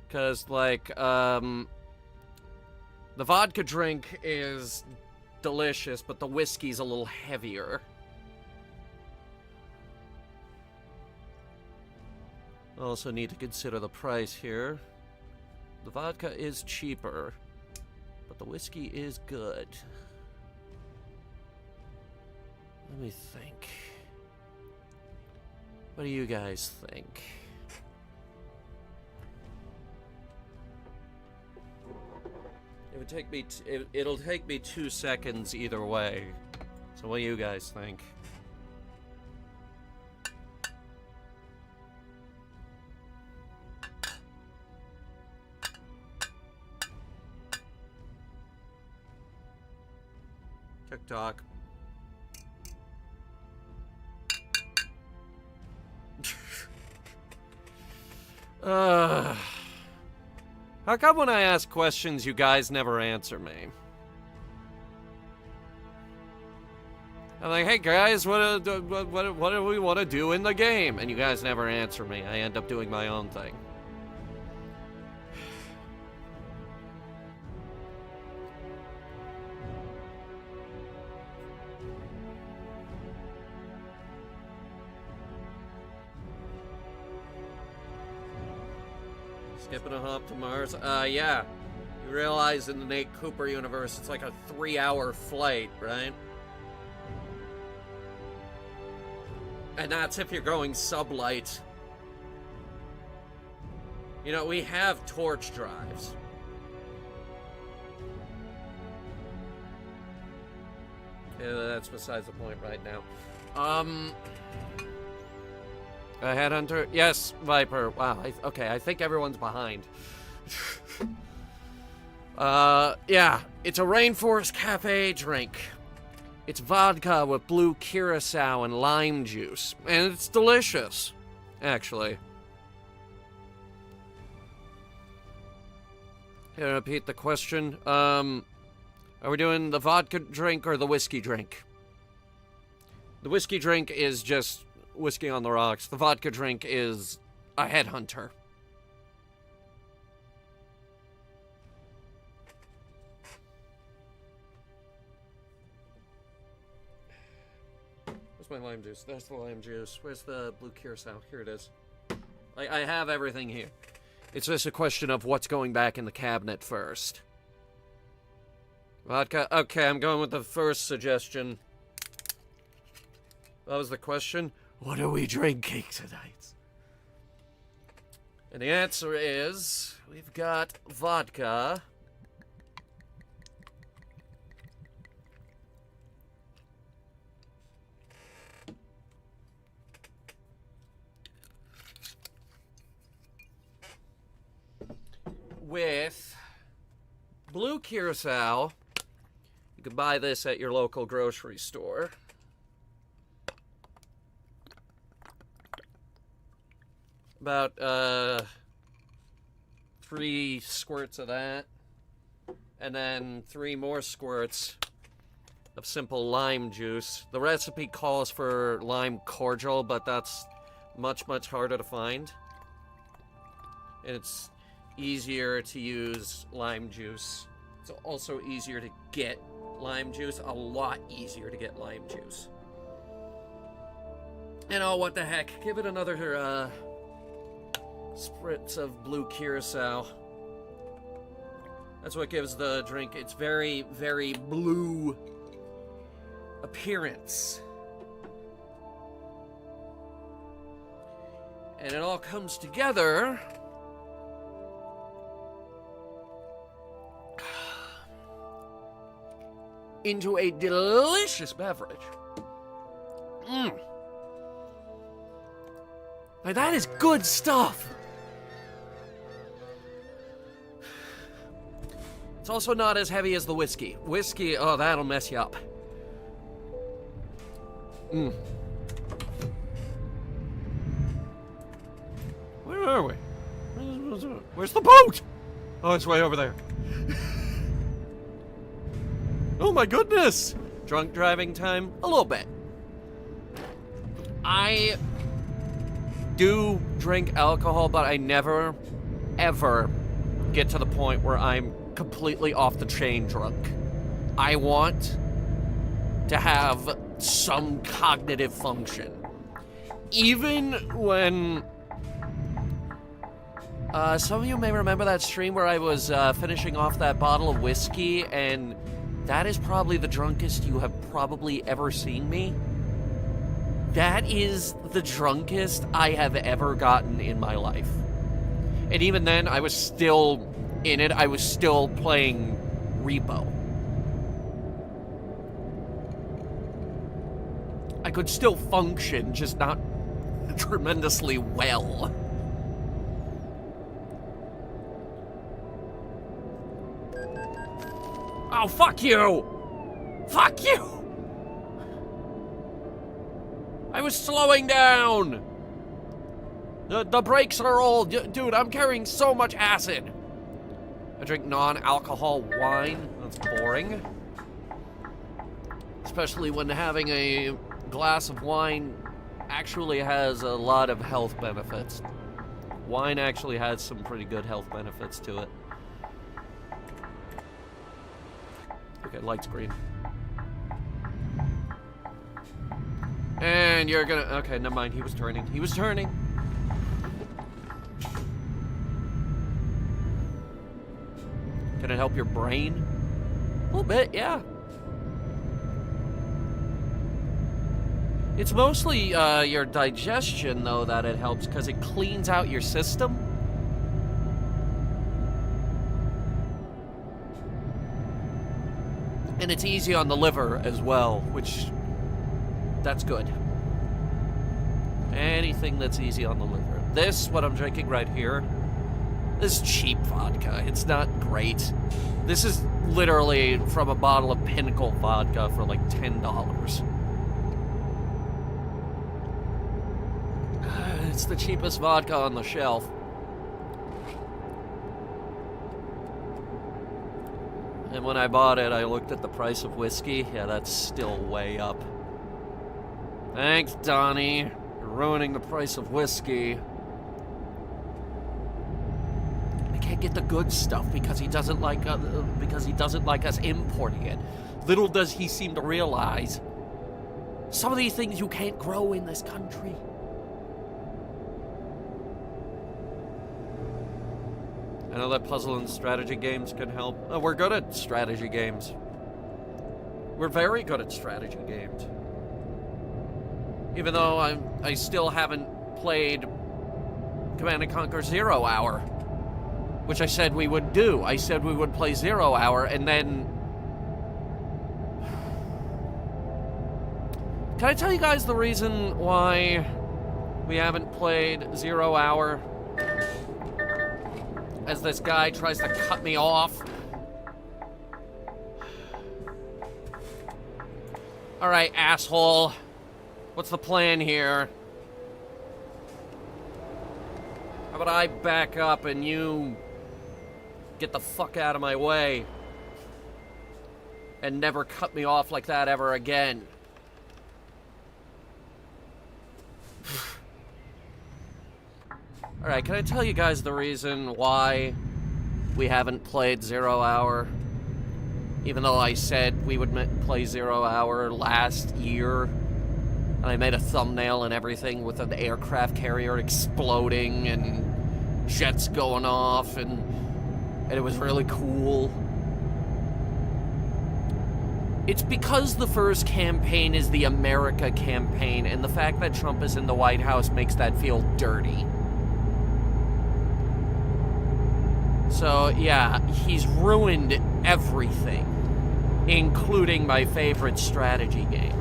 Because, like, the vodka drink is delicious, but the whiskey's a little heavier. Also need to consider the price here. The vodka is cheaper, but the whiskey is good. Let me think. What do you guys think? It would take me. It'll take me 2 seconds either way. So what do you guys think? TikTok. How come when I ask questions, you guys never answer me? I'm like, hey guys, what do we want to do in the game? And you guys never answer me. I end up doing my own thing. Skipping a hop to Mars? Yeah. You realize in the Nate Cooper universe, it's like a 3-hour flight, right? And that's if you're going sublight. You know, we have torch drives. Yeah, that's besides the point right now. Headhunter? Yes, Viper. Wow, okay, I think everyone's behind. Yeah, it's a Rainforest Cafe drink. It's vodka with blue curacao and lime juice. And it's delicious, actually. Can I repeat the question? Are we doing the vodka drink or the whiskey drink? The whiskey drink is just whiskey on the rocks. The vodka drink is a Headhunter. Where's my lime juice? There's the lime juice. Where's the blue curacao? Here it is. I have everything here. It's just a question of what's going back in the cabinet first. Vodka? Okay, I'm going with the first suggestion. That was the question. What are we drinking tonight? And the answer is, we've got vodka. With blue curacao. You can buy this at your local grocery store. About 3 squirts of that, and then 3 more squirts of simple lime juice. The recipe calls for lime cordial, but that's much harder to find, and it's easier to use lime juice. It's also easier to get lime juice, a lot easier to get lime juice. And oh, what the heck, give it another spritz of blue curacao. That's what gives the drink its very blue appearance. And it all comes together into a delicious beverage. Now that is good stuff. It's also not as heavy as the whiskey. Whiskey, oh, that'll mess you up. Where are we? Where's the boat? Oh, it's way over there. Oh my goodness! Drunk driving time? A little bit. I do drink alcohol, but I never, ever get to the point where I'm completely off the chain drunk. I want to have some cognitive function. Even when... some of you may remember that stream where I was finishing off that bottle of whiskey, and that is probably the drunkest you have probably ever seen me. That is the drunkest I have ever gotten in my life. And even then, I was still in it. I was still playing Repo. I could still function, just not tremendously well. Oh, fuck you! Fuck you! I was slowing down! The brakes are old. Dude, I'm carrying so much acid. I drink non-alcohol wine. That's boring. Especially when having a glass of wine actually has a lot of health benefits. Wine actually has some pretty good health benefits to it. Okay, light's green. And you're gonna... Okay, never mind. He was turning. He was turning. Can it help your brain? A little bit, yeah. It's mostly your digestion, though, that it helps, because it cleans out your system. And it's easy on the liver as well, which... that's good. Anything that's easy on the liver. This, what I'm drinking right here, this is cheap vodka. It's not great. This is literally from a bottle of Pinnacle vodka for like $10. It's the cheapest vodka on the shelf. And when I bought it, I looked at the price of whiskey. Yeah, that's still way up. Thanks, Donnie. You're ruining the price of whiskey. I can't get the good stuff because he doesn't like us importing it. Little does he seem to realize some of these things you can't grow in this country. I know that puzzle and strategy games can help. Oh, we're good at strategy games. We're very good at strategy games. Even though I still haven't played Command & Conquer 0 Hour, which I said we would do. I said we would play 0 Hour, and then... Can I tell you guys the reason why we haven't played 0 Hour? As this guy tries to cut me off. Alright, asshole. What's the plan here? How about I back up and you get the fuck out of my way and never cut me off like that ever again? Alright, can I tell you guys the reason why we haven't played 0 Hour? Even though I said we would play 0 Hour last year. And I made a thumbnail and everything with an aircraft carrier exploding and jets going off, and it was really cool. It's because the first campaign is the America campaign, and the fact that Trump is in the White House makes that feel dirty. So, yeah, he's ruined everything, including my favorite strategy game.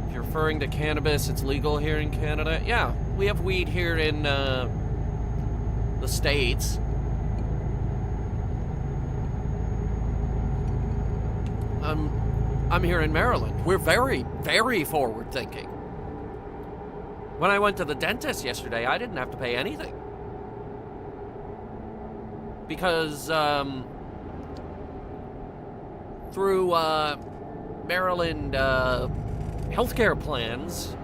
If you're referring to cannabis, it's legal here in Canada. Yeah, we have weed here in the States. I'm here in Maryland. We're very, very forward-thinking. When I went to the dentist yesterday, I didn't have to pay anything. Because, through, Maryland, healthcare plans,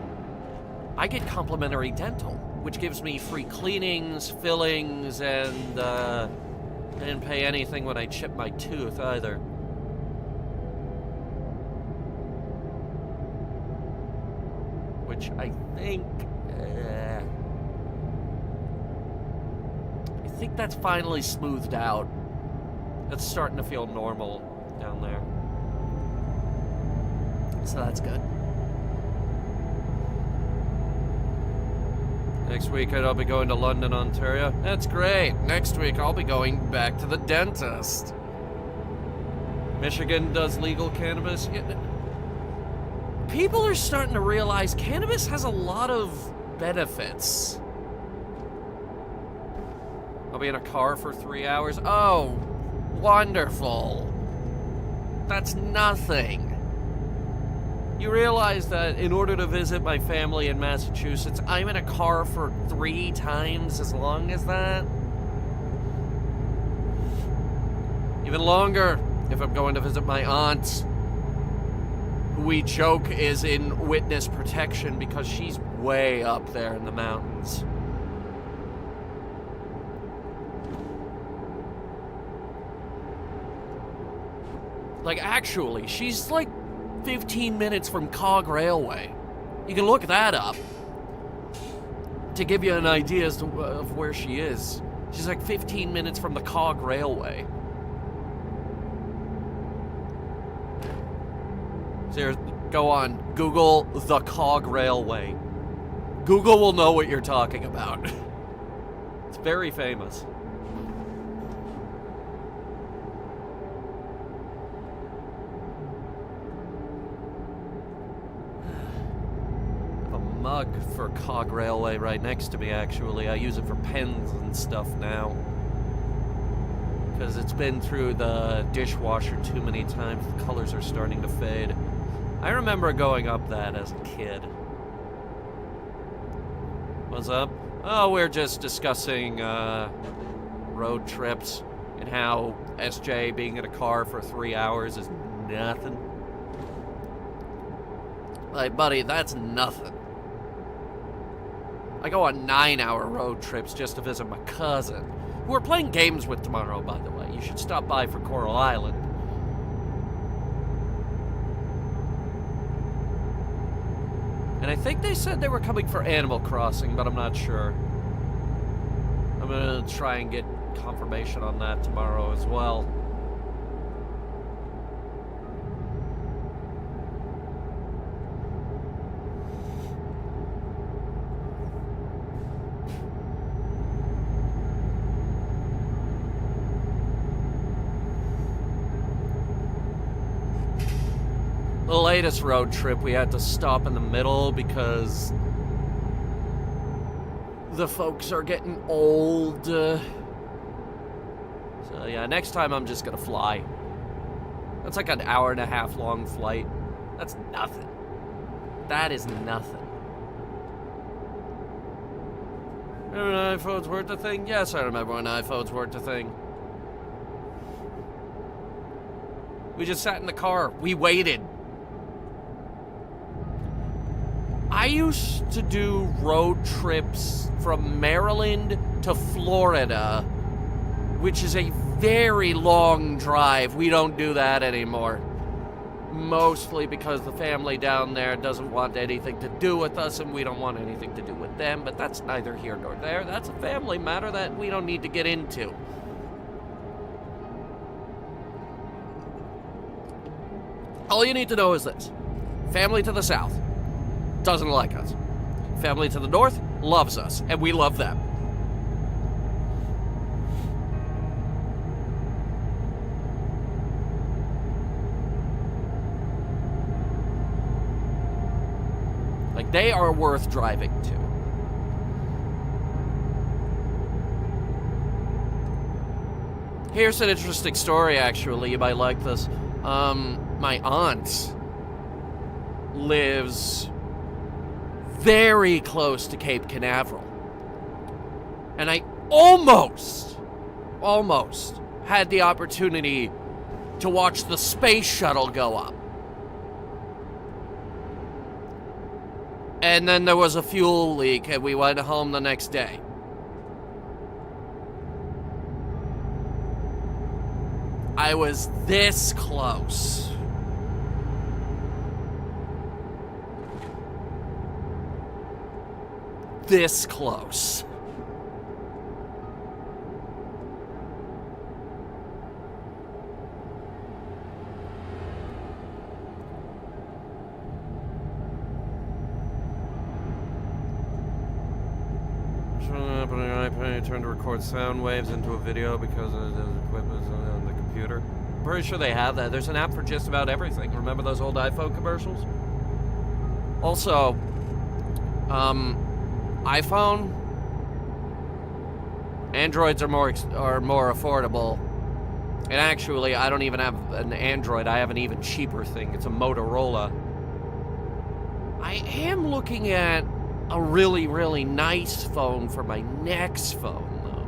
I get complimentary dental, which gives me free cleanings, fillings, and, I didn't pay anything when I chipped my tooth, either. Which I think... think that's finally smoothed out. It's starting to feel normal down there. So that's good. Next week I'll be going to London, Ontario. That's great. Next week I'll be going back to the dentist. Michigan does legal cannabis. People are starting to realize cannabis has a lot of benefits. I'll be in a car for 3 hours. Oh, wonderful. That's nothing. You realize that in order to visit my family in Massachusetts, I'm in a car for 3 times as long as that? Even longer if I'm going to visit my aunt, who we joke is in witness protection because she's way up there in the mountains. Like, actually, she's like 15 minutes from Cog Railway. You can look that up to give you an idea as to of where she is. She's like 15 minutes from the Cog Railway. So go on, Google the Cog Railway. Google will know what you're talking about. It's very famous. Mug for Cog Railway right next to me, actually. I use it for pens and stuff now. Because it's been through the dishwasher too many times. The colors are starting to fade. I remember going up that as a kid. What's up? Oh, we're just discussing road trips and how SJ being in a car for 3 hours is nothing. Like, buddy, that's nothing. I go on 9-hour road trips just to visit my cousin, who we're playing games with tomorrow, by the way. You should stop by for Coral Island. And I think they said they were coming for Animal Crossing, but I'm not sure. I'm gonna try and get confirmation on that tomorrow as well. The latest road trip, we had to stop in the middle because the folks are getting old. So yeah, next time I'm just gonna fly. That's like an 1.5 hour long flight. That's nothing. That is nothing. Remember when iPhones weren't a thing? Yes, I remember when iPhones weren't a thing. We just sat in the car. We waited. I used to do road trips from Maryland to Florida, which is a very long drive. We don't do that anymore. Mostly because the family down there doesn't want anything to do with us and we don't want anything to do with them, but that's neither here nor there. That's a family matter that we don't need to get into. All you need to know is this. Family to the south doesn't like us. Family to the north loves us, and we love them. Like, they are worth driving to. Here's an interesting story, actually. You might like this. My aunt lives very close to Cape Canaveral. And I almost had the opportunity to watch the space shuttle go up. And then there was a fuel leak and we went home the next day. I was this close. This close. I turned to record sound waves into a video because of the equipment on the computer. I'm pretty sure they have that. There's an app for just about everything. Remember those old iPhone commercials? Also, iPhone, Androids are more affordable. And actually, I don't even have an Android. I have an even cheaper thing. It's a Motorola. I am looking at a really, really nice phone for my next phone, though.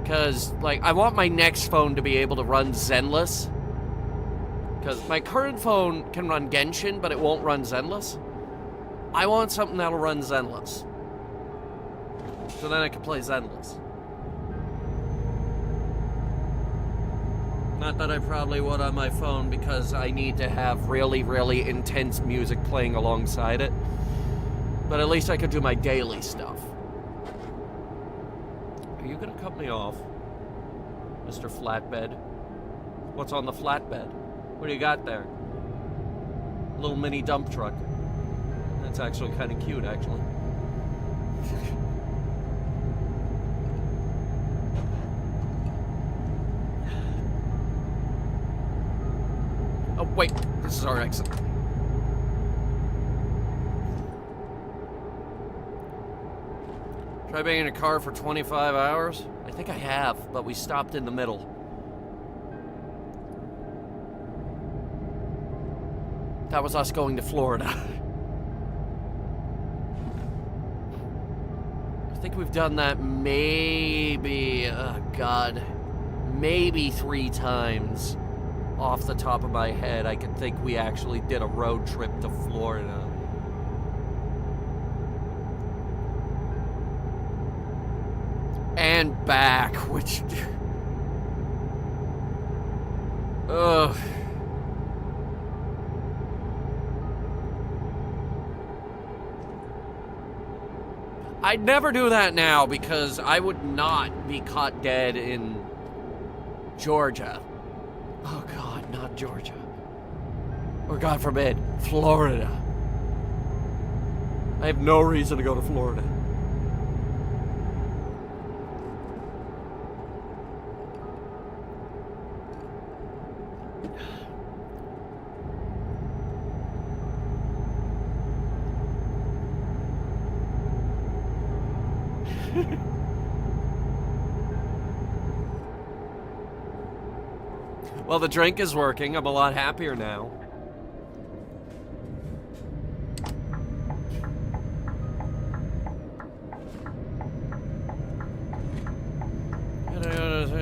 Because, like, I want my next phone to be able to run Zenless. Because my current phone can run Genshin, but it won't run Zenless. I want something that'll run Zenless. So then I can play Zenless. Not that I probably would on my phone because I need to have really, really intense music playing alongside it. But at least I could do my daily stuff. Are you gonna cut me off, Mr. Flatbed? What's on the flatbed? What do you got there? A little mini dump truck. That's actually kind of cute, actually. Oh, wait. This is our exit. Try being in a car for 25 hours? I think I have, but we stopped in the middle. That was us going to Florida. I think we've done that maybe, maybe 3 times. Off the top of my head, I can think we actually did a road trip to Florida. And back, which... Ugh. I'd never do that now because I would not be caught dead in Georgia. Oh God, not Georgia. Or God forbid, Florida. I have no reason to go to Florida. Well, the drink is working. I'm a lot happier now.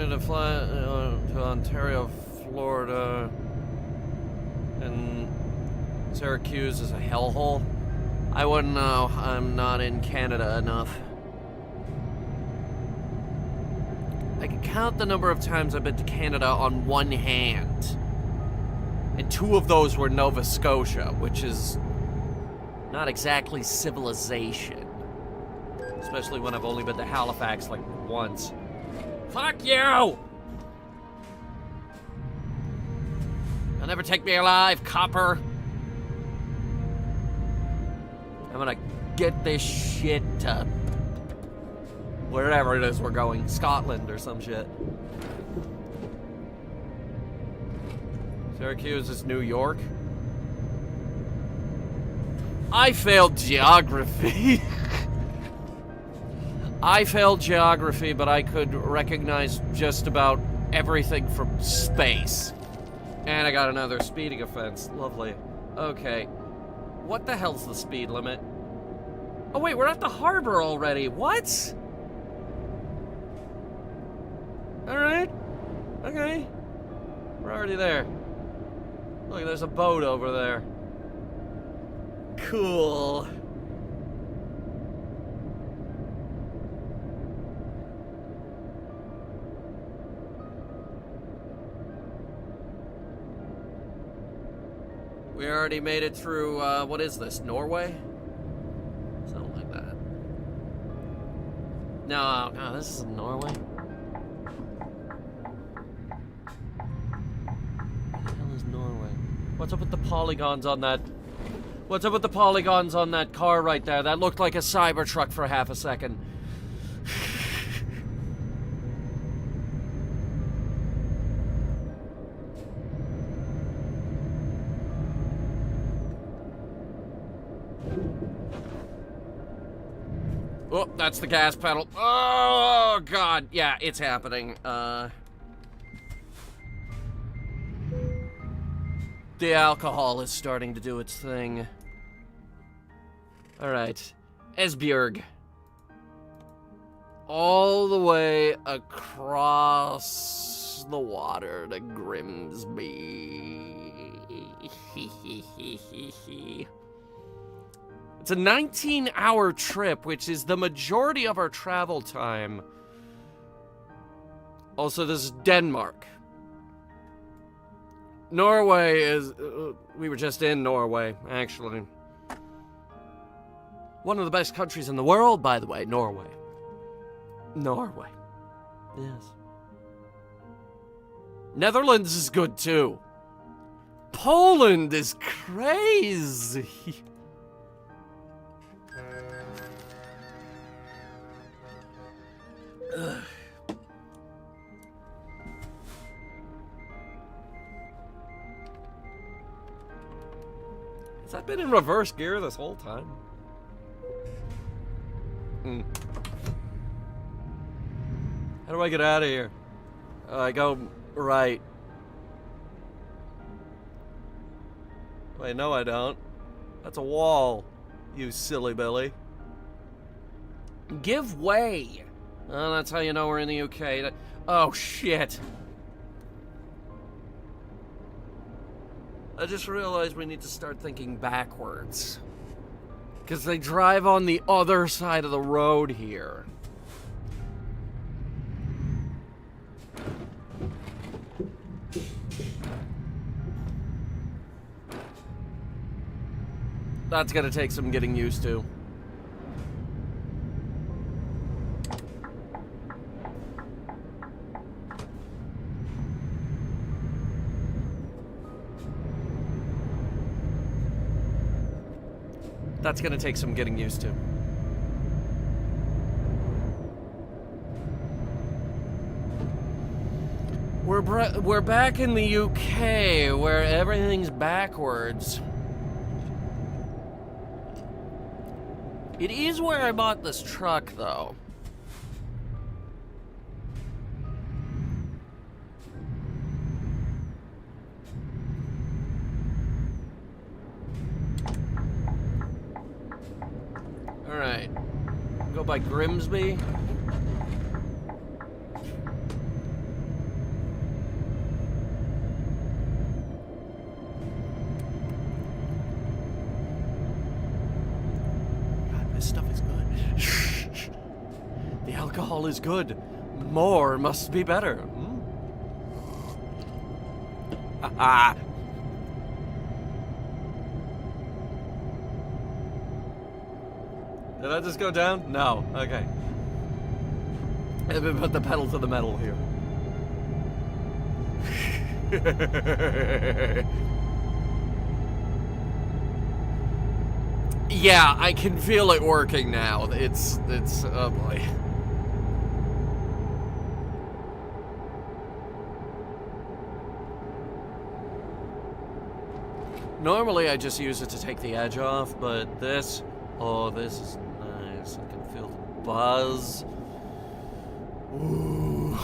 To fly to Ontario, Florida, and Syracuse is a hellhole. I wouldn't know. I'm not in Canada enough. I can count the number of times I've been to Canada on one hand. And 2 of those were Nova Scotia, which is not exactly civilization. Especially when I've only been to Halifax like once. Fuck you! You'll never take me alive, copper. I'm gonna get this shit to wherever it is we're going. Scotland or some shit. Syracuse is New York. I failed geography. I failed geography, but I could recognize just about everything from space. And I got another speeding offense. Lovely. Okay. What the hell's the speed limit? Oh wait, we're at the harbor already. What? Alright. Okay. We're already there. Look, there's a boat over there. Cool. We already made it through, what is this, Norway? Something like that. No, this isn't Norway. What the hell is Norway? What's up with the polygons on that? What's up with the polygons on that car right there? That looked like a Cybertruck for half a second. Oh, that's the gas pedal. Oh, God. Yeah, it's happening. The alcohol is starting to do its thing. Alright. Esbjerg. All the way across the water to Grimsby. It's a 19-hour trip, which is the majority of our travel time. Also, this is Denmark. Norway is... we were just in Norway, actually. One of the best countries in the world, by the way, Norway. Norway. Yes. Netherlands is good, too. Poland is crazy. Ugh. Has that been in reverse gear this whole time? How do I get out of here? I go right. Wait, no I don't. That's a wall, you silly Billy. Give way! Oh, that's how you know we're in the UK. Oh, shit. I just realized we need to start thinking backwards. Because they drive on the other side of the road here. That's gonna take some getting used to. That's gonna take some getting used to. We're back in the UK, where everything's backwards. It is where I bought this truck, though. Alright. Go by Grimsby. God, this stuff is good. The alcohol is good. More must be better. Ha. Did I just go down? No. Okay. Let me put the pedal to the metal here. Yeah, I can feel it working now. It's, oh boy. Normally I just use it to take the edge off, but this, oh, this is nice. I can feel the buzz. Ooh.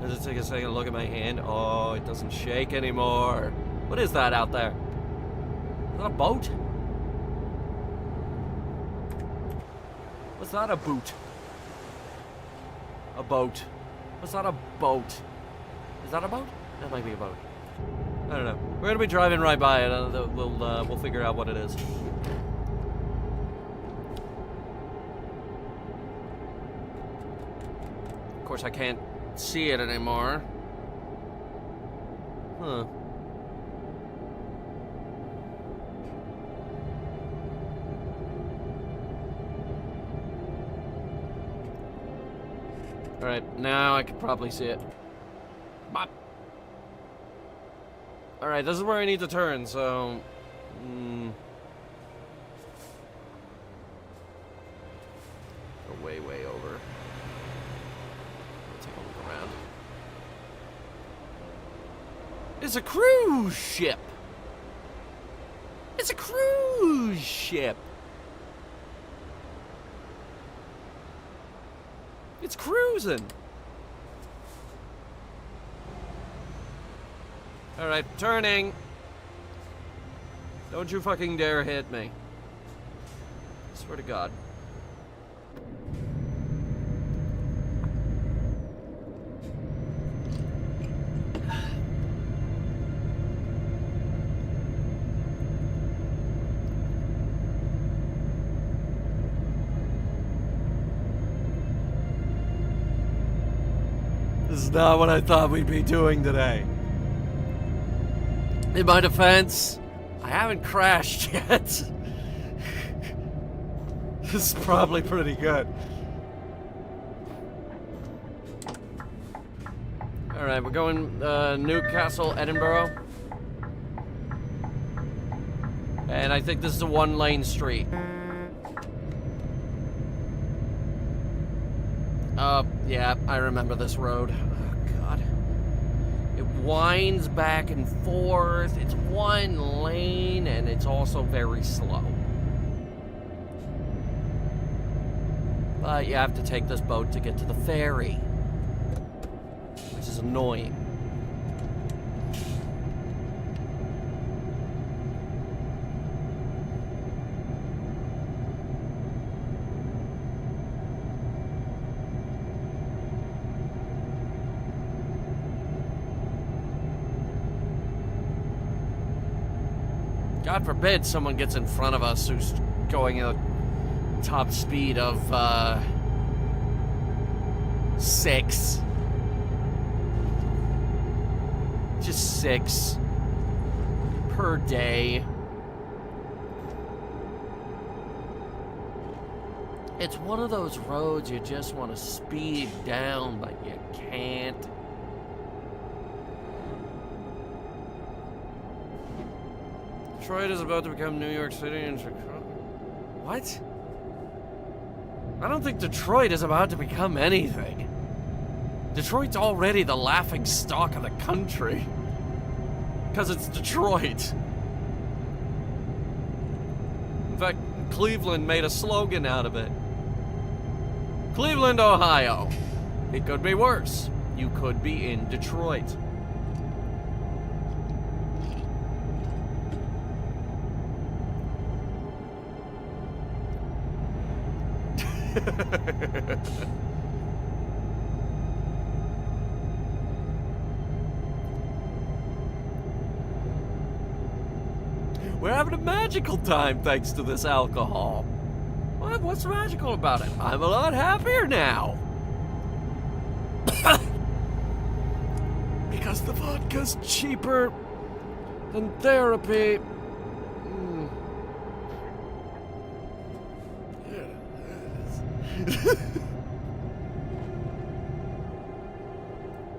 I'll just take a second to look at my hand. Oh, it doesn't shake anymore. What is that out there? Is that a boat? What's that, a boot? A boat. What's that, a boat? Is that a boat? That might be a boat. I don't know. We're gonna be driving right by it. We'll figure out what it is. Of course, I can't see it anymore. Huh. Alright, now I can probably see it. Bop. Alright, this is where I need to turn, so... Go way, way over. Let's take a look around. It's a cruise ship! It's It's a cruise ship. It's cruising. Alright, turning. Don't you fucking dare hit me. Swear to God. This is not what I thought we'd be doing today. In my defense, I haven't crashed yet. This is probably pretty good. Alright, we're going Newcastle, Edinburgh. And I think this is a one-lane street. Yeah, I remember this road. Oh, God. It winds back and forth. It's one lane, and it's also very slow. But you have to take this boat to get to the ferry, which is annoying. God forbid someone gets in front of us who's going at top speed of 6. Just 6 per day. It's one of those roads you just want to speed down, but you can't. Detroit is about to become New York City and Chicago. What? I don't think Detroit is about to become anything. Detroit's already the laughing stock of the country. Because it's Detroit. In fact, Cleveland made a slogan out of it. Cleveland, Ohio. It could be worse. You could be in Detroit. We're having a magical time thanks to this alcohol. What? What's magical about it? I'm a lot happier now. Because the vodka's cheaper than therapy.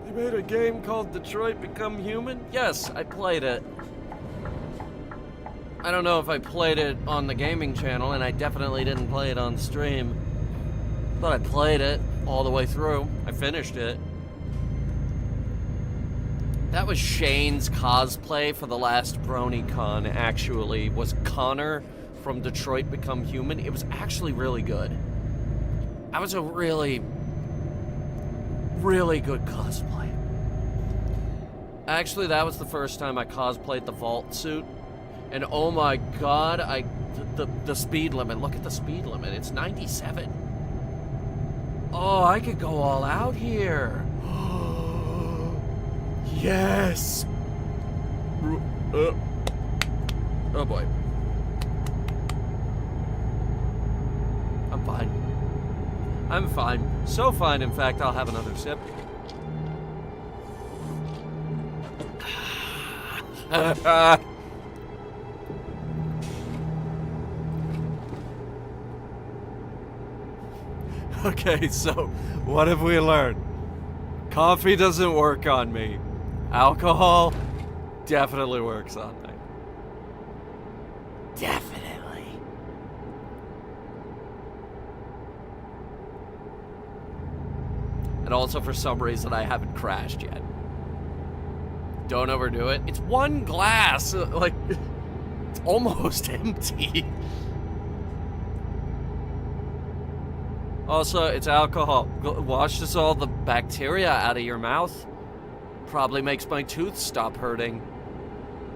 They made a game called Detroit Become Human? Yes, I played it. I don't know if I played it on the gaming channel, and I definitely didn't play it on stream. But I played it all the way through. I finished it. That was Shane's cosplay for the last BronyCon, actually, was Connor from Detroit Become Human. It was actually really good. That was a really, really good cosplay. Actually, that was the first time I cosplayed the Vault suit. And oh my God, the speed limit. Look at the speed limit. It's 97. Oh, I could go all out here. Yes. Oh boy. I'm fine. I'm fine. So fine, in fact, I'll have another sip. Okay, so what have we learned? Coffee doesn't work on me. Alcohol definitely works on me. Definitely. And also, for some reason, I haven't crashed yet. Don't overdo it. It's one glass. Like, almost empty. Also, it's alcohol. Washes all the bacteria out of your mouth. Probably makes my tooth stop hurting.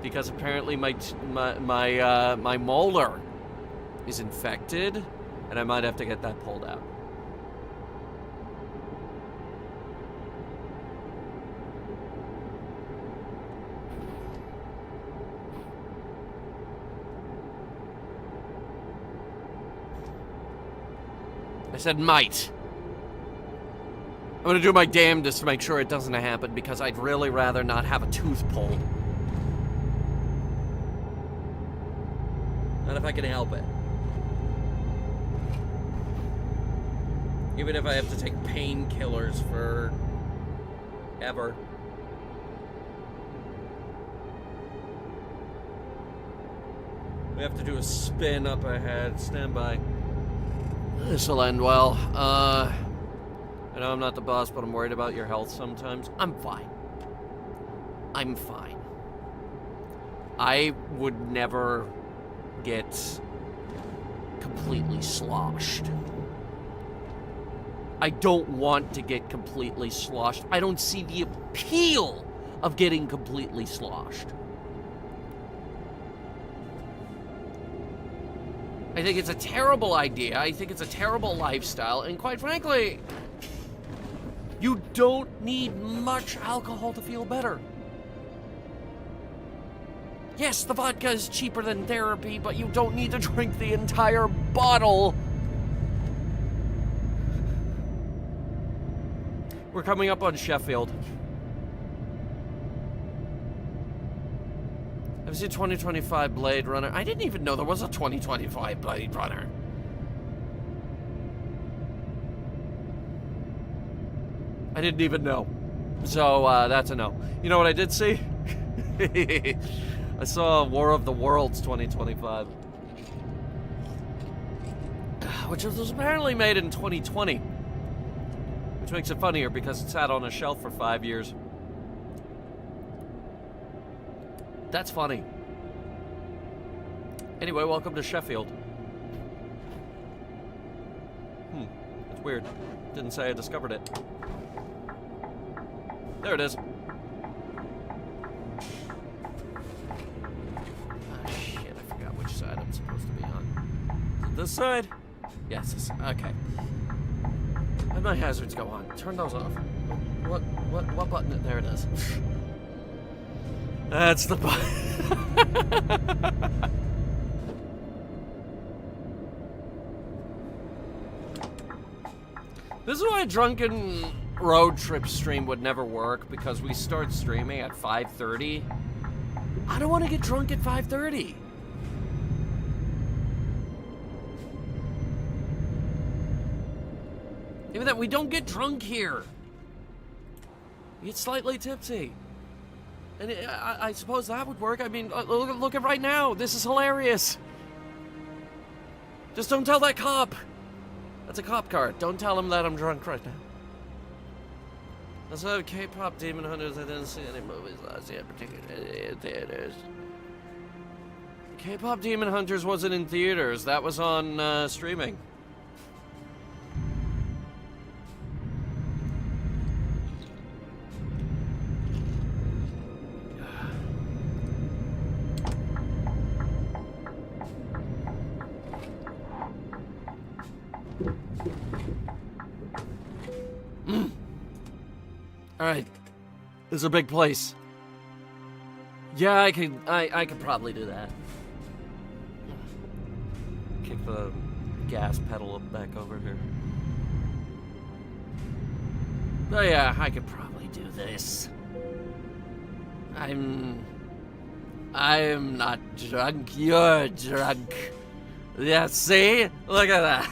Because apparently my molar is infected, and I might have to get that pulled out. I said might. I'm gonna do my damnedest to make sure it doesn't happen, because I'd really rather not have a tooth pulled. Not if I can help it. Even if I have to take painkillers for ever. We have to do a spin up ahead. Stand by. This'll end well. I know I'm not the boss, but I'm worried about your health sometimes. I'm fine. I'm fine. I would never get completely sloshed. I don't want to get completely sloshed. I don't see the appeal of getting completely sloshed. I think it's a terrible idea. I think it's a terrible lifestyle. And quite frankly, you don't need much alcohol to feel better. Yes, the vodka is cheaper than therapy, but you don't need to drink the entire bottle. We're coming up on Sheffield. I've seen 2025 Blade Runner. I didn't even know there was a 2025 Blade Runner. I didn't even know. So, that's a no. You know what I did see? I saw War of the Worlds 2025. Which was apparently made in 2020. Which makes it funnier because it sat on a shelf for 5 years. That's funny. Anyway, welcome to Sheffield. That's weird. Didn't say I discovered it. There it is. Ah, shit, I forgot which side I'm supposed to be on. Is it this side? Yes, this side. Okay. Where'd my hazards go on? Turn those off. What button? There it is. That's the button. This is why a drunken road trip stream would never work, because we start streaming at 5:30. I don't want to get drunk at 5:30. Even that, we don't get drunk here. We get slightly tipsy. And I suppose that would work. I mean, look at right now. This is hilarious. Just don't tell that cop. That's a cop car. Don't tell him that I'm drunk right now. Also, K-pop Demon Hunters. I didn't see any movies last year, particularly in theaters. K-pop Demon Hunters wasn't in theaters. That was on streaming. Alright. This is a big place. Yeah, I could probably do that. Kick the gas pedal back over here. Oh yeah, I could probably do this. I'm not drunk, you're drunk. Yeah, see? Look at that.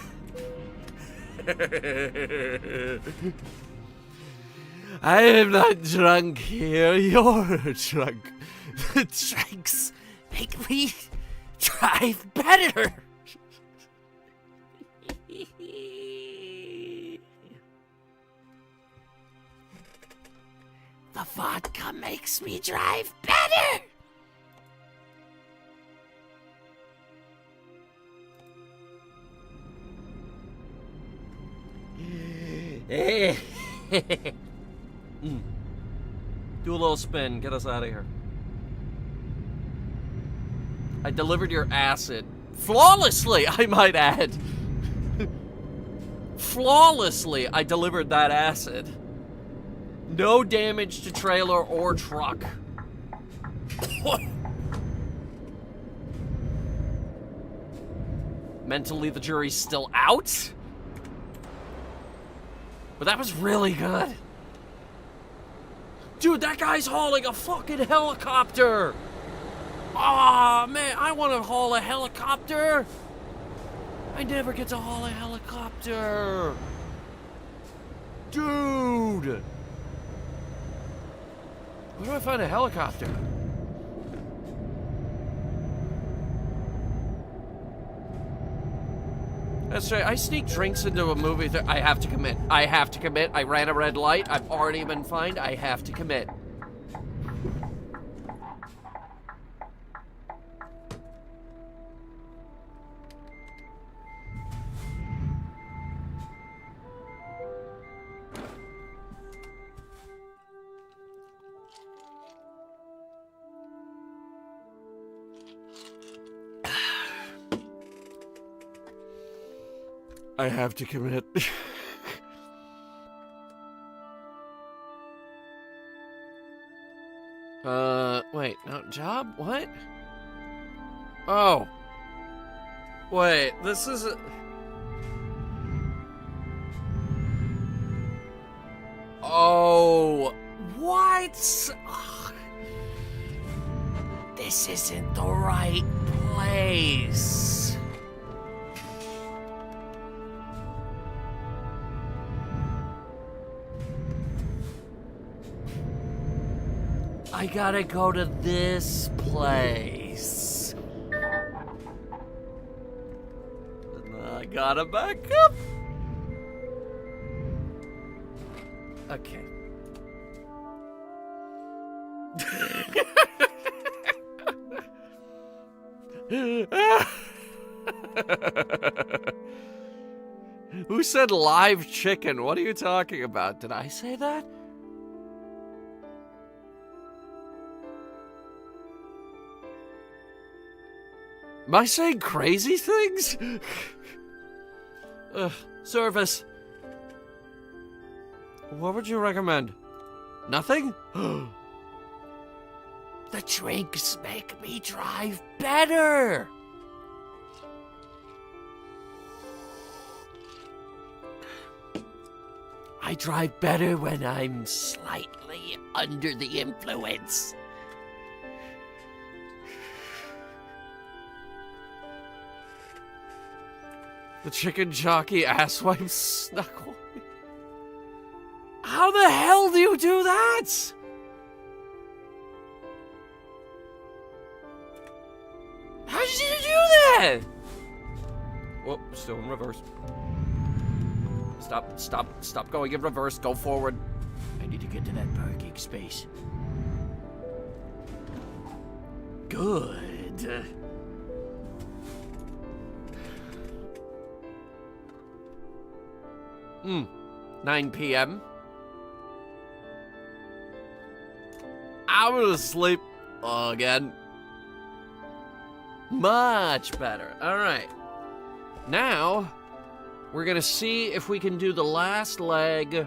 I am not drunk here, you're drunk. The drinks make me drive better. The vodka makes me drive better. Do a little spin. Get us out of here. I delivered your acid. Flawlessly, I might add. Flawlessly, I delivered that acid. No damage to trailer or truck. Mentally, the jury's still out? But that was really good. Dude, that guy's hauling a fucking helicopter! Aw, man, I want to haul a helicopter! I never get to haul a helicopter! Dude! Where do I find a helicopter? That's right, I sneak drinks into a movie. I have to commit. I have to commit. I ran a red light. I've already been fined. I have to commit. I have to commit. Wait, no, job? What? Oh. Wait, this is a... Oh. What? Ugh. This isn't the right place. I gotta go to this place. And I gotta back up. Okay. Who said live chicken? What are you talking about? Did I say that? Am I saying crazy things? Service. What would you recommend? Nothing? The drinks make me drive better. I drive better when I'm slightly under the influence. The chicken jockey asswipe snuck on me. How the hell do you do that? How did you do that? Whoop, still in reverse. Stop going in reverse. Go forward. I need to get to that parking space. Good. 9 p.m. I'm gonna sleep again. Much better. Alright. Now, we're gonna see if we can do the last leg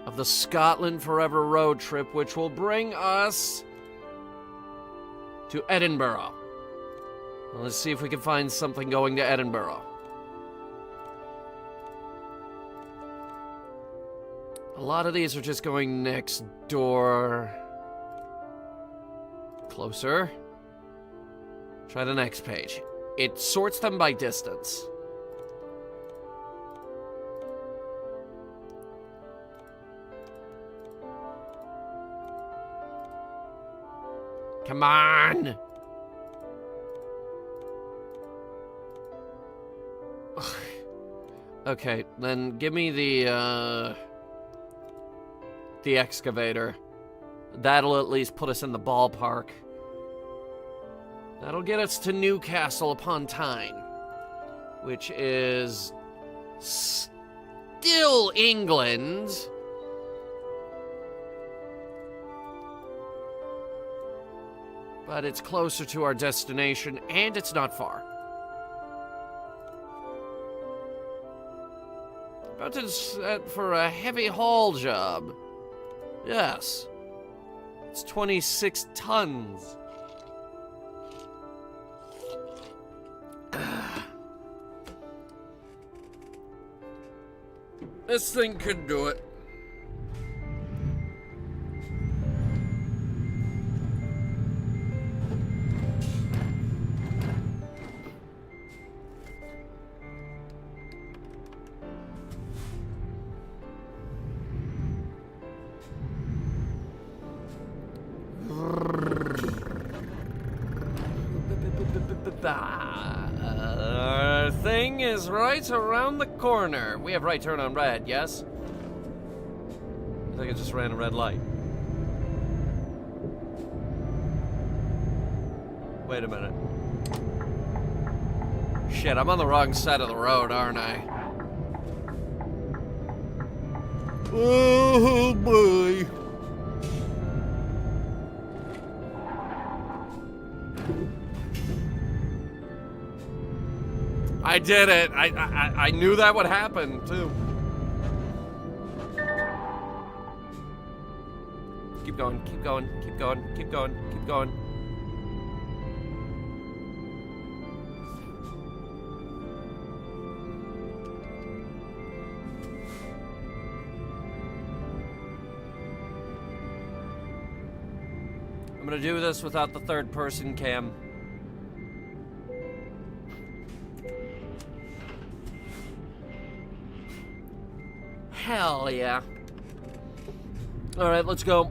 of the Scotland Forever road trip, which will bring us to Edinburgh. Well, let's see if we can find something going to Edinburgh. A lot of these are just going next door. Closer. Try the next page. It sorts them by distance. Come on! Okay, then give me the excavator. That'll at least put us in the ballpark. That'll get us to Newcastle upon Tyne, which is still England, But it's closer to our destination, and it's not far. About to set for a heavy haul job. Yes. It's 26 tons. This thing could do it. Our thing is right around the corner. We have right turn on red, yes? I think I just ran a red light. Wait a minute. Shit, I'm on the wrong side of the road, aren't I? Oh boy. I did it. I knew that would happen, too. Keep going, keep going, keep going, keep going, keep going. I'm gonna do this without the third person cam. Hell yeah. Alright, let's go.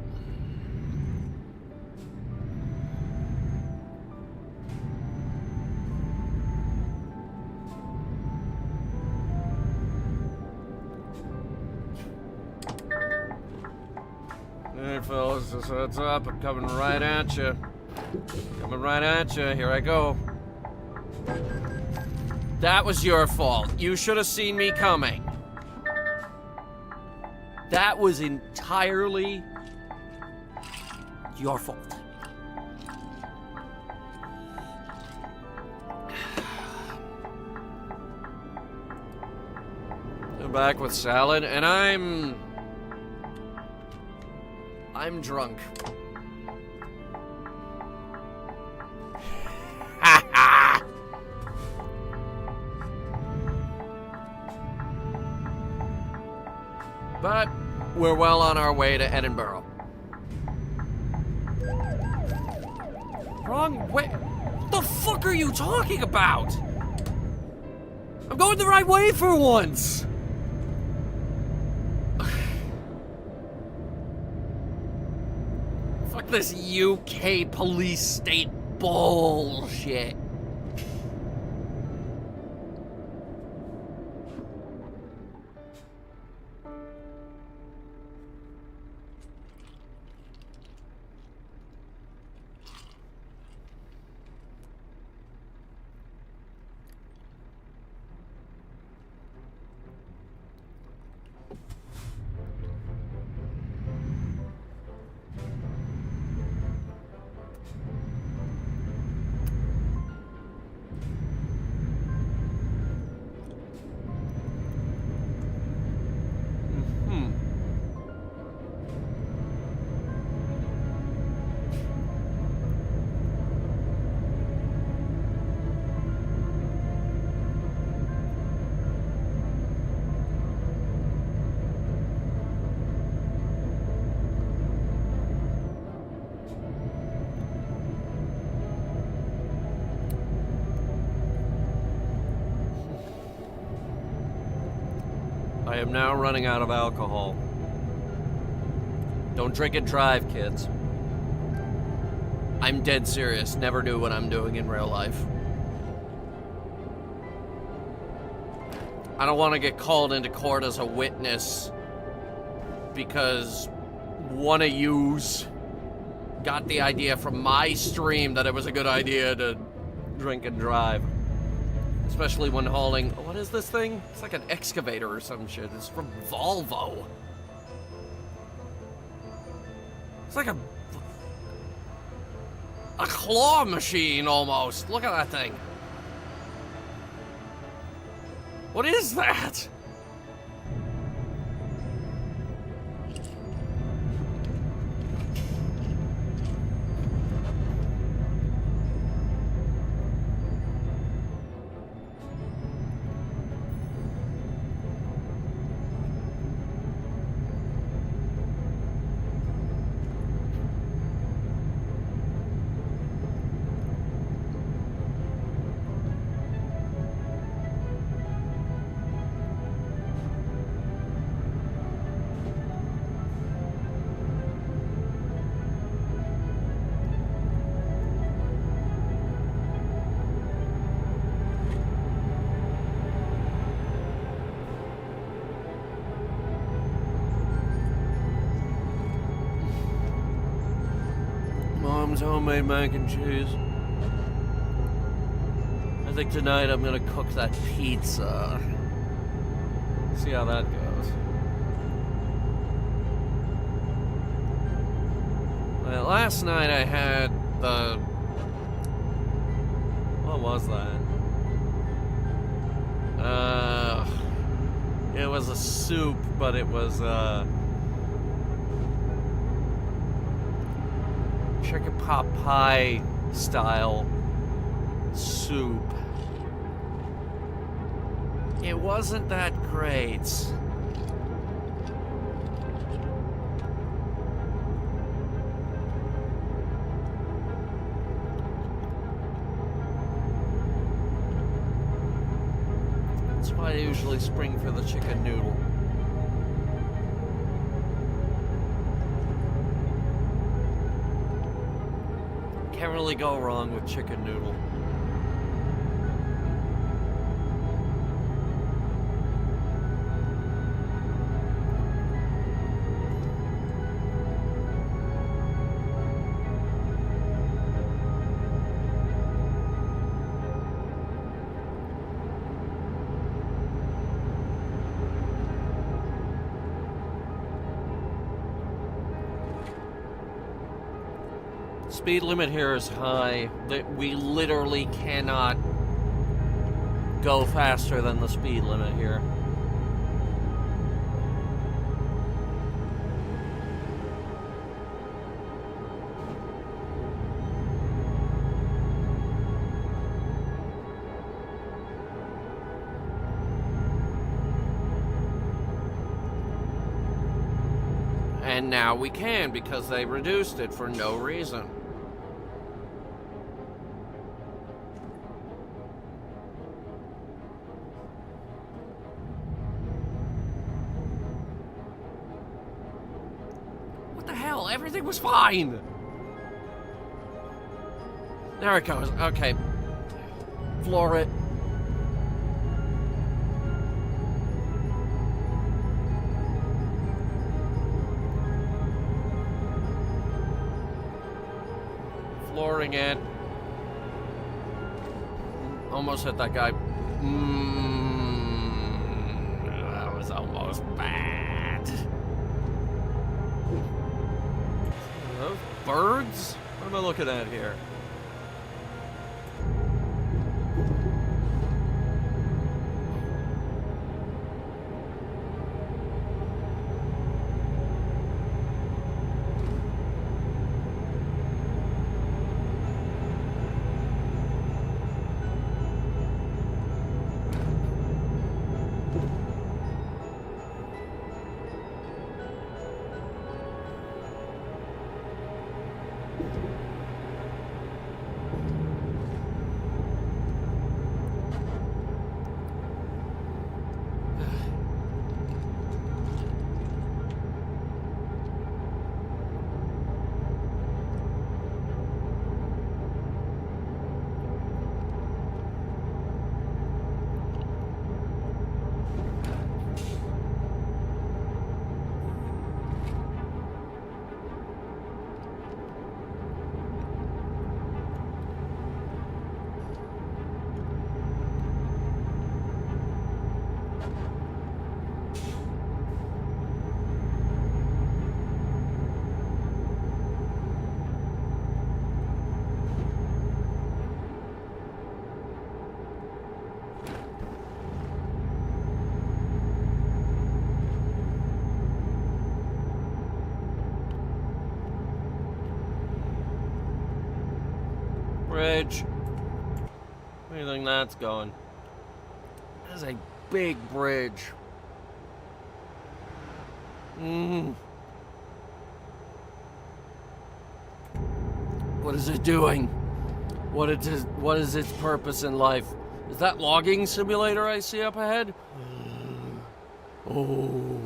Alright, fellas, just heads up. I'm coming right at you. Coming right at you. Here I go. That was your fault. You should have seen me coming. That was entirely your fault. I'm back with salad, and I'm drunk. But we're well on our way to Edinburgh. Wrong way? What the fuck are you talking about? I'm going the right way for once. Fuck this UK police state bullshit. I am now running out of alcohol. Don't drink and drive, kids. I'm dead serious. Never knew what I'm doing in real life. I don't want to get called into court as a witness because one of yous got the idea from my stream that it was a good idea to drink and drive. Especially when hauling... What is this thing? It's like an excavator or some shit. It's from Volvo. It's like a... a claw machine almost. Look at that thing. What is that? Mom's homemade mac and cheese. I think tonight I'm gonna cook that pizza. See how that goes. Well, last night I had the... What was that? It was a soup, but it was, chicken pot pie style soup. It wasn't that great. That's why I usually spring for the chicken noodle. Can't really go wrong with chicken noodle. Speed limit here is high. We literally cannot go faster than the speed limit here. And now we can because they reduced it for no reason. Everything was fine. There it goes. Okay. Floor it. Flooring it. Almost hit that guy. That was almost bad. Those birds? What am I looking at here? bridge. Where do you think that's going? That's a big bridge. What is it doing? What is its purpose in life? Is that logging simulator I see up ahead? Oh,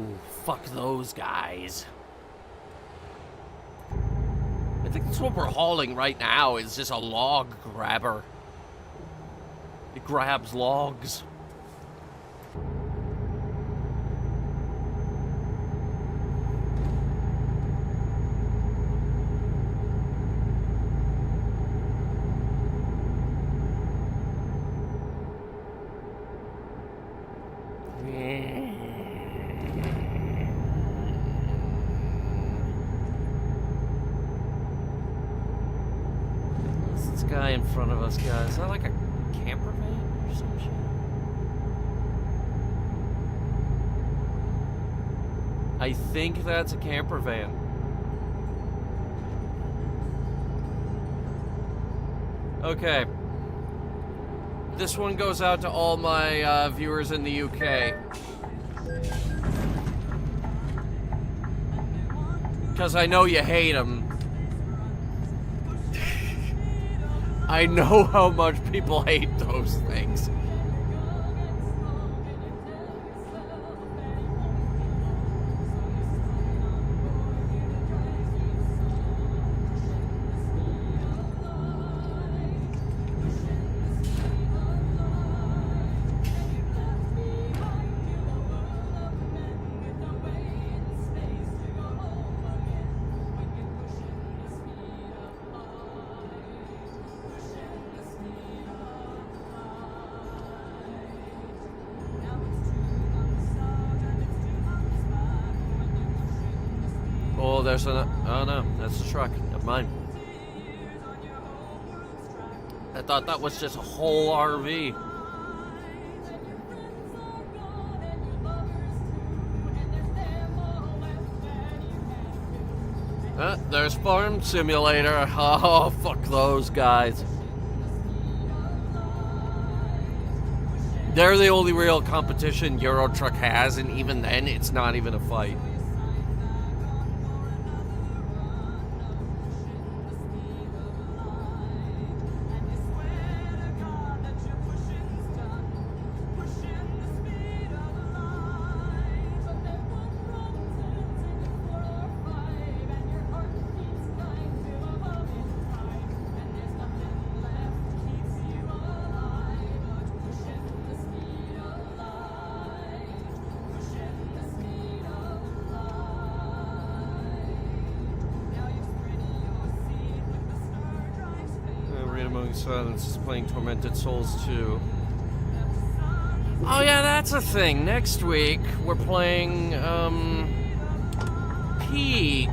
fuck those guys. I think that's what we're hauling right now, is just a log grabber. It grabs logs. This guy in front of us, guys. Is that like a camper van or some shit? I think that's a camper van. Okay. This one goes out to all my viewers in the UK. Because I know you hate them. I know how much people hate those things. Oh, there's an... Oh, no. That's the truck. Never mind. I thought that was just a whole RV. There's Farm Simulator. Oh, fuck those guys. They're the only real competition Euro Truck has, and even then, it's not even a fight. Silence is playing Tormented Souls 2. Oh yeah, that's a thing. Next week we're playing Peak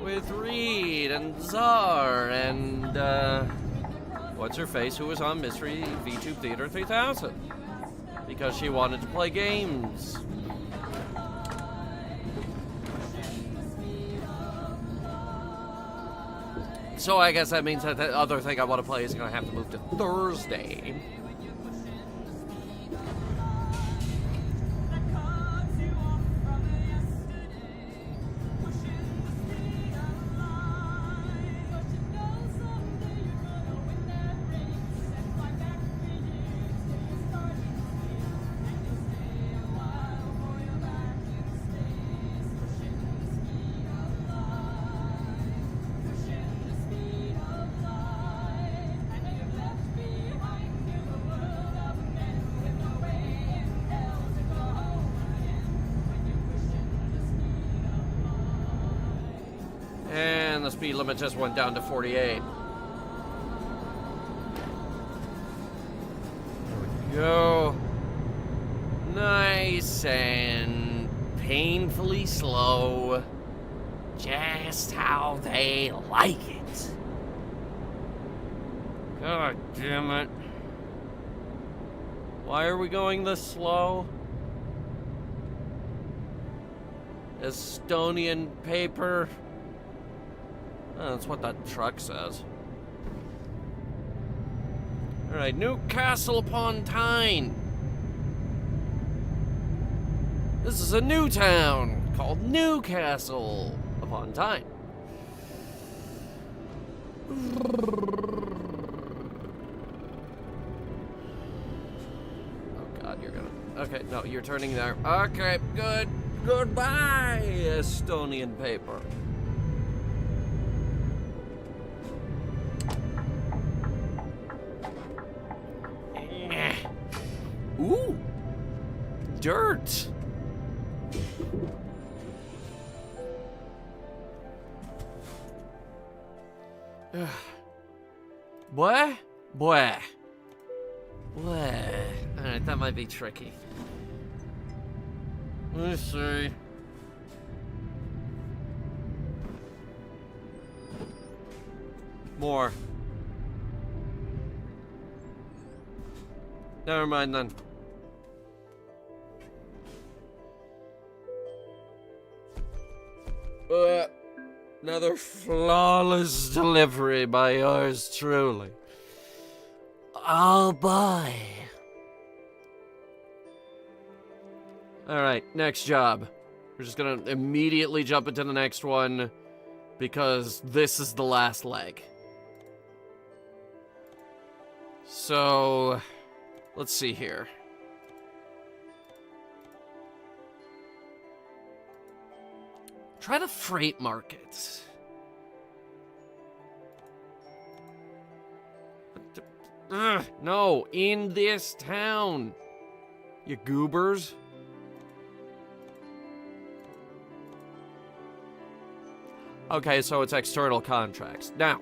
with Reed and Czar and what's her face, who was on Mystery VTube Theater 3000 because she wanted to play games. So I guess that means that the other thing I want to play is going to have to move to Thursday. And the speed limit just went down to 48. There we go. Nice and painfully slow. Just how they like it. God damn it. Why are we going this slow? Estonian paper. Oh, that's what that truck says. Alright, Newcastle upon Tyne. This is a new town called Newcastle upon Tyne. Oh god, you're gonna... Okay, no, you're turning there. Okay, good. Goodbye, Estonian paper. Ooh! Dirt! What? Boy. What? Alright, that might be tricky. Let's see. More. Never mind then. Another flawless delivery by yours truly. Oh boy. Alright, next job. We're just gonna immediately jump into the next one because this is the last leg. So, let's see here. Try the freight market. No, in this town. You goobers. Okay, so it's external contracts. Now.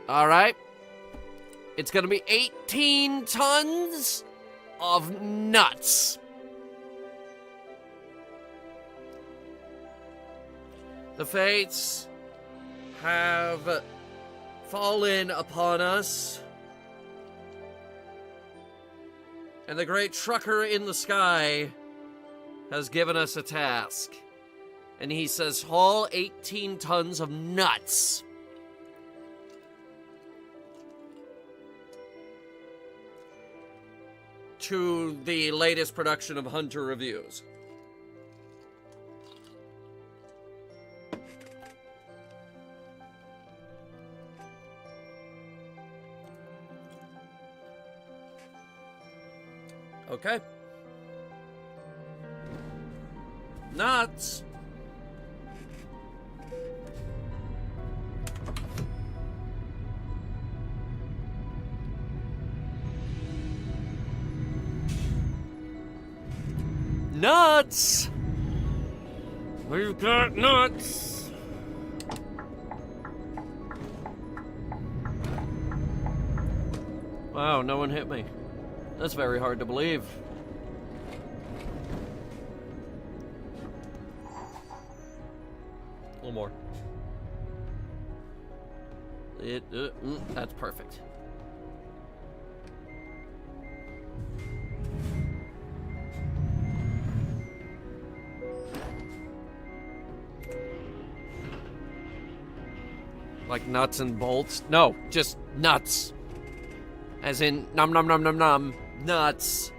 Alright. It's gonna be 18 tons of nuts. The fates have fallen upon us, and the great trucker in the sky has given us a task. And he says, haul 18 tons of nuts. To the latest production of Hunter Reviews. Okay. Nuts. Nuts! We've got nuts! Wow, no one hit me. That's very hard to believe. A little more. That's perfect. Like nuts and bolts? No, just nuts. As in, nom nom nom nom nom, nuts.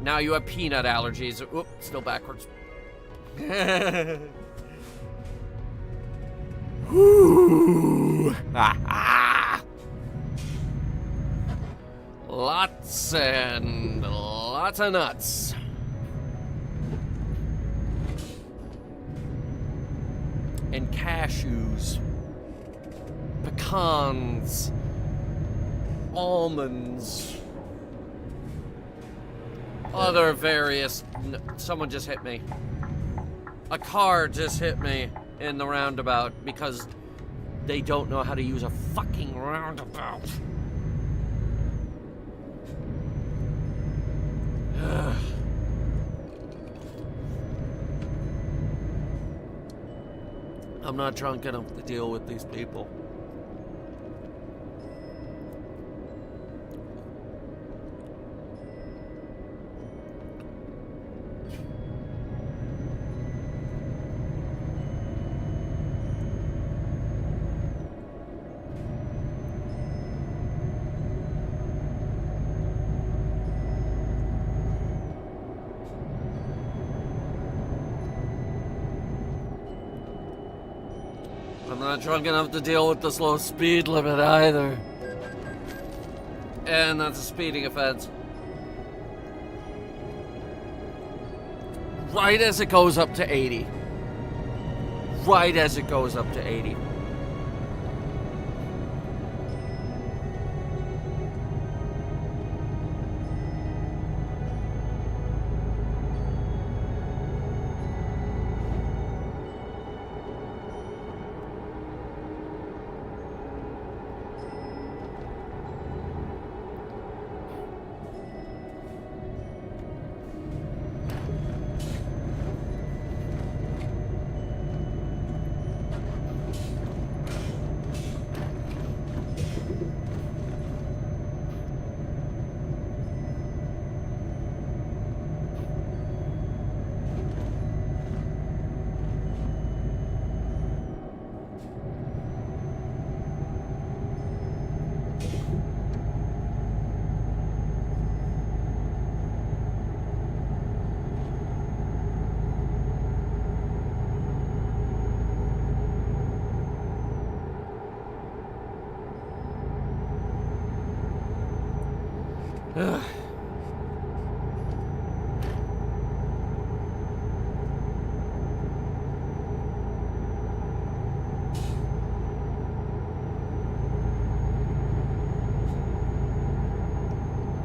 Now you have peanut allergies. Oop, still backwards. Woo! Lots and lots of nuts. And cashews. Pecans, almonds, other various... Someone just hit me. A car just hit me in the roundabout because they don't know how to use a fucking roundabout. I'm not drunk enough to deal with these people. I'm not drunk enough to deal with the slow speed limit either. And that's a speeding offense. Right as it goes up to 80. Right as it goes up to 80.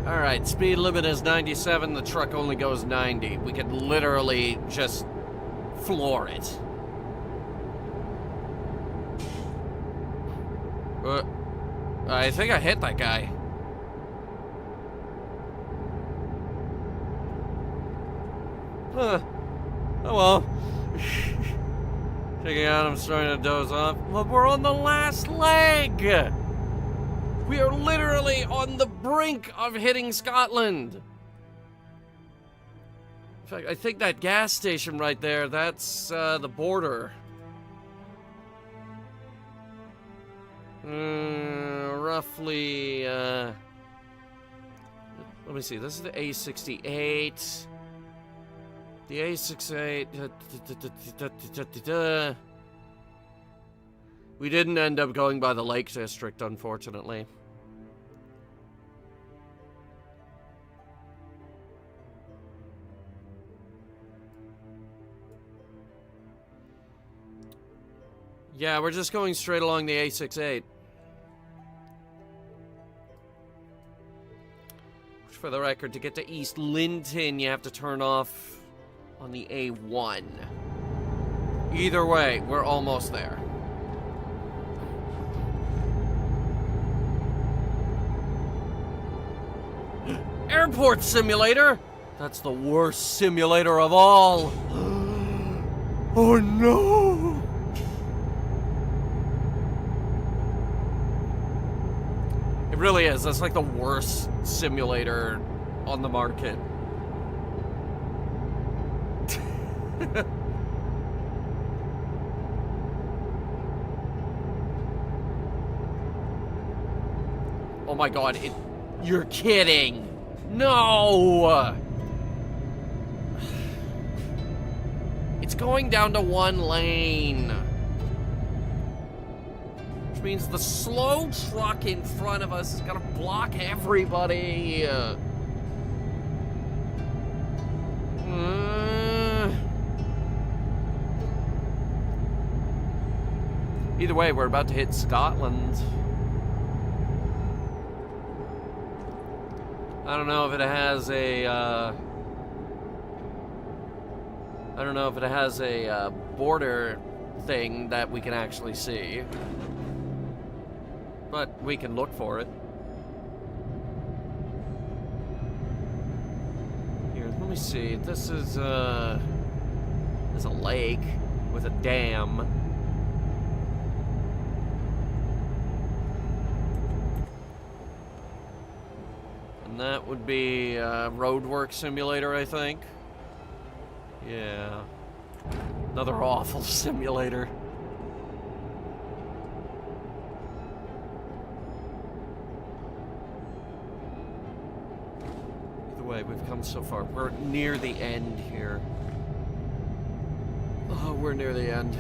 Alright, speed limit is 97, the truck only goes 90. We could literally just floor it. I think I hit that guy. Huh. Oh well. Checking out, I'm starting to doze off. But we're on the last leg! We are literally on the brink of hitting Scotland. In fact, I think that gas station right there, that's the border. Roughly, let me see, this is the A68. The A68, we didn't end up going by the Lake District, unfortunately. Yeah, we're just going straight along the A68. Which, for the record, to get to East Linton, you have to turn off on the A1. Either way, we're almost there. Airport simulator? That's the worst simulator of all. Oh no! It really is. That's like the worst simulator on the market. Oh my god, you're kidding. No! It's going down to one lane. Which means the slow truck in front of us is gonna block everybody. Either way, we're about to hit Scotland. I don't know if it has a, I don't know if it has a border thing that we can actually see. But we can look for it. Here, let me see. This is a lake with a dam. And that would be Roadwork Simulator, I think. Yeah. Another awful simulator. Either way, we've come so far. We're near the end here. Oh, we're near the end.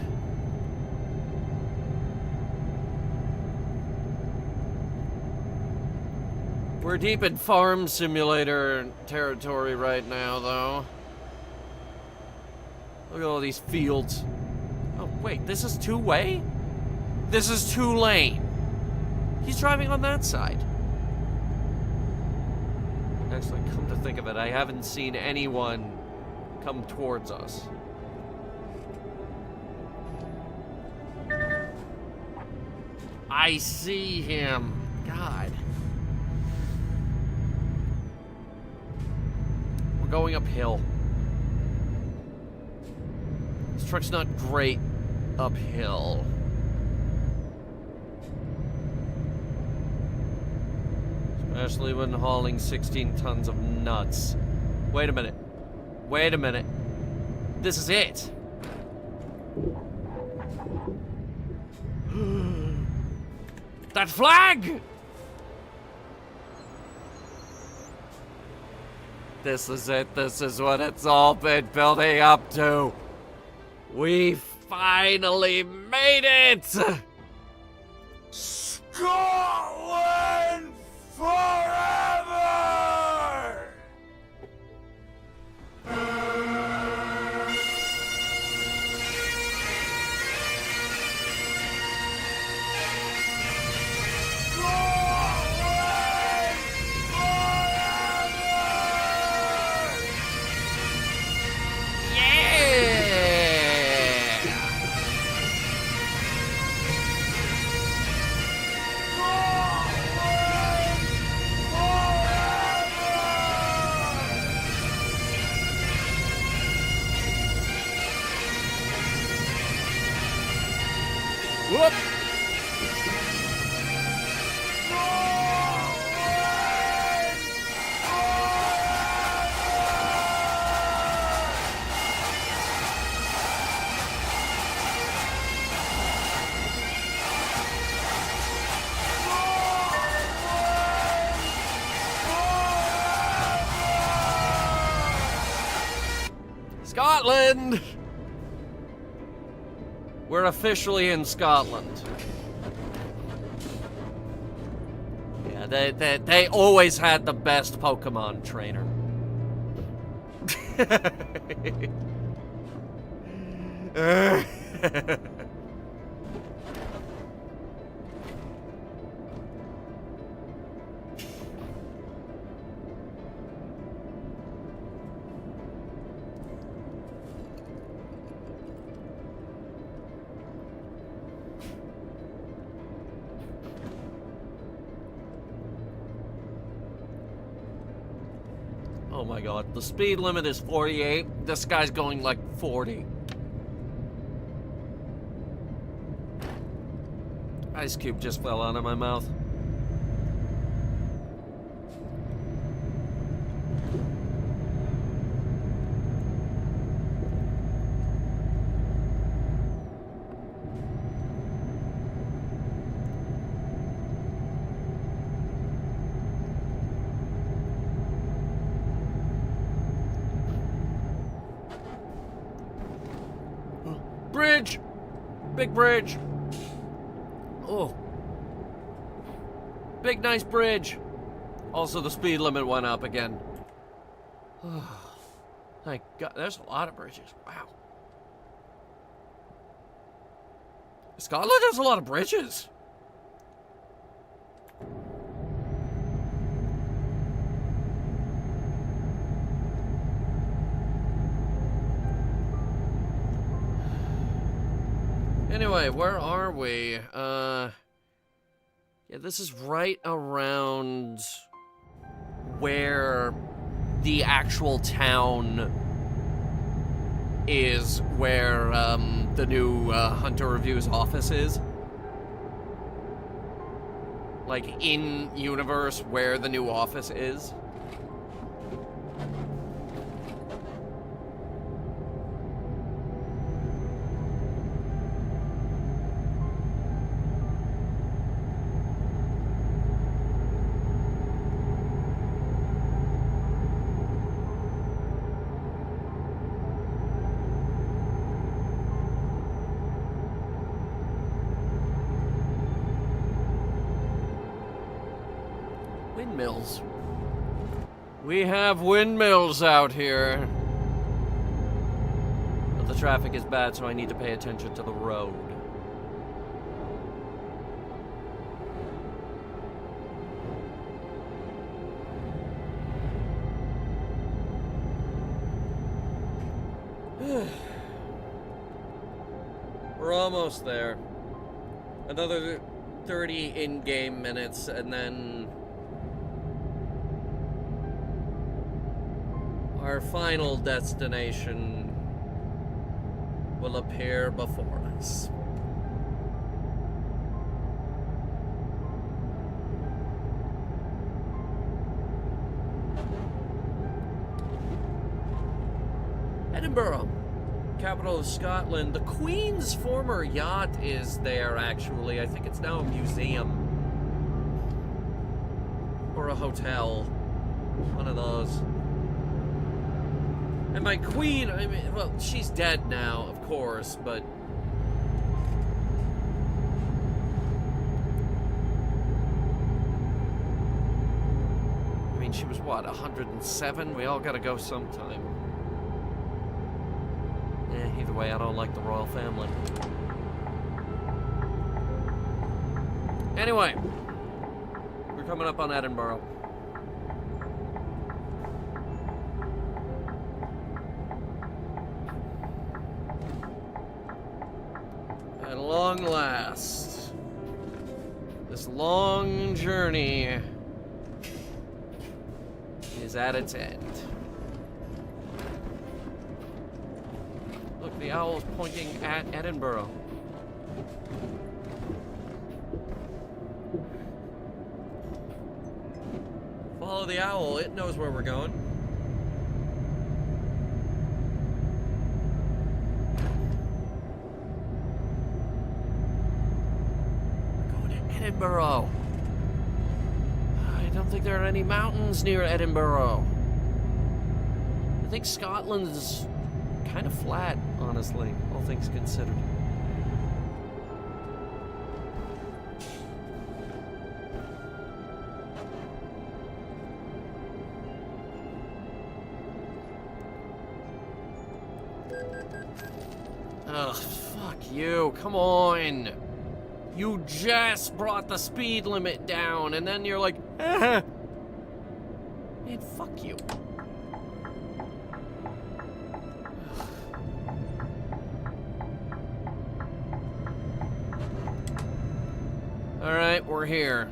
We're deep in farm simulator territory right now, though. Look at all these fields. Oh, wait, this is two-way? This is two-lane. He's driving on that side. Actually, come to think of it, I haven't seen anyone come towards us. I see him. God. We're going uphill. This truck's not great uphill. Especially when hauling 16 tons of nuts. Wait a minute. Wait a minute. This is it. That flag! This is it. This is what it's all been building up to. We finally made it! Scotland forever! Whoop! Scotland! We're officially in Scotland. Yeah, they always had the best Pokemon trainer. Oh my god, the speed limit is 48. This guy's going like 40. Ice cube just fell out of my mouth. Bridge! Big bridge! Oh. Big nice bridge. Also the speed limit went up again. Thank God, there's a lot of bridges. Wow. Scotland has a lot of bridges. Anyway, where are we? Yeah, this is right around where the actual town is, where the new Hunter Reviews office is. Like, in universe, where the new office is. windmills. We have windmills out here. But the traffic is bad, so I need to pay attention to the road. We're almost there. Another 30 in-game minutes, and then our final destination will appear before us. Edinburgh, capital of Scotland. The Queen's former yacht is there, actually. I think it's now a museum. Or a hotel. One of those. And my queen, I mean, well, she's dead now, of course, but... I mean, she was, what, 107? We all gotta go sometime. Either way, I don't like the royal family. Anyway, we're coming up on Edinburgh. At long last, this long journey is at its end. Look, the owl's pointing at Edinburgh. Follow the owl, it knows where we're going. We're going to Edinburgh. I don't think there are any mountains near Edinburgh. I think Scotland's kind of flat, honestly, all things considered. Ugh, fuck you, come on. You just brought the speed limit down, and then you're like, man, fuck you. Alright, we're here.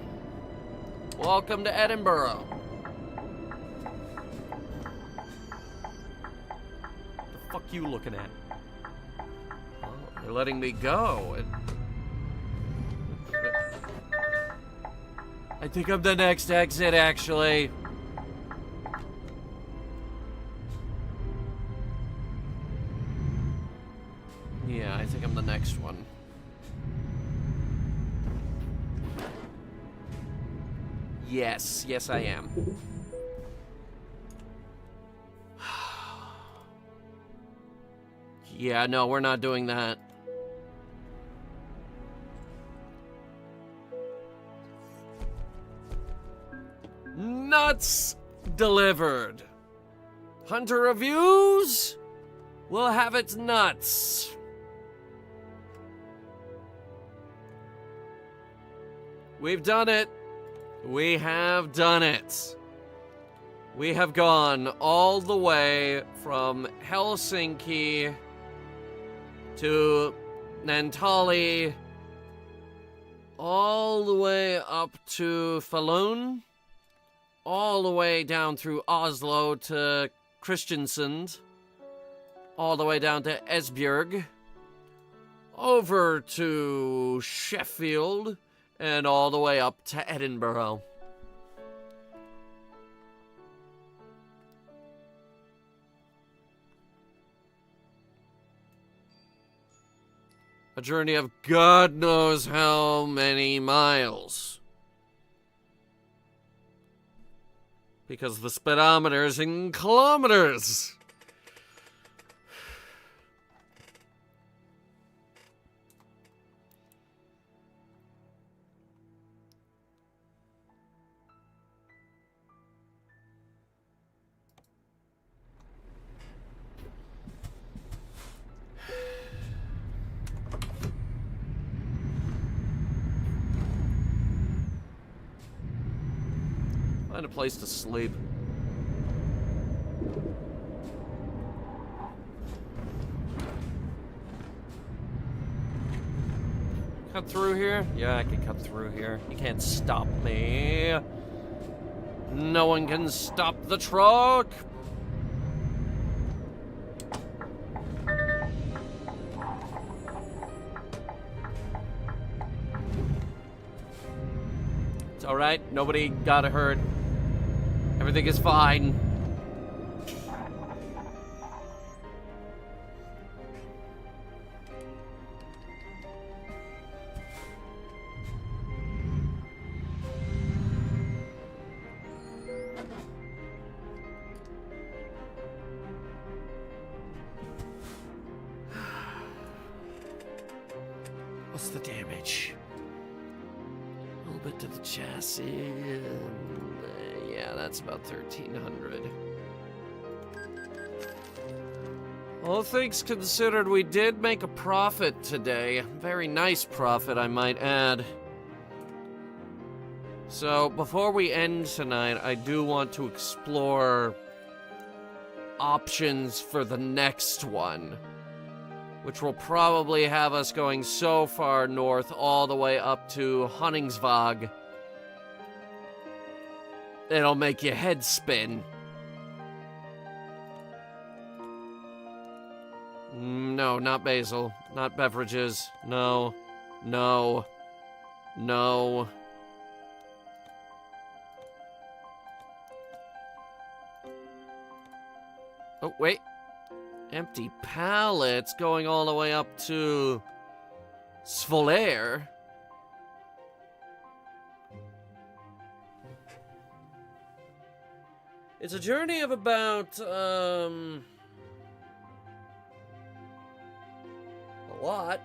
Welcome to Edinburgh. The fuck you looking at? Oh, they're letting me go. I think I'm the next exit, actually. Yeah, I think I'm the next one. Yes, yes I am. Yeah, no, we're not doing that. Nuts delivered. Hunter Reviews will have its nuts. We've done it. We have done it. We have gone all the way from Helsinki to Naantali, all the way up to Falun, all the way down through Oslo to Kristiansand, all the way down to Esbjerg, over to Sheffield, and all the way up to Edinburgh. A journey of God knows how many miles. Because the speedometer's in kilometers. Find a place to sleep. Cut through here? Yeah, I can cut through here. You can't stop me. No one can stop the truck. It's alright. Nobody got hurt. Everything is fine. What's the damage? A little bit to the chassis. Yeah, that's about 1,300. All things considered, we did make a profit today. Very nice profit, I might add. So, before we end tonight, I do want to explore options for the next one, which will probably have us going so far north all the way up to Hunningsvåg. It'll make your head spin. No, not basil. Not beverages. No. No. No. Oh, wait. Empty pallets going all the way up to Svolare. It's a journey of about, a lot.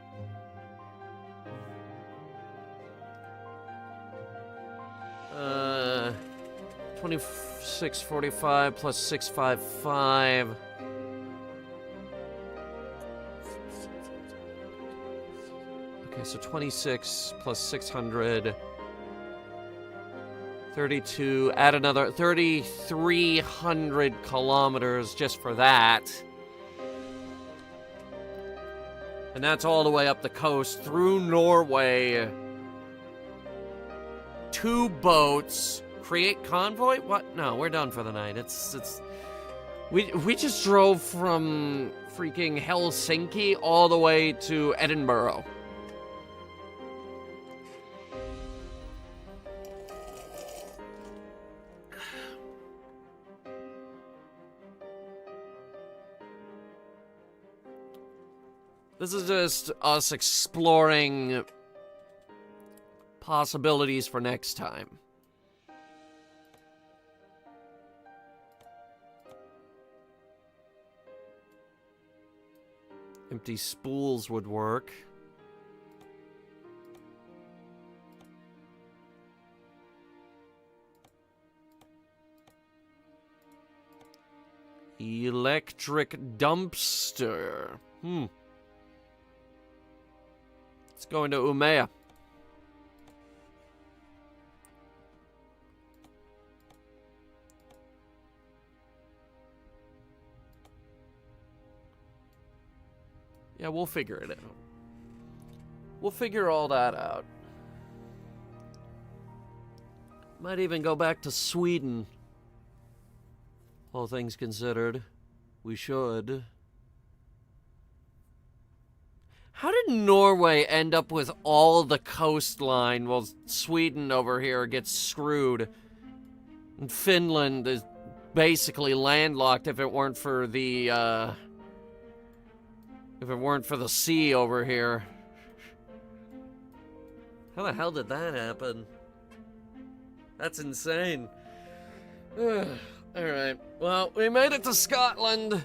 Uh, 2645 plus 655. Okay, so 26 plus 600. 32, add another 3,300 kilometers just for that. And that's all the way up the coast through Norway. 2 boats. Create convoy? What? No, we're done for the night. We just drove from freaking Helsinki all the way to Edinburgh. This is just us exploring possibilities for next time. Empty spools would work. Electric dumpster. It's going to Umea. Yeah, we'll figure it out. We'll figure all that out. Might even go back to Sweden. All things considered, we should. How did Norway end up with all the coastline while Sweden over here gets screwed? And Finland is basically landlocked if it weren't for the, sea over here. How the hell did that happen? That's insane. Alright, well, we made it to Scotland.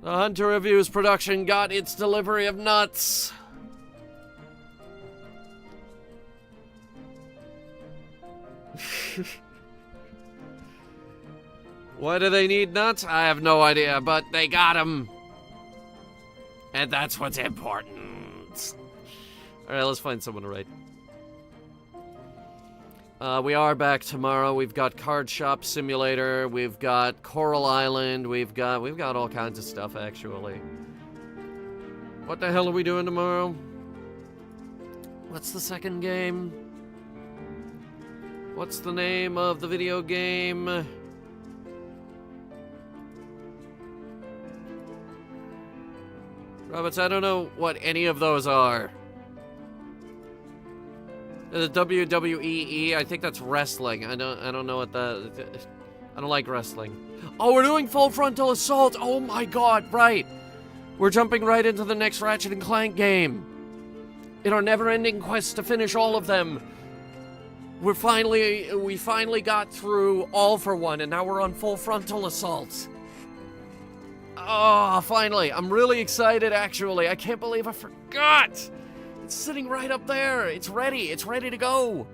The Hunter Reviews production got its delivery of nuts. Why do they need nuts? I have no idea, but they got them. And that's what's important. Alright, let's find someone to raid. We are back tomorrow. We've got Card Shop Simulator. We've got Coral Island. We've got all kinds of stuff, actually. What the hell are we doing tomorrow? What's the second game? What's the name of the video game? Roberts, I don't know what any of those are. The WWE, I think that's wrestling. I don't know what the... I don't like wrestling. Oh, we're doing Full Frontal Assault! Oh my god, right! We're jumping right into the next Ratchet and Clank game. In our never-ending quest to finish all of them. We finally got through All for One, and now we're on Full Frontal Assault. Oh, finally. I'm really excited, actually. I can't believe I forgot. It's sitting right up there. It's ready. It's ready to go.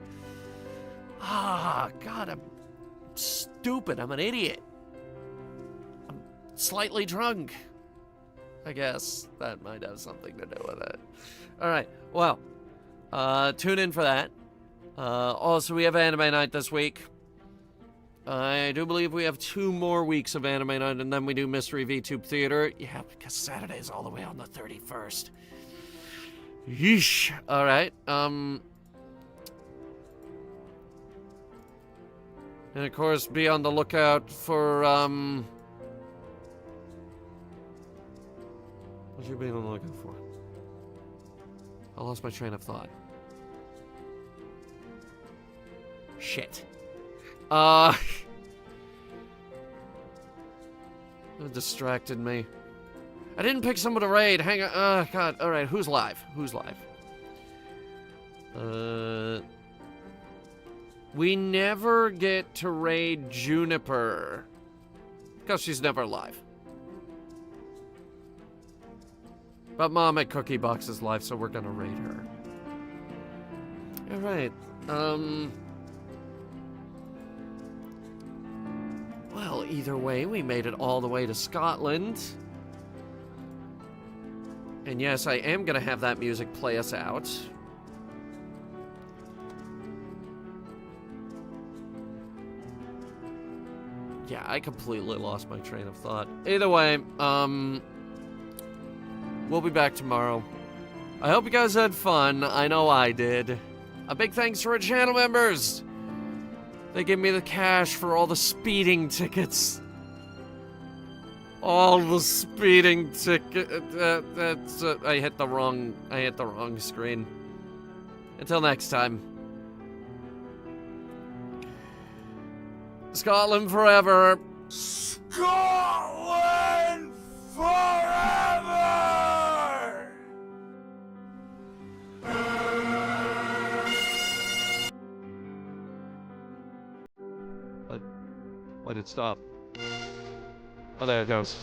Ah, God, I'm stupid. I'm an idiot. I'm slightly drunk. I guess that might have something to do with it. All right. Well, tune in for that. Also, we have Anime Night this week. I do believe we have 2 more weeks of Anime Night, and then we do Mystery VTube Theater. Yeah, because Saturday's all the way on the 31st. Yeesh. Alright, and of course, be on the lookout for, what you be on the lookout for? I lost my train of thought. Shit. It distracted me. I didn't pick someone to raid. Hang on. God. Alright, who's live? Who's live? We never get to raid Juniper. Because she's never live. But Mom at Cookie Box is live, so we're gonna raid her. Alright. Well, either way, we made it all the way to Scotland. And yes, I am gonna have that music play us out. Yeah, I completely lost my train of thought. Either way, we'll be back tomorrow. I hope you guys had fun. I know I did. A big thanks to our channel members. They give me the cash for all the speeding tickets. All the speeding ticket. I hit the wrong screen. Until next time. Scotland forever. Scotland forever! Why did it stop? Oh, there it goes.